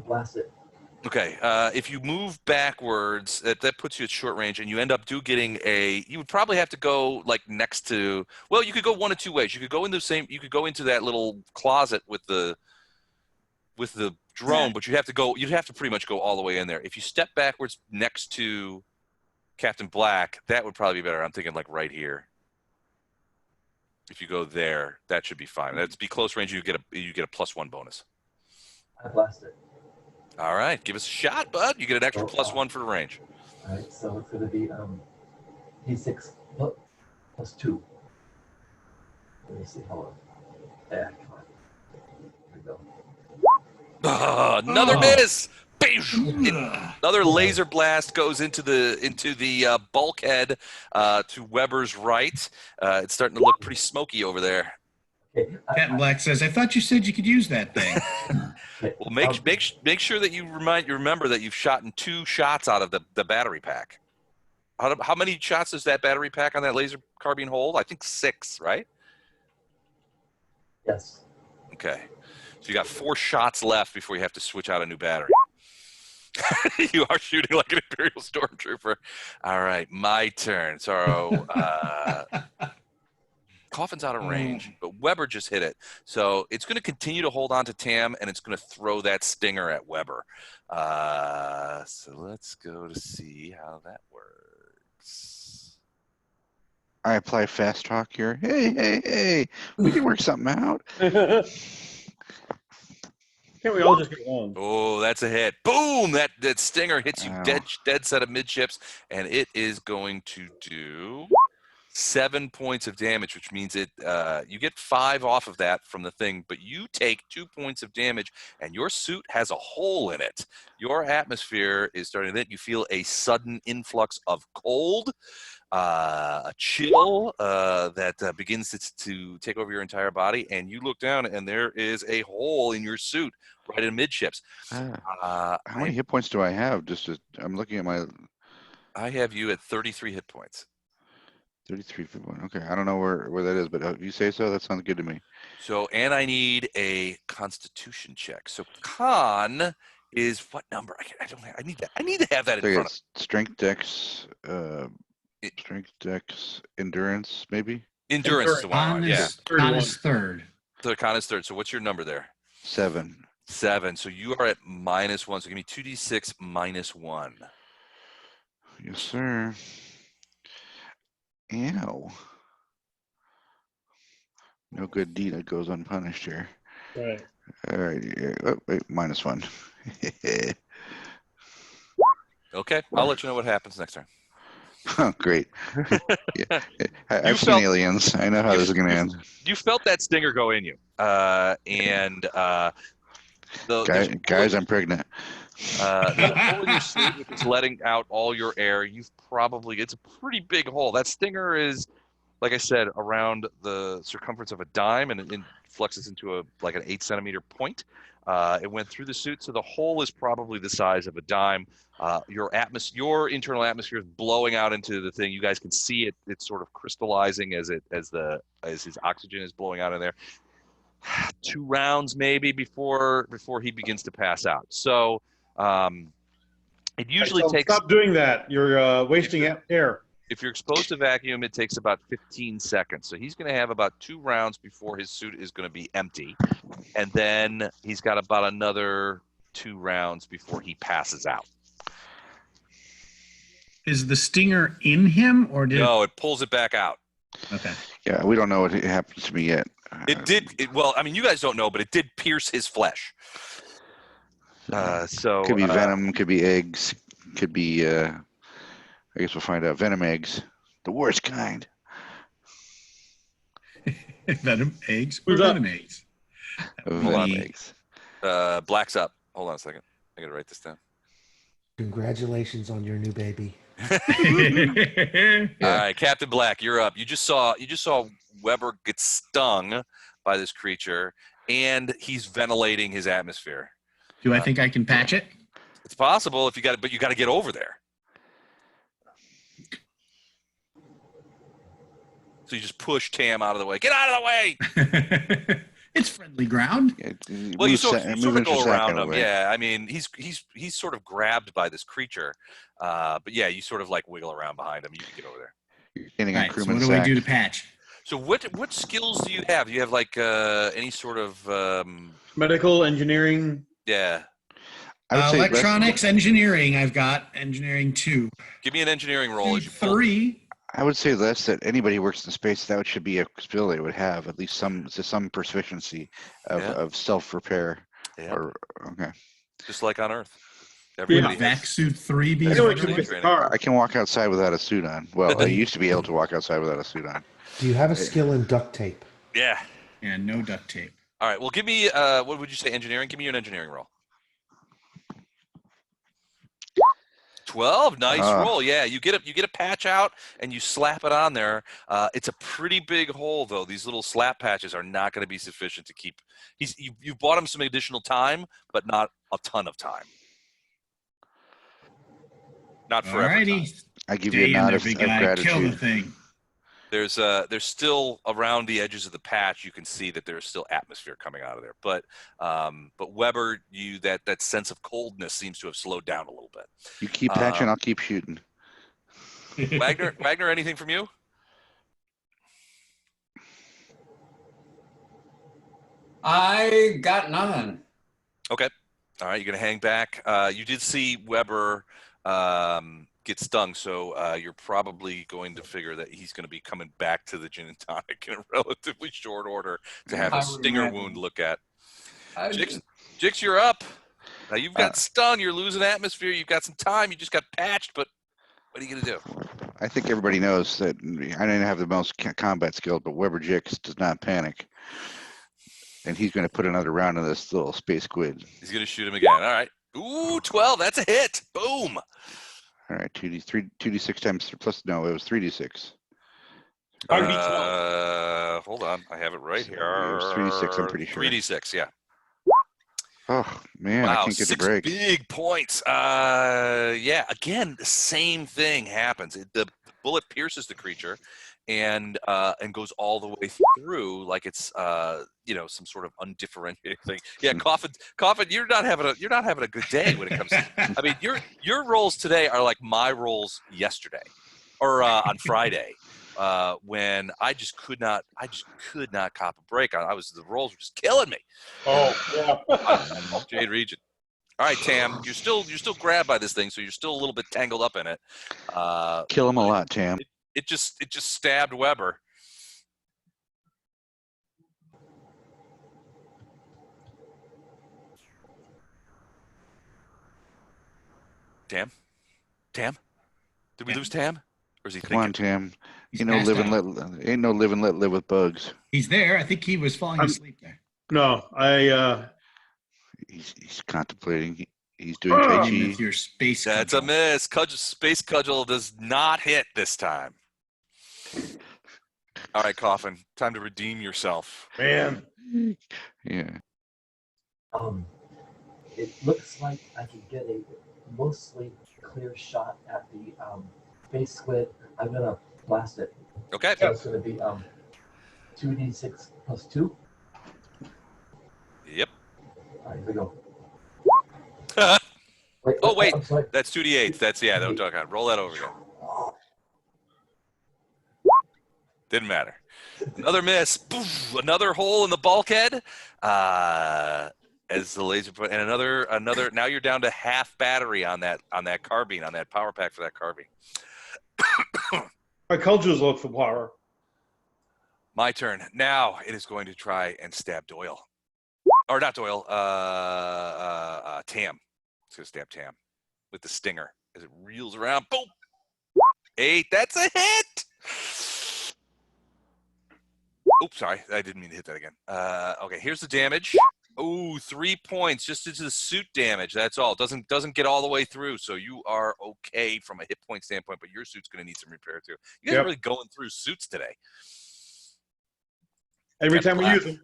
blast it? Okay, if you move backwards, that puts you at short range, and you end up getting you would probably have to go like next to. Well, you could go one of two ways. You could go into You could go into that little closet with the drone, but you'd have to pretty much go all the way in there. If you step backwards next to Captain Black, that would probably be better. I'm thinking like right here. If you go there, that should be fine. That'd be close range. You get a +1 bonus. I blast it. All right, give us a shot, bud. You get an extra Oh, +1 for the range. All right, so it's going to be D6 plus 2. Let me see. Hold on. Yeah, come on. Here we go. Another Oh. miss. Another laser blast goes into the bulkhead to Weber's right. It's starting to look pretty smoky over there. Okay. Captain Black says, "I thought you said you could use that thing." Okay, Well, make sure that you remember that you've shot in 2 shots out of the battery pack. How many shots does that battery pack on that laser carbine hold? I think 6, right? Yes. Okay. So you got 4 shots left before you have to switch out a new battery. You are shooting like an Imperial Stormtrooper. All right, my turn. So Coffin's out of range, but Weber just hit it. So it's going to continue to hold on to Tam, and it's going to throw that stinger at Weber. So let's go to see how that works. I apply fast talk here. Hey, we can work something out. Can't we all just get along? Oh, that's a hit. Boom! That stinger hits you Ow. dead set of midships, and it is going to do 7 points of damage, which means you get 5 off of that from the thing, but you take 2 points of damage, and your suit has a hole in it. Your atmosphere is starting to hit. You feel a sudden influx of cold. a chill that begins to take over your entire body, and you look down, and there is a hole in your suit right in midships. How many hit points do I have? I'm looking at my I have you at 33 hit points. 33 hit points. Okay, I don't know where that is, but if you say so, that sounds good to me. So, and I need a Constitution check. So, con is what number? I don't have. I need to have that in So front it's strength, dex, endurance, maybe. Endurance is the one. Con Yeah. is third. So con is third. So what's your number there? 7. 7. So you are at -1. So give me 2d6 -1. Yes, sir. Ow. No good deed that goes unpunished here. Right. All right. Oh, wait, -1. Okay. I'll let you know what happens next turn. Oh, great. Yeah. I've seen felt- Aliens. I know how this is going to end. You felt that stinger go in you. Guys, I'm pregnant. There's a hole in your suit which is letting out all your air. It's a pretty big hole. That stinger is, like I said, around the circumference of a dime, and it fluxes into an 8-centimeter point. It went through the suit, so the hole is probably the size of a dime. Your internal atmosphere is blowing out into the thing. You guys can see it. It's sort of crystallizing as his oxygen is blowing out in there. 2 rounds maybe before he begins to pass out. So it usually takes. Stop doing that. You're wasting air. If you're exposed to vacuum, it takes about 15 seconds. So he's going to have about 2 rounds before his suit is going to be empty. And then he's got about another 2 rounds before he passes out. Is the stinger in him, or did? No, it pulls it back out. Okay. Yeah, we don't know what happens to me yet. It did. Well, I mean, you guys don't know, but it did pierce his flesh. Could be venom, could be eggs, could be, I guess we'll find out. Venom eggs, the worst kind. Venom eggs? Who's up? Venom eggs? Venom eggs. Black's up. Hold on a second. I got to write this down. Congratulations on your new baby. All right, Captain Black, you're up. You just saw Weber get stung by this creature, and he's ventilating his atmosphere. Do I think I can patch it? It's possible if you got it, but you got to get over there. So you just push Tam out of the way. Get out of the way! It's friendly ground. Well, you sort of go around him. Yeah, I mean, he's sort of grabbed by this creature, but yeah, you sort of wiggle around behind him. You can get over there. You're standing on Right, so crewman's what do I sack. do to patch? So what skills do you have? Do you have any sort of Medical engineering. Yeah. I would say Electronics, engineering. I've got engineering 2. Give me an engineering roll as you pull. 3. I would say less that anybody who works in space, that should be a skill they would have, at least some proficiency of self-repair. Yeah. Okay. Just like on Earth. Would Everybody has. vac-suit 3 be? Anyone better? can fix a car. I can walk outside without a suit on. Well, I used to be able to walk outside without a suit on. Do you have a skill in duct tape? Yeah. Yeah, no duct tape. All right. Well, give me what would you say? Engineering. Give me an engineering roll. 12. Nice roll. Yeah, you get a patch out and you slap it on there. It's a pretty big hole though. These little slap patches are not going to be sufficient to keep. You've bought him some additional time, but not a ton of time. Not forever. Alrighty. I give you a nod of big guy. Kill the gratitude. thing. There's still around the edges of the patch. You can see that there's still atmosphere coming out of there. But Weber, that sense of coldness seems to have slowed down a little bit. You keep patching, I'll keep shooting. Wagner, anything from you? I got nothing. Okay. All right. You're gonna hang back. You did see Weber get stung, so you're probably going to figure that he's going to be coming back to the gin and tonic in a relatively short order to have a stinger wound to look at. Jix, you're up. Now you've got stung. You're losing atmosphere. You've got some time. You just got patched, but what are you going to do? I think everybody knows that I didn't have the most combat skill, but Weber Jix does not panic. And he's going to put another round of this little space squid. He's going to shoot him again. All right. Ooh, 12. That's a hit. Boom. All right, 2d6 times plus. No, it was 3d6. Hold on, I have it right So here. it was 3d6. I'm pretty sure. 3d6, yeah. Oh man, I Wow, can't get the 6 break. big points. Yeah, again, the same thing happens. The bullet pierces the creature and goes all the way through, like it's some sort of undifferentiated thing. Yeah, Coffin, you're not having a good day when it comes to. I mean, your rolls today are like my rolls yesterday, or on Friday. When I just could not cop a break on. The rolls were just killing me. Oh, yeah. Jade region. All right, Tam, you're still grabbed by this thing, so you're still a little bit tangled up in it. Kill him a lot, Tam. It just stabbed Weber. Tam? Did we lose Tam? Or is he Come on, thinking? Tam. He's Ain't no passed live and let live with bugs. He's there. I think he was falling asleep there. No, He's contemplating. He's doing Tai Chi. With your space. That's cudgel. a miss. Space Cudgel does not hit this time. All right, Coffin. Time to redeem yourself. man. Yeah. It looks like I can get a mostly clear shot at the face squid. I'm gonna blast it. Okay. So it's gonna be 2d6 plus 2. Yep. All right, here we go. Oh, wait. I'm sorry. That's 2d8. That's, yeah, don't talk on. Roll that over again. Didn't matter. Another miss. Poof, another hole in the bulkhead. As the laser point, and another. Now you're down to half battery on that carbine, on that power pack for that carbine. My cultures look for power. My turn. Now it is going to try and stab Doyle, or not Doyle. Tam. It's gonna stab Tam with the stinger as it reels around. Boom. 8. That's a hit. Oops, sorry. I didn't mean to hit that again. Okay, here's the damage. Oh, 3 points just into the suit damage. That's all. Doesn't get all the way through, so you are okay from a hit point standpoint, but your suit's going to need some repair too. You guys are really going through suits today. Every time we use them.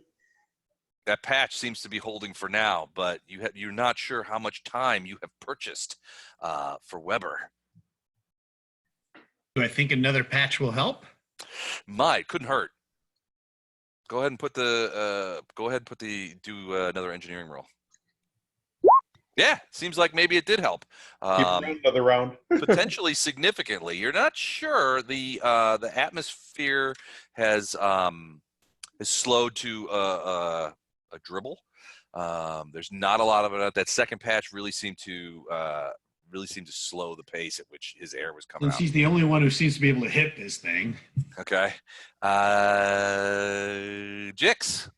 That patch seems to be holding for now, but you're not sure how much time you have purchased for Weber. Do I think another patch will help? Might. Couldn't hurt. Go ahead and put the do another engineering roll. Yeah, seems like maybe it did help. Another round. Potentially significantly. You're not sure. The atmosphere has slowed to a dribble. There's not a lot of it. That second patch really seemed to slow the pace at which his air was coming out. Since he's the only one who seems to be able to hit this thing. Okay. Jix.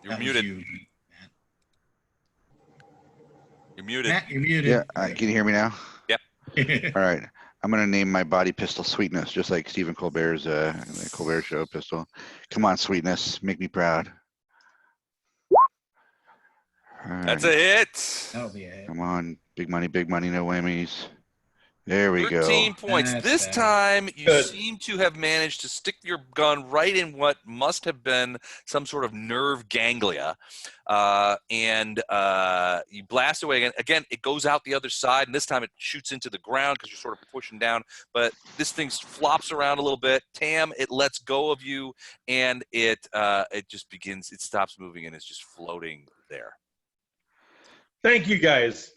You're muted. You're muted. Matt, you're muted. Yeah. Can you hear me now? Yep. All right. I'm gonna name my body pistol Sweetness, just like Stephen Colbert's Colbert Show pistol. Come on, Sweetness, make me proud. That's a hit. That'll be a hit. Come on, big money, no whammies. There we 13 go. points. That's This bad. time, you Good. seem to have managed to stick your gun right in what must have been some sort of nerve ganglia, and you blast away again. Again, it goes out the other side, and this time it shoots into the ground because you're sort of pushing down. But this thing flops around a little bit. Tam, it lets go of you, and it just begins. It stops moving and it's just floating there. Thank you, guys.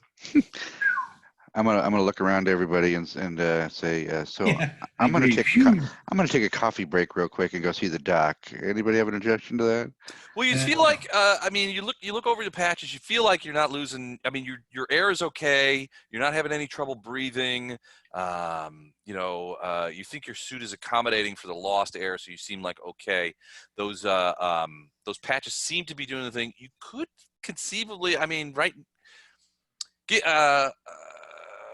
I'm gonna look around to everybody and say so. Yeah, I'm gonna agreed. take a coffee break real quick and go see the doc. Anybody have an objection to that? Well, you feel like I mean, you look over the patches. You feel like you're not losing. I mean, your air is okay. You're not having any trouble breathing. You think your suit is accommodating for the lost air, so you seem like okay. Those patches seem to be doing the thing. You could conceivably, I mean, right?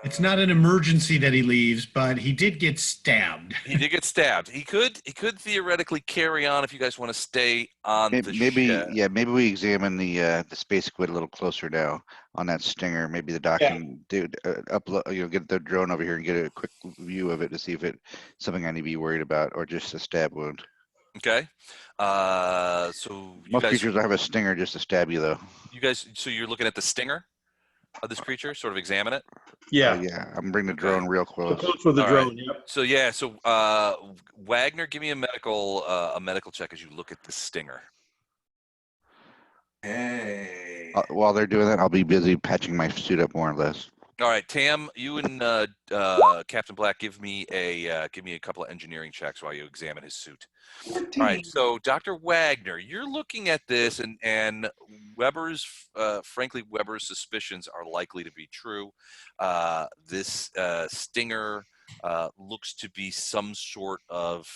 It's not an emergency that he leaves, but he did get stabbed. He did get stabbed. He could theoretically carry on if you guys want to stay on the Maybe ship. yeah, maybe we examine the space squid a little closer now on that stinger. Maybe the doc can upload, get the drone over here and get a quick view of it to see if it's something I need to be worried about or just a stab wound. Okay. So you Most guys, creatures don't have a stinger just to stab you though. so you're looking at the stinger of this creature, sort of examine it. Yeah. Yeah, I'm bringing the drone real So close. close with the All drone. right. Yep. So yeah, so Wagner, give me a medical check as you look at the stinger. Hey. While they're doing that, I'll be busy patching my suit up more or less. All right, Tam, you and Captain Black, give me a couple of engineering checks while you examine his suit. 14. All right, so Dr. Wagner, you're looking at this, and Weber's, frankly, Weber's suspicions are likely to be true. This stinger looks to be some sort of.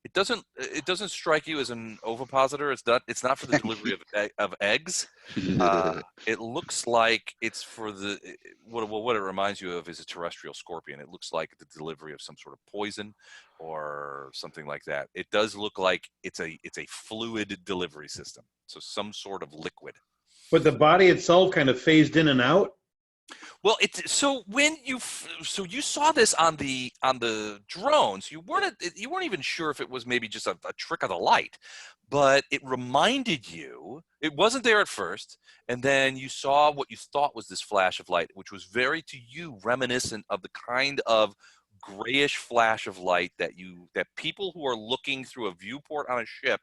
It doesn't strike you as an ovipositor. It's not for the delivery of eggs. It looks like it's for the what it reminds you of is a terrestrial scorpion. It looks like the delivery of some sort of poison or something like that. It does look like it's a fluid delivery system, so some sort of liquid. But the body itself kind of phased in and out. Well, so you saw this on the drones. You weren't even sure if it was maybe just a trick of the light, but it reminded you. It wasn't there at first, and then you saw what you thought was this flash of light, which was very to you reminiscent of the kind of grayish flash of light that people who are looking through a viewport on a ship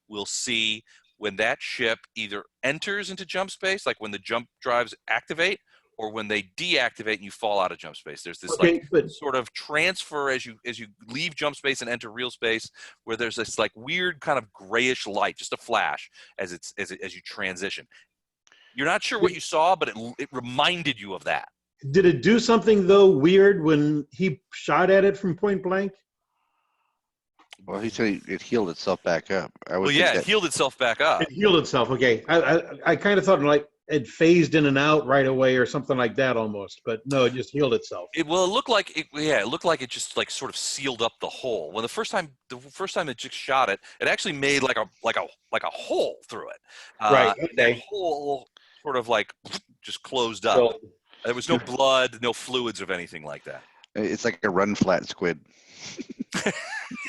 will see when that ship either enters into jump space, like when the jump drives activate, or when they deactivate and you fall out of jump space. There's this sort of transfer as you leave jump space and enter real space, where there's this like weird kind of grayish light, just a flash as you transition. You're not sure what you saw, but it reminded you of that. Did it do something though weird when he shot at it from point blank? Well, he said it healed itself back up. It healed itself back up. It healed itself. Okay, I kind of thought like it phased in and out right away or something like that almost, but no, it just healed itself. It looked like it just like sort of sealed up the hole. When the first time it just shot it, it actually made like a hole through it. Right. Okay. That hole sort of like just closed up. So, there was no blood, no fluids of anything like that. It's like a run flat squid.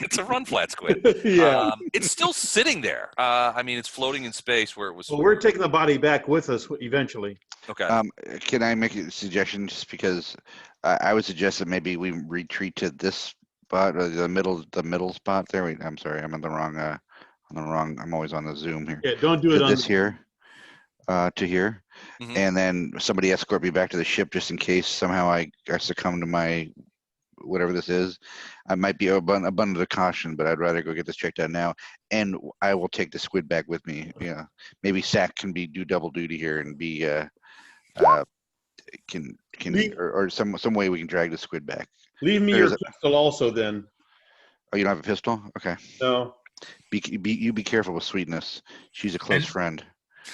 It's a run flat squid. yeah. It's still sitting there. I mean, it's floating in space where it was. Well, we're taking the body back with us eventually. Okay. Can I make a suggestion? Just because I would suggest that maybe we retreat to this spot, or the middle spot there. Wait, I'm sorry, I'm on the wrong. I'm always on the Zoom here. Yeah, don't do it on this here. To here, Mhm. and then somebody escort me back to the ship just in case somehow I succumb to my whatever this is. I might be abundant of caution, but I'd rather go get this checked out now. And I will take the squid back with me. Yeah, maybe Sack can do double duty here and be or some way we can drag the squid back. Leave me your pistol also then. Oh, you don't have a pistol? Okay. No. You be careful with Sweetness. She's a close friend.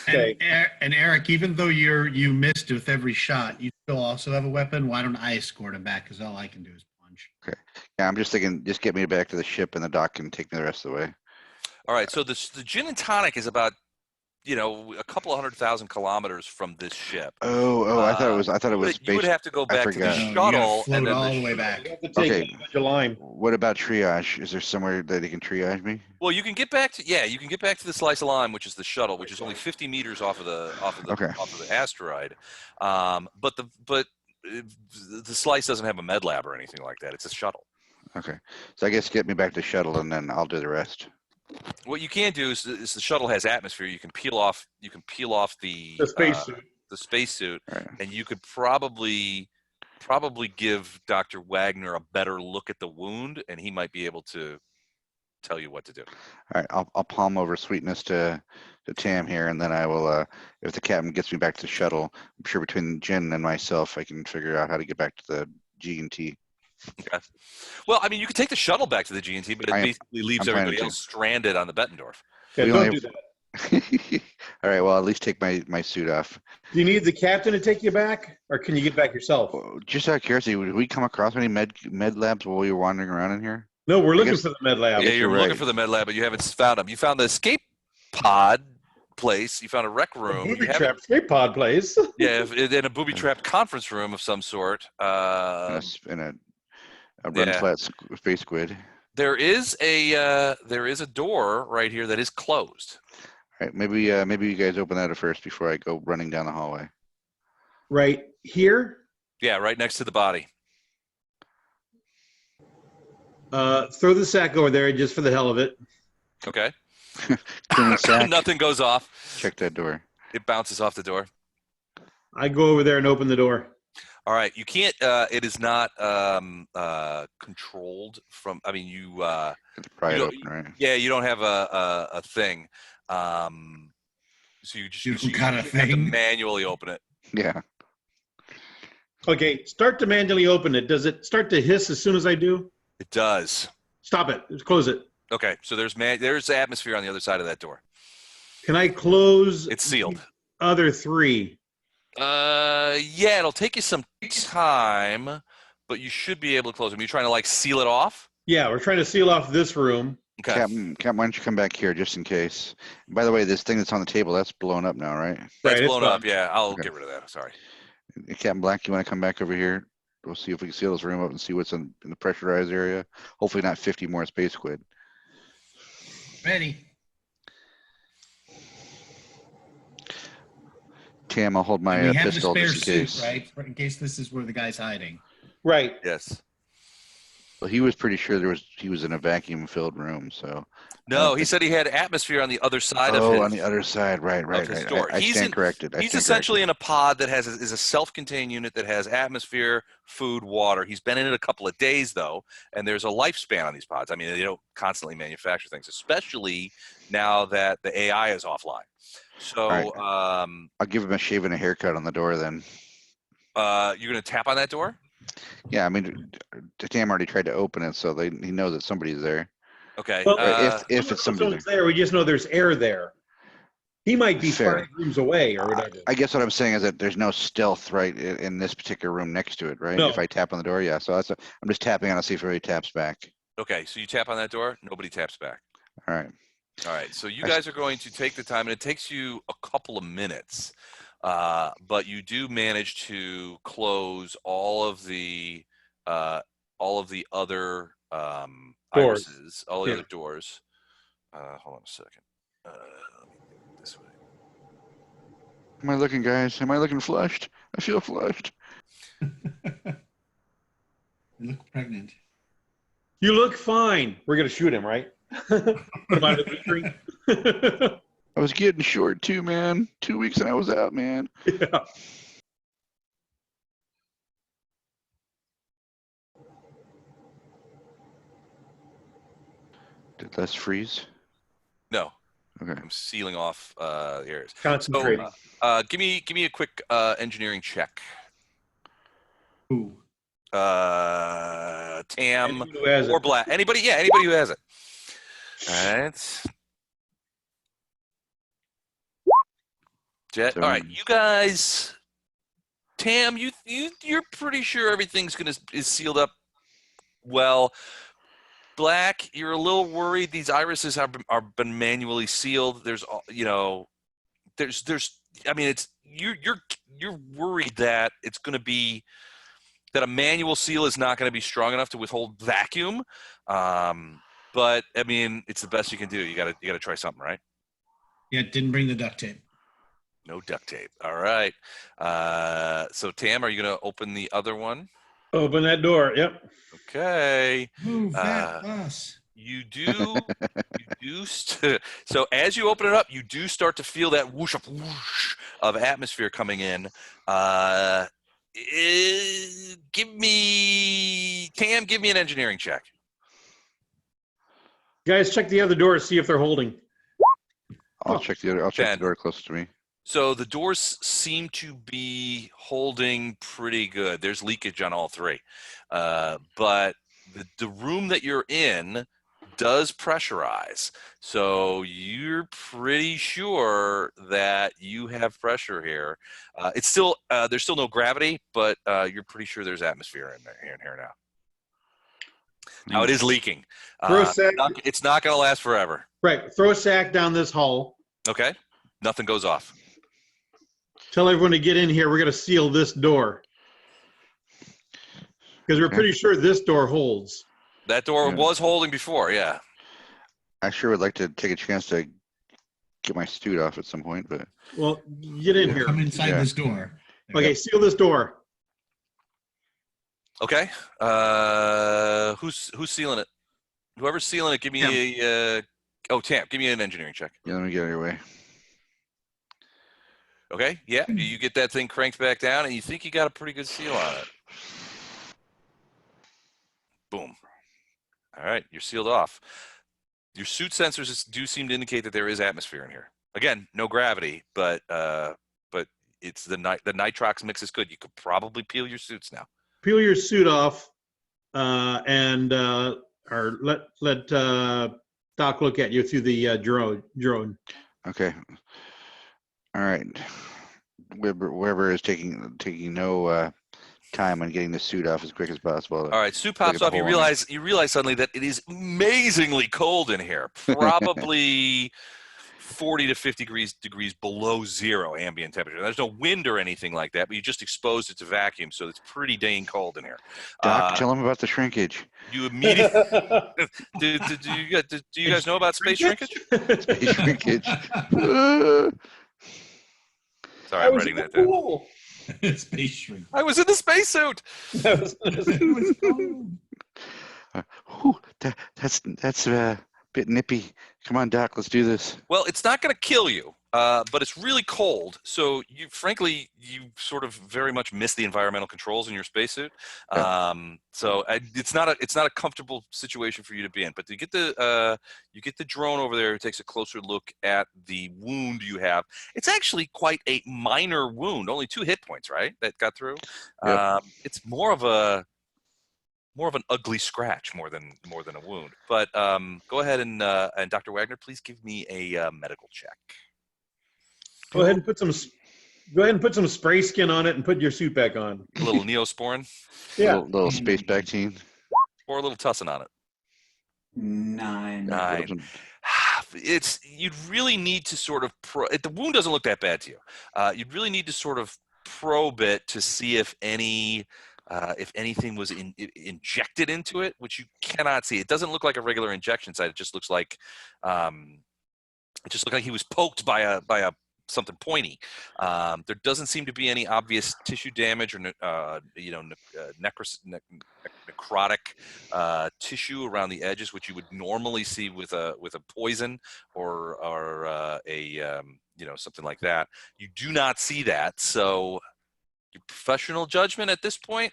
Okay. And Eric, even though you missed with every shot, you still also have a weapon. Why don't I escort him back? Because all I can do is punch. Okay. Yeah, I'm just thinking, just get me back to the ship, and the doc can take me the rest of the way. All right. So the gin and tonic is about a couple of 100,000 kilometers from this ship. I thought it was. You would have to go back to the No, shuttle you gotta float and then all the way back. You have to take Okay. it to the line. What about triage? Is there somewhere that he can triage me? Well, you can get back to the slice of lime, which is the shuttle, which is only 50 meters off of the asteroid. But the slice doesn't have a med lab or anything like that. It's a shuttle. Okay, so I guess get me back to shuttle, and then I'll do the rest. What you can do is the shuttle has atmosphere. You can peel off the spacesuit. The spacesuit, Right. and you could probably give Dr. Wagner a better look at the wound, and he might be able to tell you what to do. All right, I'll palm over Sweetness to Tam here, and then I will. If the captain gets me back to the shuttle, I'm sure between Jen and myself, I can figure out how to get back to the G&T. Okay. Well, I mean, you could take the shuttle back to the G&T, but it basically leaves I'm planning everybody to. else stranded on the Bettendorf. Yeah, We don't only do have- that. All right. Well, at least take my suit off. Do you need the captain to take you back, or can you get back yourself? Just out of curiosity, would we come across any med labs while we were wandering around in here? No, we're looking guess- for the med lab. Yeah, guess you're you're looking right. for the med lab, but you haven't found them. You found the escape pod place. You found a rec room. Booby You haven't- trap escape pod place. Yeah, in a booby trap conference room of some sort. In a run yeah. flat space squid. There is a door right here that is closed. All right. Maybe you guys open that first before I go running down the hallway. Right here. Yeah, right next to the body. Throw the sack over there just for the hell of it. Okay. Clean the sack. Nothing goes off. Check that door. It bounces off the door. I go over there and open the door. All right. You can't. It is not controlled from. I mean, you. Pry it you open, right? Yeah, you don't have a thing. So you just You got a have to thing? manually open it. Yeah. Okay, start to manually open it. Does it start to hiss as soon as I do? It does. Stop it. Close it. Okay. So there's atmosphere on the other side of that door. Can I close? It's sealed. the other three. Yeah, it'll take you some time, but you should be able to close them. You're trying to like seal it off? Yeah, we're trying to seal off this room. Okay. Captain, why don't you come back here just in case? By the way, this thing that's on the table, that's blown up now, right? That's Right, it's blown up. fine. Yeah, I'll Okay. get rid of that. Sorry. Captain Black, you want to come back over here? We'll see if we can seal this room up and see what's in the pressurized area. Hopefully not 50 more space squid. Ready. Tam, I'll hold my we have the pistol spare just in suit, case. right? In case this is where the guy's hiding. Right. Yes. Well, he was pretty sure he was in a vacuum-filled room, so. No, he said he had atmosphere on the other side of Oh, his. on the other side, right. his door. I He's stand in- corrected. He's essentially in a pod that is a self-contained unit that has atmosphere, food, water. He's been in it a couple of days though, and there's a lifespan on these pods. I mean, they don't constantly manufacture things, especially now that the AI is offline. So, Right. I'll give him a shave and a haircut on the door then. you're gonna tap on that door? Yeah, I mean, Tam already tried to open it, so he knows that somebody's there. Okay. Well, If it's somebody Someone's there, we just know there's air there. He might be Fair. 5 rooms away or whatever. I guess what I'm saying is that there's no stealth right in this particular room next to it, right? No. If I tap on the door, yeah. So I'm just tapping on to see if everybody taps back. Okay. So you tap on that door. Nobody taps back. All right. All right. So you I- guys are going to take the time, and it takes you a couple of minutes, but you do manage to close all of the other Doors. irises, all the Yeah. other doors. Hold on a second. Let me get this way. Am I looking, guys? Am I looking flushed? I feel flushed. You look pregnant. You look fine. We're gonna shoot him, right? Put him out of the tree. I was getting short too, man. 2 weeks and I was out, man. Yeah. Did Les freeze? No, Okay. I'm sealing off the areas. Concentrating. Give me a quick engineering check. Ooh. Tam Anyone who has or it. Black. Anybody who has it. All right. Jet. So- All right, you guys. Tam, you're pretty sure everything's is sealed up well. Black, you're a little worried. These irises are been manually sealed. There's I mean, it's you're worried that it's going to be that a manual seal is not going to be strong enough to withhold vacuum. But I mean, it's the best you can do. You got to try something, right? Yeah, didn't bring the duct tape. No duct tape. All right. So Tam, are you going to open the other one? Open that door. Yep. Okay. Move that bus. You do. So as you open it up, you do start to feel that whoosh of atmosphere coming in. Give me an engineering check. Guys, check the other door to see if they're holding. I'll check the 10. door closest to me. So the doors seem to be holding pretty good. There's leakage on all three. But the room that you're in does pressurize. So you're pretty sure that you have pressure here. It's still there's still no gravity, but you're pretty sure there's atmosphere in here now. Now it is leaking. Throw a sack. It's not going to last forever. Right. Throw a sack down this hall. Okay. Nothing goes off. Tell everyone to get in here. We're going to seal this door. Because we're pretty sure this door holds. That door was holding before, yeah. I sure would like to take a chance to get my suit off at some point, but Well, get in here. Come inside this door. Okay, seal this door. Okay. Who's sealing it? Whoever's sealing it, give me a Tam, give me an engineering check. yeah, let me get out of your way. Okay, yeah, you get that thing cranked back down, and you think you got a pretty good seal on it. Boom. All right, you're sealed off. Your suit sensors do seem to indicate that there is atmosphere in here. Again, no gravity, but it's the nitrox mix is good. You could probably peel your suits now. Peel your suit off, and or let Doc look at you through the drone. Okay. All right. Whoever is taking no time on getting the suit off as quick as possible. All right, suit pops off. You realize suddenly that it is amazingly cold in here. Probably 40 to 50 degrees below zero ambient temperature. There's no wind or anything like that, but you just exposed it to vacuum, so it's pretty dang cold in here. Doc, tell him about the shrinkage. You immediately do you guys know about space shrinkage? Space shrinkage. Sorry, I'm writing that down. Space shrink. I was in the spacesuit. That's a bit nippy. Come on, Doc, let's do this. Well, it's not going to kill you, but it's really cold. So you sort of very much miss the environmental controls in your spacesuit. So it's not a comfortable situation for you to be in. But you get the drone over there who takes a closer look at the wound you have. It's actually quite a minor wound, only 2 hit points, right? That got through. Yep. It's more of an ugly scratch more than a wound. But go ahead and Dr. Wagner, please give me a medical check. Go ahead and put some spray skin on it and put your suit back on. A little Neosporin. Yeah. Little space vaccine. Or a little tussin on it. 9. You'd really need to sort of the wound doesn't look that bad to you. You'd really need to sort of probe it to see if anything was injected into it, which you cannot see. It doesn't look like a regular injection site. It just looks like he was poked by a something pointy. There doesn't seem to be any obvious tissue damage or necrotic tissue around the edges, which you would normally see with a poison or something like that. You do not see that, so your professional judgment at this point,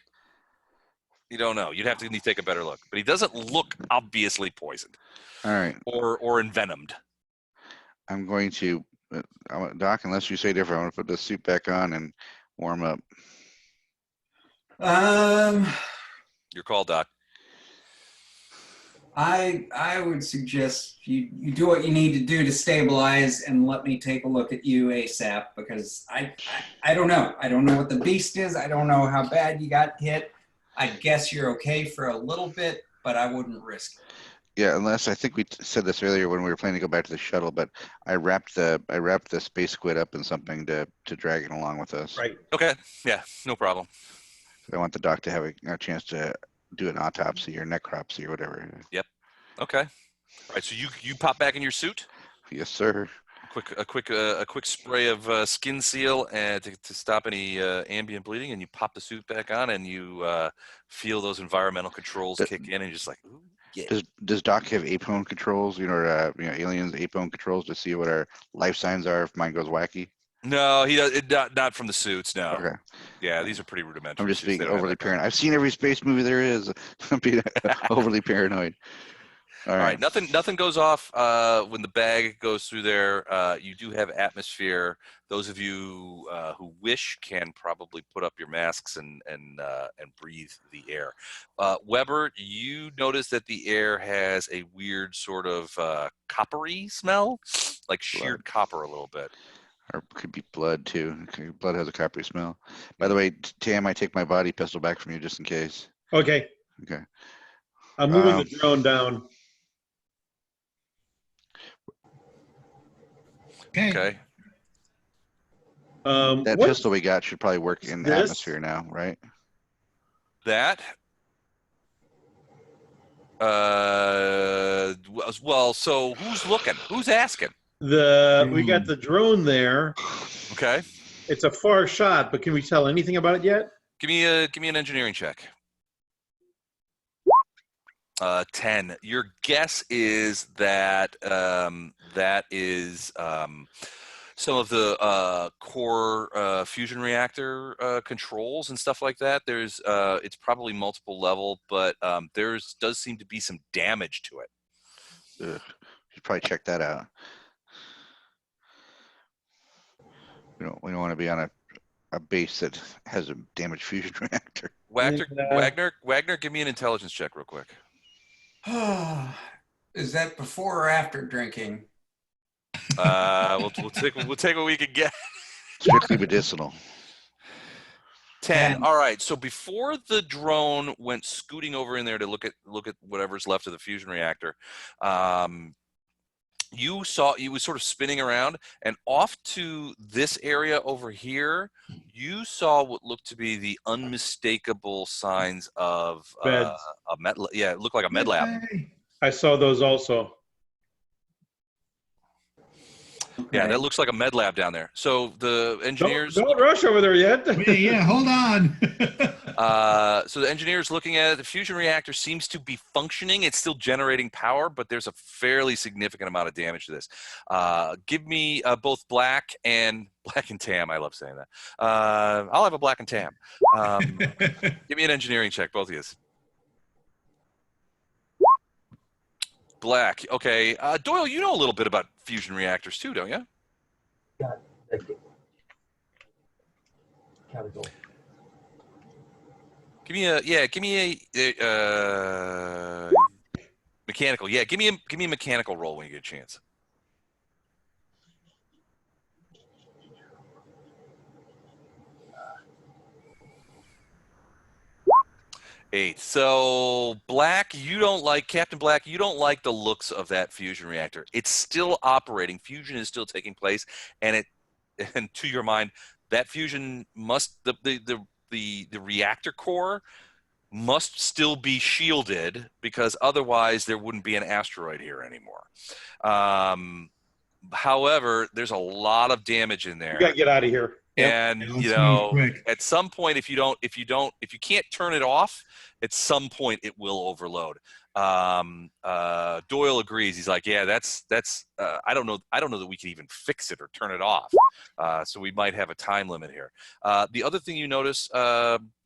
you don't know. You'd have to take a better look, but he doesn't look obviously poisoned. All right. Or envenomed. I'm going to, Doc, unless you say different, I'm going to put the suit back on and warm up. Your call, Doc. I would suggest you do what you need to do to stabilize and let me take a look at you ASAP, because I don't know. I don't know what the beast is. I don't know how bad you got hit. I guess you're okay for a little bit, but I wouldn't risk it. Yeah, unless I think we said this earlier when we were planning to go back to the shuttle, but I wrapped the space squid up in something to drag it along with us. Right. Okay. Yeah, no problem. I want the doc to have a chance to do an autopsy or necropsy or whatever. Yep. Okay. All right. So you pop back in your suit. Yes, sir. A quick spray of skin seal and to stop any ambient bleeding, and you pop the suit back on, and you feel those environmental controls kick in, and you're just like, ooh, yeah. Does Doc have APON controls? Aliens APON controls to see what our life signs are if mine goes wacky. No, he does. Not from the suits. No. Okay. Yeah, these are pretty rudimentary. I'm just being overly paranoid. I've seen every space movie there is. I'm being overly paranoid. All right. Nothing goes off when the bag goes through there. You do have atmosphere. Those of you who wish can probably put up your masks and breathe the air. Weber, you notice that the air has a weird sort of coppery smell, like sheared copper a little bit. Or could be blood too. Blood has a coppery smell. By the way, Tam, I take my body pistol back from you just in case. Okay. Okay. I'm moving the drone down. Okay. That what pistol we got should probably work in this? atmosphere now, right? That. Well, so who's looking? Who's asking? We got the drone there. Okay. It's a far shot, but can we tell anything about it yet? Give me an engineering check. 10. Your guess is that that is some of the core fusion reactor controls and stuff like that. There's it's probably multiple level, but does seem to be some damage to it. Ugh. Should probably check that out. We don't want to be on a base that has a damaged fusion reactor. Wagner, give me an intelligence check real quick. Is that before or after drinking? We'll take what we can get. Strictly medicinal. 10. All right. So before the drone went scooting over in there to look at whatever's left of the fusion reactor, you saw it was sort of spinning around, and off to this area over here, you saw what looked to be the unmistakable signs of Beds. a med. Yeah, it looked like a med lab. I saw those also. Yeah, that looks like a med lab down there. So the engineers Don't rush over there yet. Yeah, hold on. so the engineers looking at it, the fusion reactor seems to be functioning. It's still generating power, but there's a fairly significant amount of damage to this. Give me both black and Tam. I love saying that. I'll have a black and Tam. Give me an engineering check, both of you. Black. Okay. Doyle, you know a little bit about fusion reactors too, don't you? Yeah, chemical. Give me a mechanical. Yeah, give me a mechanical roll when you get a chance. 8. So Captain Black, you don't like the looks of that fusion reactor. It's still operating. Fusion is still taking place, and to your mind, that fusion must the reactor core must still be shielded, because otherwise there wouldn't be an asteroid here anymore. However, there's a lot of damage in there. You gotta get out of here. And at some point, if you can't turn it off, at some point it will overload. Doyle agrees. He's like, yeah, that's I don't know that we can even fix it or turn it off. So we might have a time limit here. The other thing you notice,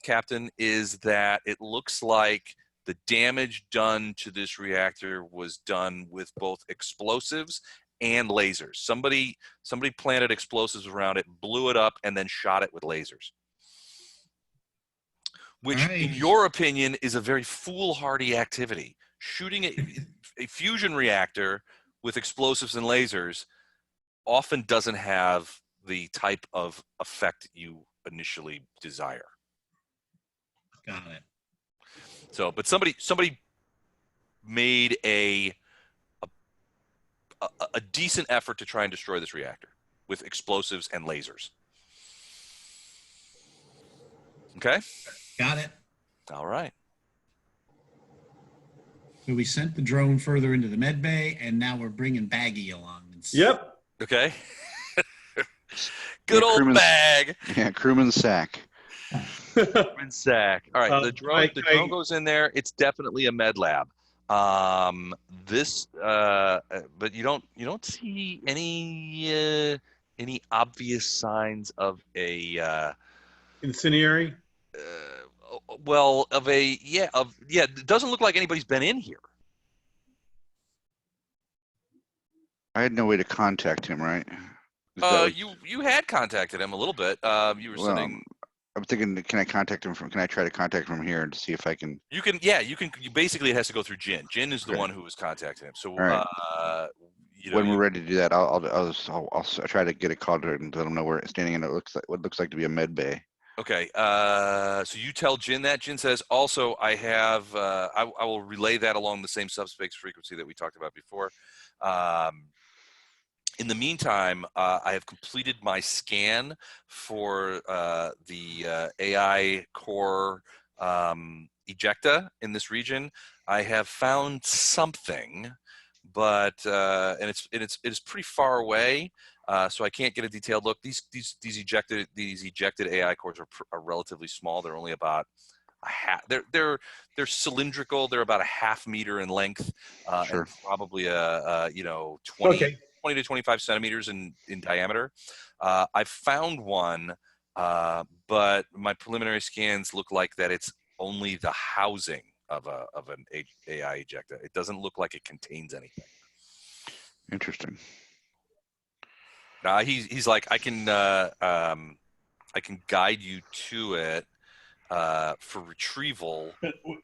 Captain, is that it looks like the damage done to this reactor was done with both explosives and lasers. Somebody planted explosives around it, blew it up, and then shot it with lasers. Which, in your opinion, is a very foolhardy activity. Shooting a fusion reactor with explosives and lasers often doesn't have the type of effect you initially desire. Got it. So, but somebody made a decent effort to try and destroy this reactor with explosives and lasers. Okay? Got it. All right. So we sent the drone further into the med bay, and now we're bringing Baggy along. Yep. Okay. Good old bag. Yeah, crewman's sack. Crewman's sack. All right, the drone goes in there. It's definitely a med lab. But you don't see any obvious signs of a incendiary. It doesn't look like anybody's been in here. I had no way to contact him, right? Is that what- You had contacted him a little bit. You were well, sending. I'm thinking, can I contact him from? Can I try to contact him from here and see if I can? You can. Yeah, you can. You basically, it has to go through Jin. Jin is the Okay. one who was contacting him. So, All right. you know, When we're ready to do that, I'll try to get a call to it and let him know we're standing in what looks like to be a med bay. Okay. So you tell Jin that. Jin says, also, I have. I will relay that along the same subspace frequency that we talked about before. In the meantime, I have completed my scan for the AI core ejecta in this region. I have found something, but and it's pretty far away, so I can't get a detailed look. These ejected AI cores are relatively small. They're only about a half. They're cylindrical. They're about a half meter in length, Sure. and probably a 20. Okay. 20 to 25 centimeters in diameter. I found one, but my preliminary scans look like that it's only the housing of an AI ejecta. It doesn't look like it contains anything. Interesting. He's like, I can guide you to it for retrieval.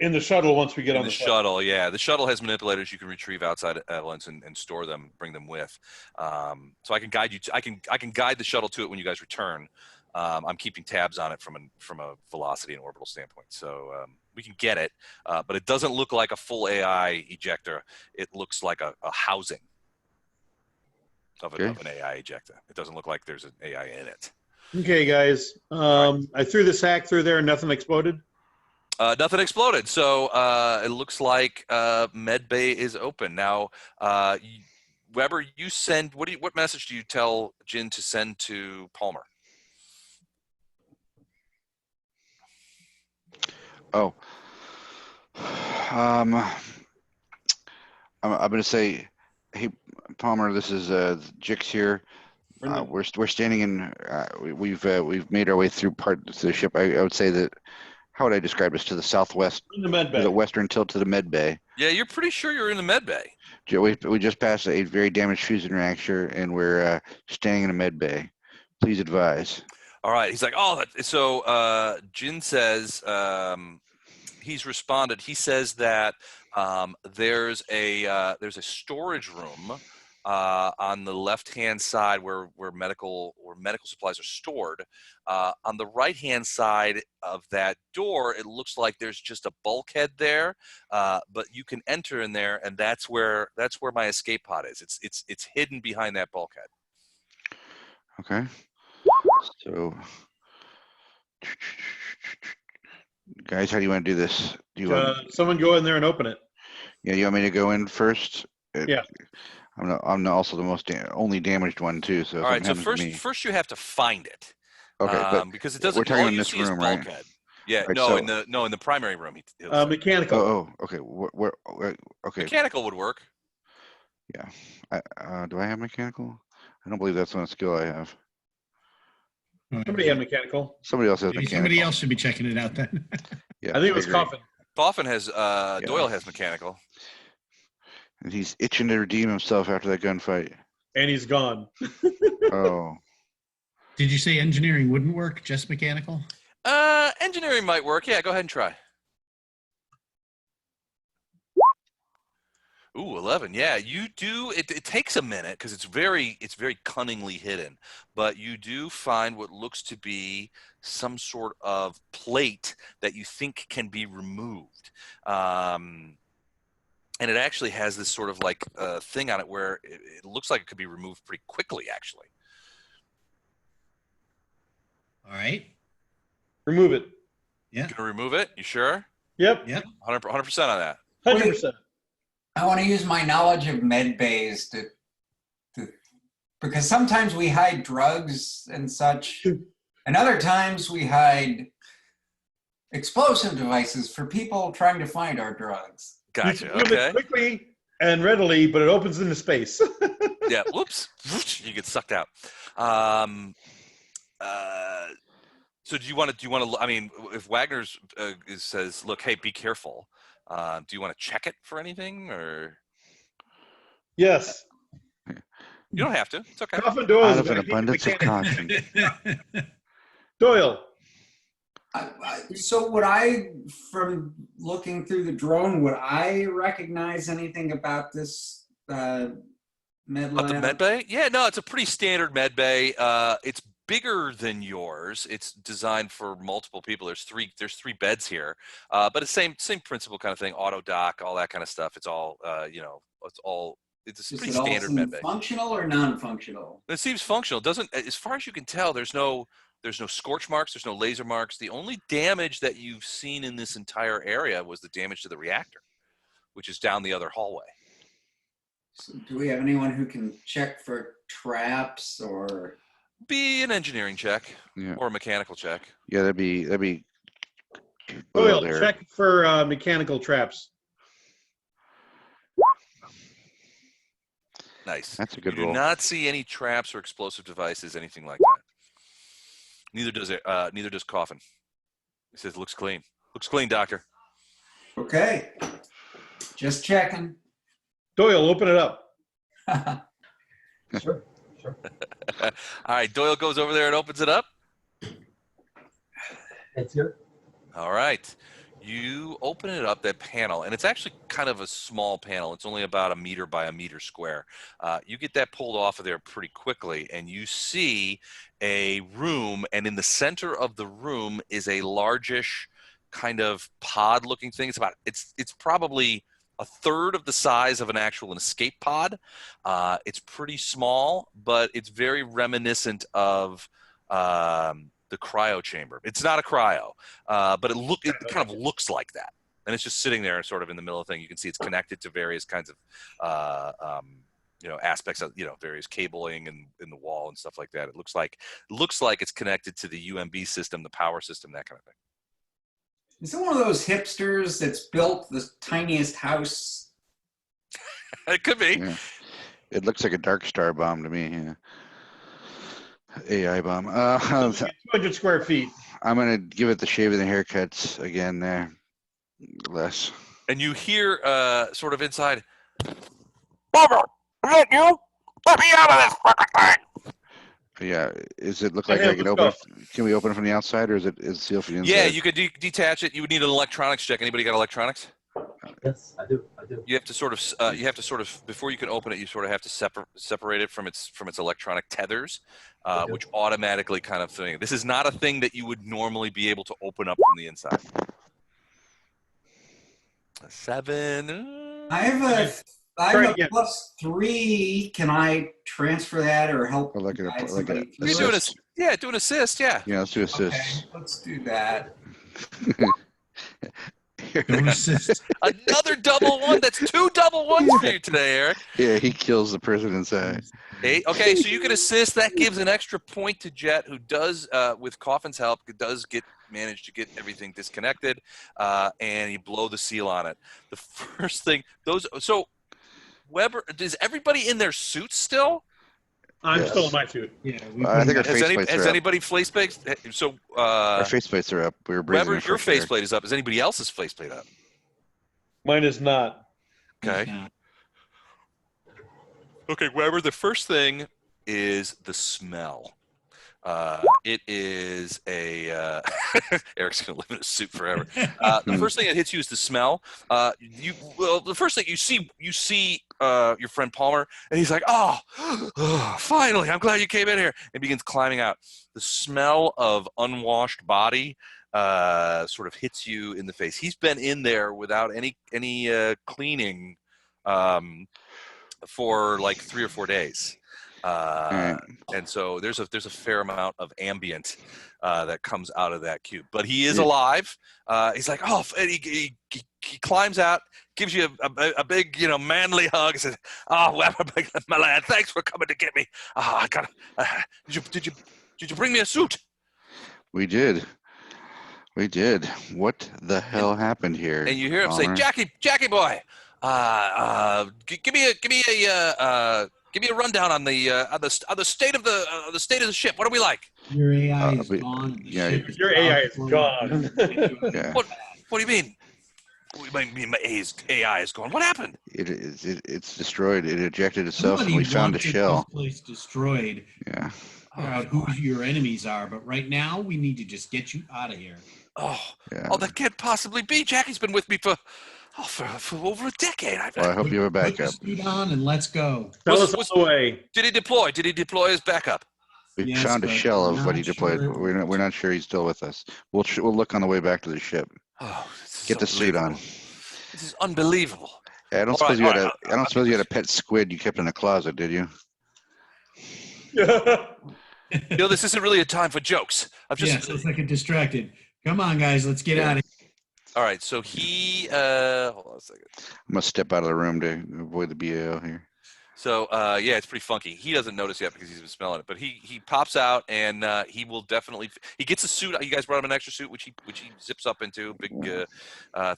In the shuttle, once we get In on the the shuttle, yeah. The shuttle has manipulators you can retrieve outside Evelyn's and store them, bring them with. So I can guide you. I can guide the shuttle to it when you guys return. I'm keeping tabs on it from a velocity and orbital standpoint. So we can get it, but it doesn't look like a full AI ejector. It looks like a housing of an AI ejector. It doesn't look like there's an AI in it. Okay, guys. I threw the sack through there and nothing exploded. Nothing exploded. So it looks like med bay is open now. Weber, you send. What message do you tell Jin to send to Palmer? Oh, I'm going to say, hey Palmer, this is Jix here. We're standing in. We've made our way through part of the ship. I would say that. How would I describe this? To the southwest, In the med bay. to the western tilt to the med bay. Yeah, you're pretty sure you're in the med bay. We just passed a very damaged fusion reactor, and we're staying in a med bay. Please advise. All right. He's like, oh, so Jin says he's responded. He says that there's a storage room on the left-hand side where medical supplies are stored. On the right-hand side of that door, it looks like there's just a bulkhead there, but you can enter in there, and that's where my escape pod is. It's hidden behind that bulkhead. Okay. So, guys, how do you want to do this? Do you want someone go in there and open it? Yeah, you want me to go in first? Yeah. I'm also the only damaged one too. So all right. So first you have to find it. Okay, because it doesn't. We're talking all in you this see is room, right? bulkhead. Yeah. Right, no, so- in the primary room. Mechanical. Oh, okay. Okay. Mechanical would work. Yeah. Do I have mechanical? I don't believe that's one skill I have. Somebody had mechanical. Somebody else has Maybe mechanical. somebody else should be checking it out then. Yeah, I think it was agree. Coffin. Coffin has Doyle has mechanical. And he's itching to redeem himself after that gunfight. And he's gone. Oh. Did you say engineering wouldn't work, just mechanical? Engineering might work. Yeah, go ahead and try. Ooh, 11. Yeah, you do. It takes a minute because it's very cunningly hidden, but you do find what looks to be some sort of plate that you think can be removed. And it actually has this sort of like thing on it where it looks like it could be removed pretty quickly, actually. All right. Remove it. Yeah. Gonna remove it? You sure? Yep. Yep. 100% on that. 100%. I want to use my knowledge of med bays to because sometimes we hide drugs and such, and other times we hide explosive devices for people trying to find our drugs. Gotcha. You can move Okay. it quickly and readily, but it opens into space. Yeah. Whoops. You get sucked out. So do you want to? I mean, if Wagner's says, "Look, hey, be careful," do you want to check it for anything, or? Yes. You don't have to. It's okay. Coffin Doyle Out is of an a abundance of caution. Doyle. So would I, from looking through the drone, would I recognize anything about this med But the lab? med bay? Yeah, no, it's a pretty standard med bay. It's bigger than yours. It's designed for multiple people. There's three beds here, but it's same principle kind of thing. Auto dock, all that kind of stuff. It's all it's a pretty standard med bay. Functional or non-functional? It seems functional. Doesn't, as far as you can tell, there's no scorch marks. There's no laser marks. The only damage that you've seen in this entire area was the damage to the reactor, which is down the other hallway. So do we have anyone who can check for traps or? Be an engineering check Yeah. or a mechanical check. Yeah, that'd be. Doyle, there. check for mechanical traps. Nice. That's a good You roll. do not see any traps or explosive devices, anything like that. Neither does Coffin. He says, "Looks clean. Looks clean, doctor." Okay, just checking. Doyle, open it up. Sure, sure. All right, Doyle goes over there and opens it up. It's here. All right. You open it up, that panel, and it's actually kind of a small panel. It's only about 1 meter by 1 meter square. You get that pulled off of there pretty quickly, and you see a room, and in the center of the room is a largish kind of pod-looking thing. It's probably 1/3 of the size of an actual escape pod. It's pretty small, but it's very reminiscent of the cryo chamber. It's not a cryo, but it kind of looks like that. And it's just sitting there sort of in the middle of the thing. You can see it's connected to various kinds of, aspects of, various cabling and in the wall and stuff like that. It looks like it's connected to the UMB system, the power system, that kind of thing. Is it one of those hipsters that's built the tiniest house? It could be. Yeah. It looks like a dark star bomb to me. Yeah. AI bomb. 200 square feet. I'm gonna give it the shave and the haircuts again there. Less. And you hear sort of inside, "Bubba, is that you? Let me out of this fucking thing!" Yeah. Is it look like Okay, I can let's open? go. Can we open it from the outside, or is it sealed from the inside? Yeah, you could detach it. You would need an electronics check. Anybody got electronics? Yes, I do. You have to sort of before you can open it, you sort of have to separate it from its electronic tethers, Okay. which automatically kind of thing. This is not a thing that you would normally be able to open up from the inside. 7. I have Try a again. +3. Can I transfer that or help? Or like guide a somebody through You're it? doing assist. do an assist, yeah. Yeah, let's do assists. Okay, let's do that. Don't assist. Another double one. That's 2 double ones for you today, Eric. Yeah, he kills the person inside. 8. Okay, so you can assist. That gives an extra point to Jet, who does, with Coffin's help, manage to get everything disconnected, and you blow the seal on it. The first thing, so Weber, is everybody in their suits still? I'm Yes. still in my suit. Yeah, I think our Has faceplates are up. anybody faceplate? So Our faceplates are up. We were breathing Weber, in your fresh air. faceplate is up. Is anybody else's faceplate up? Mine is not. Okay. Okay, Weber, the first thing is the smell. It is a Eric's gonna live in a suit forever. The first thing that hits you is the smell. The first thing you see your friend Palmer, and he's like, "Oh, finally! I'm glad you came in here." And begins climbing out. The smell of unwashed body sort of hits you in the face. He's been in there without any cleaning for like 3 or 4 days. And so there's a fair amount of ambient that comes out of that cube, but he is alive. He's like, and he climbs out, gives you a big, manly hug, and says, "Oh, my lad, thanks for coming to get me. I got. Did you bring me a suit?" We did. What the hell happened here? And you hear him say, Palmer? "Jackie boy, give me a rundown on the state of the ship. What are we like?" Your AI is but- gone. yeah, Your AI is gone. Yeah. What do you mean? AI is gone. What happened? It's destroyed. It ejected itself, and Somebody we found a wanted shell. this place destroyed. Yeah. Figure out who your enemies are, but right now we need to just get you out of here. Oh, Yeah. oh, that can't possibly be. Jackie's been with me for over a decade. Well, I hope you have a Put backup. the suit on and let's go. Tell us all the way. Did he deploy? Did he deploy his backup? We Yes, found a but shell we're of what he not deployed. sure. We're not sure he's still with us. We'll look on the way back to the ship. Oh, this is Get the suit on. This is unbelievable. Yeah, I don't All suppose right, you had all a. right, I don't suppose you had a pet squid you kept in a closet, did you? This isn't really a time for jokes. Yes, it's like a distracted. Come on, guys, let's get out of here. All right, so he hold on a second. I'm gonna step out of the room to avoid the BAO here. So yeah, it's pretty funky. He doesn't notice yet because he's been smelling it, but he pops out and he will definitely. He gets a suit. You guys brought him an extra suit, which he zips up into big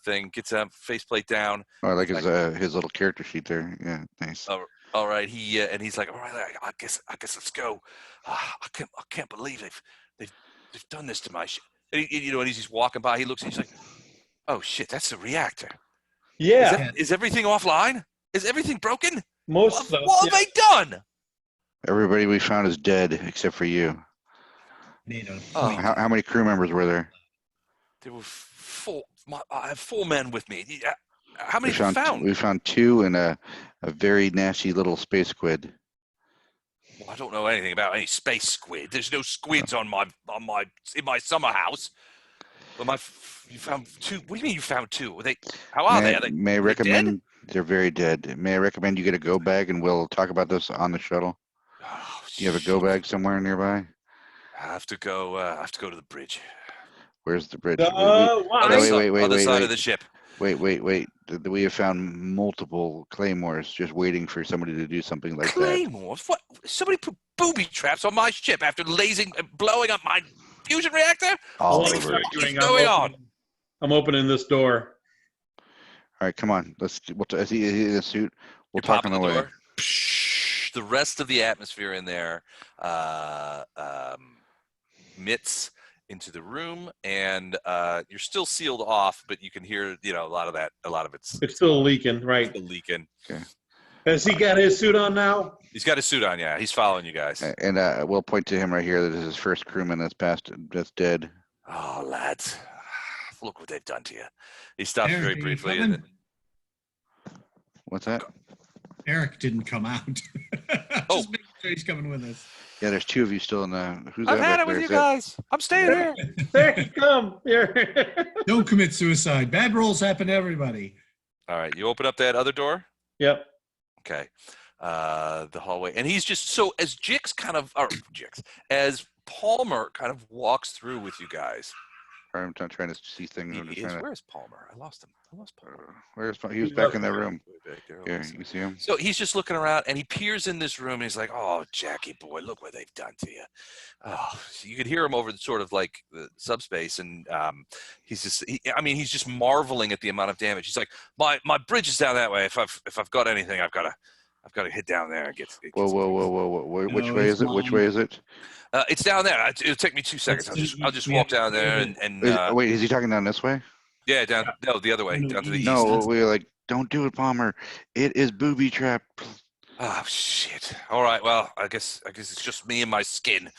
thing. Gets a faceplate down. Oh, I like his little character sheet there. Yeah, nice. All right, and he's like, all right, I guess let's go. I can't believe they've done this to my ship. And and he's just walking by. He looks and he's like, oh shit, that's the reactor. Yeah. Is everything offline? Is everything broken? Most stuff. What have they done? Everybody we found is dead except for you. Oh. How many crew members were there? There were four. I have 4 men with me. How many found? We found 2 and a very nasty little space squid. Well, I don't know anything about any space squid. There's no squids in my summer house. But you found 2. What do you mean you found 2? How are they? May I recommend? They're very dead. May I recommend you get a go bag and we'll talk about this on the shuttle? Oh, Do you have a go bag somewhere nearby? I have to go. I have to go to the bridge. Where's the bridge? Wait. Other side of the ship. Wait. We have found multiple claymores just waiting for somebody to do something like that. Claymores? What? Somebody put booby traps on my ship after blowing up my fusion reactor? All What's over. going on? I'm opening this door. All right, come on. Is he in a suit? We'll talk on the way. Door. The rest of the atmosphere in there emits into the room, and you're still sealed off, but you can hear, a lot of it's still leaking, right? Still leaking. Okay. Has he got his suit on now? He's got his suit on, yeah. He's following you guys. And we'll point to him right here. That is his first crewman that's dead. Oh, lads, look what they've done to you. He stops Eric, very are you briefly. coming? And What's that? Eric didn't come out. Just making sure he's coming with us. Yeah, there's 2 of you still in the. Who's I've that had back it with there? you Is that- guys. I'm staying here. Hey, come here. Don't commit suicide. Bad rolls happen to everybody. All right, you open up that other door. Yep. Okay. The hallway. And he's just so as as Palmer kind of walks through with you guys. I'm not trying to see things. I'm just trying to. Where's Palmer? I lost him. Palmer. He was back in that room. Back there. Here, you see him? So he's just looking around and he peers in this room and he's like, oh, Jackie boy, look what they've done to you. Oh, so you could hear him over the sort of like the subspace, and he's just marveling at the amount of damage. He's like, my bridge is down that way. If I've got anything, I've got to hit down there and get. Whoa. Which way is it? Which way is it? It's down there. It'll take me 2 seconds. I'll just walk down there and Wait, is he talking down this way? yeah, down. No, the other way, down to the east. No, we're like, don't do it, Palmer. It is booby trap. Oh shit! All right, well, I guess it's just me and my skin.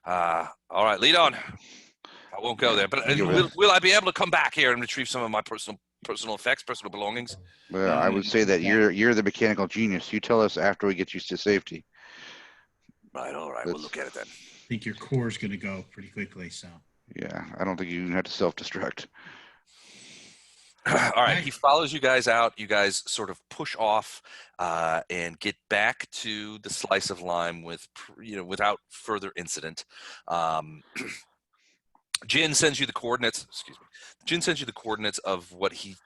All right, lead on. I won't go there, but will I be able to come back here and retrieve some of my personal effects, personal belongings? Well, I would say that you're the mechanical genius. You tell us after we get you to safety. Right. All right. We'll look at it then. I think your core is going to go pretty quickly. So. Yeah, I don't think you even have to self-destruct. All right. He follows you guys out. You guys sort of push off and get back to the slice of lime without further incident. Jin sends you the coordinates. Excuse me. Jin sends you the coordinates of what he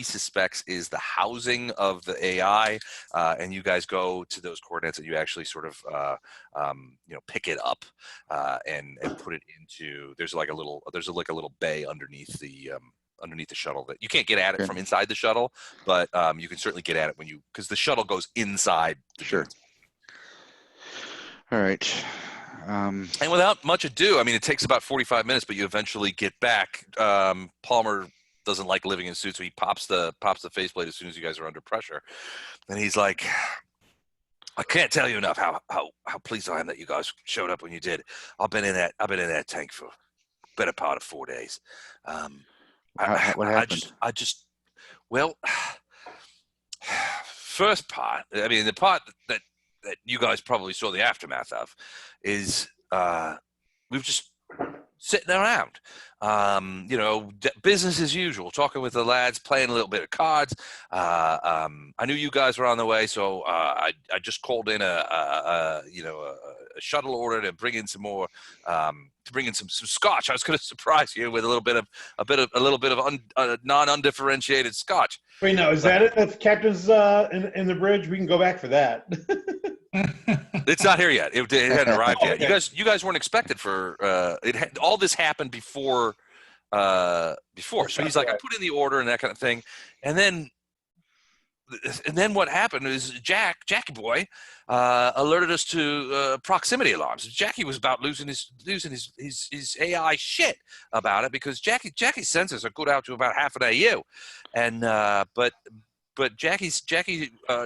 suspects is the housing of the AI, and you guys go to those coordinates and you actually sort of pick it up and put it into. There's like a little bay underneath the shuttle that you can't get at it from inside the shuttle, but you can certainly get at it because the shuttle goes inside. Sure. All right. And without much ado, I mean, it takes about 45 minutes, but you eventually get back. Palmer doesn't like living in suits, so he pops the faceplate as soon as you guys are under pressure, and he's like, I can't tell you enough how pleased I am that you guys showed up when you did. I've been in that tank for better part of 4 days. What happened? Well, first part, I mean, the part that you guys probably saw the aftermath of is we've just sitting around, business as usual, talking with the lads, playing a little bit of cards. I knew you guys were on the way, so I just called in a shuttle order to bring in some more, to bring in some scotch. I was going to surprise you with a little bit of non-undifferentiated scotch. Wait, now is that it? If the captain's in the bridge, we can go back for that. It's not here yet. It hadn't arrived yet. Okay. You guys weren't expected for all this happened before. So he's like, I put in the order and that kind of thing, and then what happened is Jackie boy, alerted us to proximity alarms. Jackie was about losing his AI shit about it, because Jackie's sensors are good out to about half an AU, and but Jackie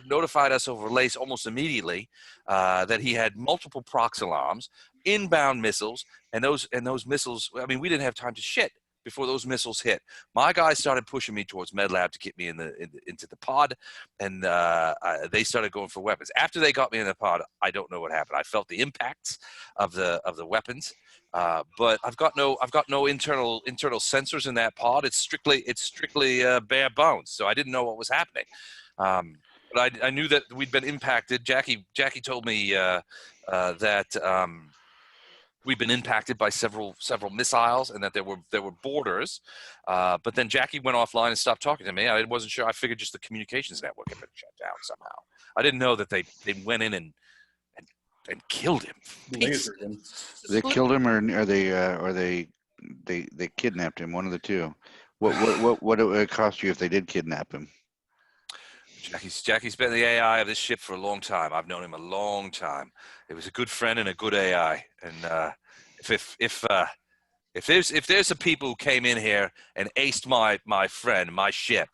notified us over LACE almost immediately that he had multiple prox alarms, inbound missiles, and those missiles. I mean, we didn't have time to shit before those missiles hit. My guys started pushing me towards MedLab to get me into the pod, and they started going for weapons. After they got me in the pod, I don't know what happened. I felt the impacts of the weapons, but I've got no internal sensors in that pod. It's strictly bare bones. So I didn't know what was happening. But I knew that we'd been impacted. Jackie told me that we've been impacted by several missiles, and that there were borders. But then Jackie went offline and stopped talking to me. I wasn't sure. I figured just the communications network had been shut down somehow. I didn't know that they went in and killed him. They killed him, or they kidnapped him. One of the two. What would it cost you if they did kidnap him? Jackie's been the AI of this ship for a long time. I've known him a long time. It was a good friend and a good AI. And if there's a people who came in here and aced my friend, my ship,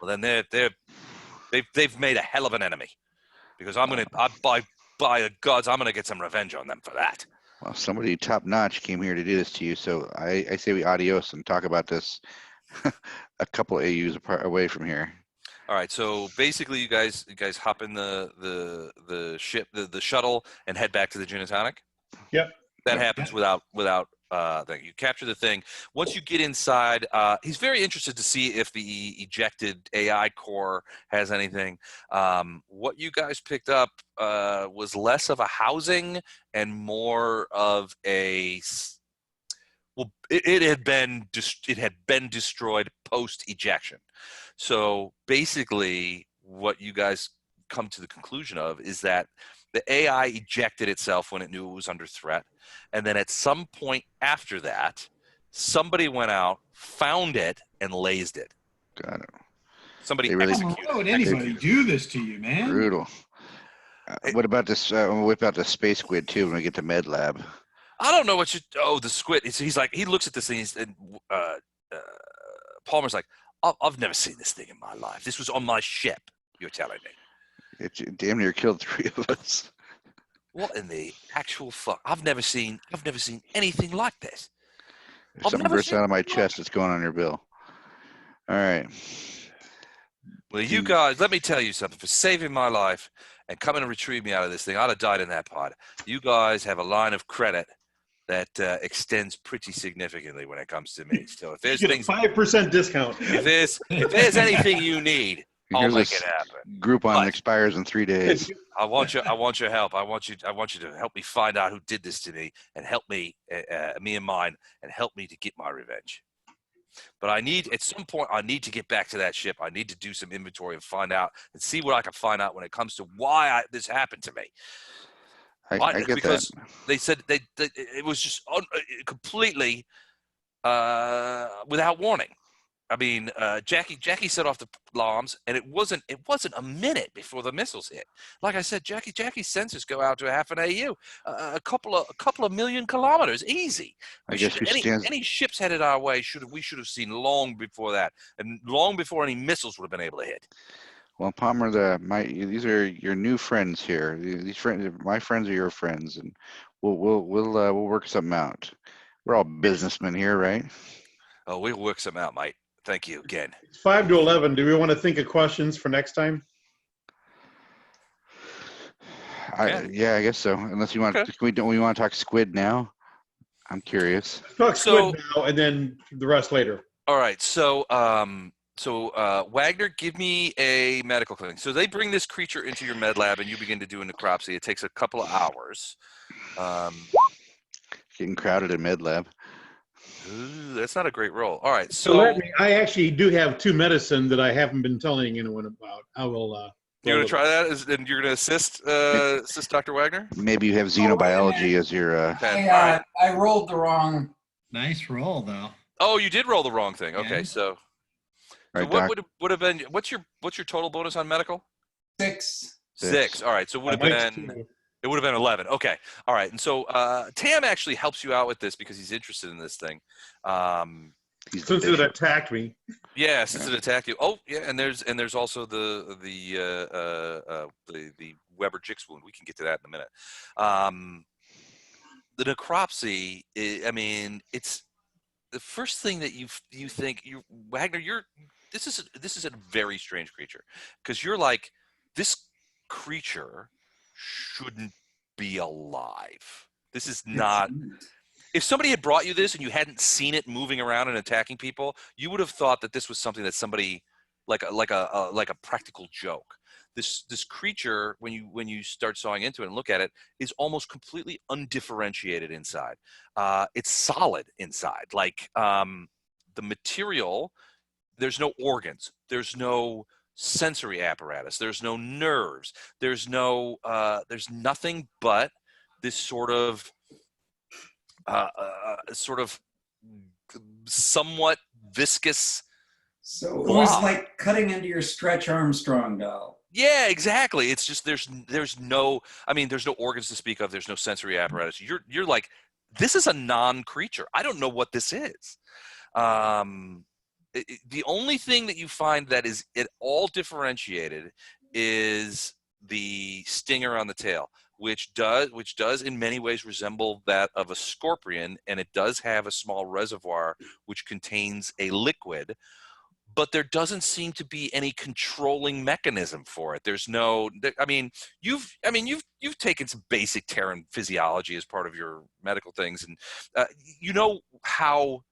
well then they've made a hell of an enemy. Because by the gods, I'm gonna get some revenge on them for that. Well, somebody top notch came here to do this to you, so I say we adios and talk about this a couple AUs away from here. All right, so basically, you guys hop in the ship, the shuttle, and head back to the gin and tonic. Yep. That happens without thing. You capture the thing. Once you get inside, he's very interested to see if the ejected AI core has anything. What you guys picked up was less of a housing and more of a. Well, it had been destroyed post ejection. So basically, what you guys come to the conclusion of is that the AI ejected itself when it knew it was under threat, and then at some point after that, somebody went out, found it, and lased it. Got it. Somebody really executed. Why would anybody do this to you, man? Brutal. What about this? We'll whip out the space squid too when we get to Med Lab. I don't know what you. Oh, the squid. He's like, he looks at this thing, and Palmer's like, I've never seen this thing in my life. This was on my ship. You're telling me. It damn near killed 3 of us. What in the actual fuck? I've never seen anything like this. There's something burst out of my chest that's going on your bill. All right. Well, you guys, let me tell you something. For saving my life and coming and retrieve me out of this thing, I'd have died in that pod. You guys have a line of credit that extends pretty significantly when it comes to me. So if there's things, 5% discount. if there's anything you need, I'll make it happen. Groupon expires in 3 days. I want your help. I want you to help me find out who did this to me, and help me, me and mine, and help me to get my revenge. But at some point, I need to get back to that ship. I need to do some inventory and find out and see what I can find out when it comes to why this happened to me. I get because that. They said it was just completely without warning. I mean, Jackie set off the alarms, and it wasn't a minute before the missiles hit. Like I said, Jackie's sensors go out to a half an AU, a couple of million kilometers, easy. I guess who stands? Any ships headed our way we should have seen long before that, and long before any missiles would have been able to hit. Well, Palmer, these are your new friends here. These friends, my friends are your friends, and we'll work something out. We're all businessmen here, right? Oh, we'll work something out, mate. Thank you again. It's 5 to 11. Do we want to think of questions for next time? Yeah, I guess so. Unless you want, Okay. we want to talk squid now. I'm curious. Talk squid now, and then the rest later. All right. So, Wagner, give me a medical clinic. So they bring this creature into your med lab, and you begin to do a necropsy. It takes a couple of hours. Getting crowded in med lab. Ooh, that's not a great roll. All right. So I actually do have 2 medicine that I haven't been telling anyone about. I will. You're gonna try that, and you're gonna assist Dr. Wagner. Maybe you have xenobiology as your. I rolled the wrong. Nice roll, though. Oh, you did roll the wrong thing. Okay, Yeah. so Right, what would have been? What's your total bonus on medical? 6. 6. All right, so it would have been. It would have been 11. Okay. All right. And so Tam actually helps you out with this because he's interested in this thing. Since it attacked me. Yeah, since it attacked you. Oh, yeah, and there's also the Weber Jix wound. We can get to that in a minute. The necropsy, I mean, it's the first thing that you think, Wagner, this is a very strange creature, because you're like, this creature shouldn't be alive. This is not. If somebody had brought you this and you hadn't seen it moving around and attacking people, you would have thought that this was something that somebody like a practical joke. This creature, when you start sawing into it and look at it, is almost completely undifferentiated inside. It's solid inside. Like the material, there's no organs. There's no sensory apparatus. There's no nerves. There's nothing but this sort of somewhat viscous. So it was like cutting into your Stretch Armstrong doll. Yeah, exactly. It's just there's no organs to speak of. There's no sensory apparatus. You're like, this is a non-creature. I don't know what this is. The only thing that you find that is at all differentiated is the stinger on the tail, which does in many ways resemble that of a scorpion, and it does have a small reservoir which contains a liquid, but there doesn't seem to be any controlling mechanism for it. There's no. You've taken some basic Terran physiology as part of your medical things, and you know how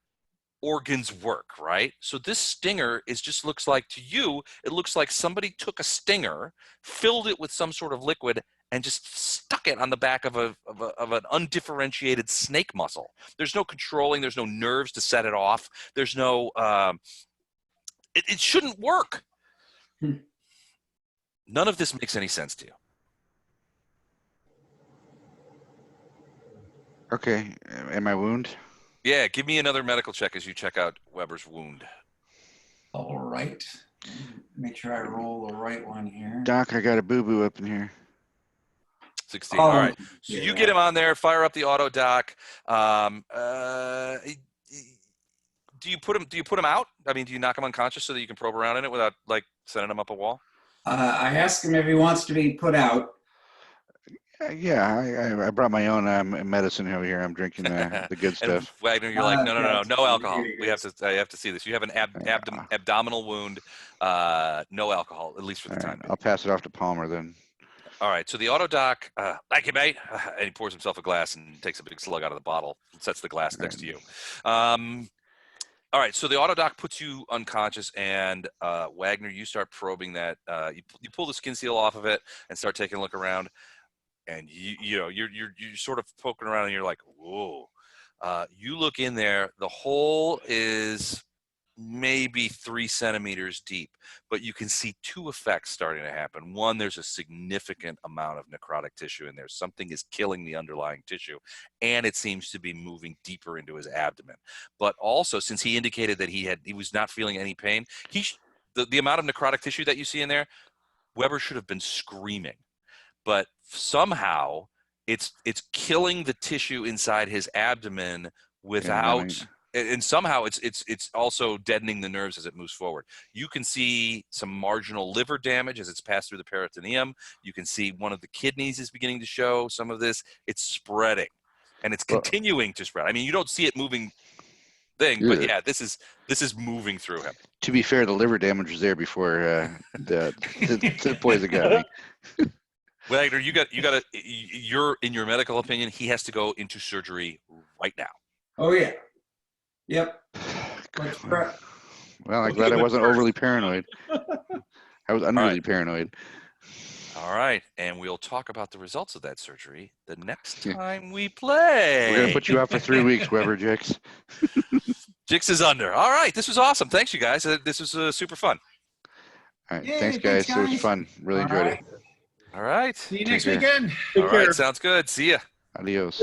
organs work, right? So this stinger looks like, to you, it looks like somebody took a stinger, filled it with some sort of liquid, and just stuck it on the back of an undifferentiated snake muscle. There's no controlling. There's no nerves to set it off. There's no. It shouldn't work. None of this makes any sense to you. Okay, am I wound? Yeah, give me another medical check as you check out Weber's wound. All right. Make sure I roll the right one here. Doc, I got a boo-boo up in here. 16. All right. So you get him on there, fire up the auto doc. Do you put him out? I mean, do you knock him unconscious so that you can probe around in it without like sending him up a wall? I asked him if he wants to be put out. Yeah, I brought my own medicine over here. I'm drinking the good stuff. And Wagner, you're like, no alcohol. I have to see this. You have an abdominal wound, no alcohol, at least for the time. I'll pass it off to Palmer then. All right, so the auto doc, thank you, mate. And he pours himself a glass and takes a big slug out of the bottle and sets the glass next to you. All right, so the auto doc puts you unconscious, and Wagner, you start probing that. You pull the skin seal off of it and start taking a look around, and you're sort of poking around, and you're like, whoa. You look in there. The hole is maybe 3 centimeters deep, but you can see two effects starting to happen. One, there's a significant amount of necrotic tissue in there. Something is killing the underlying tissue, and it seems to be moving deeper into his abdomen. But also, since he indicated that he was not feeling any pain, the amount of necrotic tissue that you see in there, Weber should have been screaming. But somehow it's killing the tissue inside his abdomen without, and somehow it's also deadening the nerves as it moves forward. You can see some marginal liver damage as it's passed through the peritoneum. You can see one of the kidneys is beginning to show some of this. It's spreading, and it's continuing to spread. I mean, you don't see it moving but yeah, this is moving through him. To be fair, the liver damage was there before the poison got me. Wagner, you're in your medical opinion, he has to go into surgery right now. Oh yeah. Yep. Well, I'm glad I wasn't overly paranoid. I was unruly paranoid. All right, and we'll talk about the results of that surgery the next time we play. We're gonna put you out for 3 weeks, Weber Jix. Jix is under. All right, this was awesome. Thanks, you guys. This was super fun. All right, thanks, guys. It was fun. Really enjoyed it. All right. See you next weekend. All right, sounds good. See ya. Adios.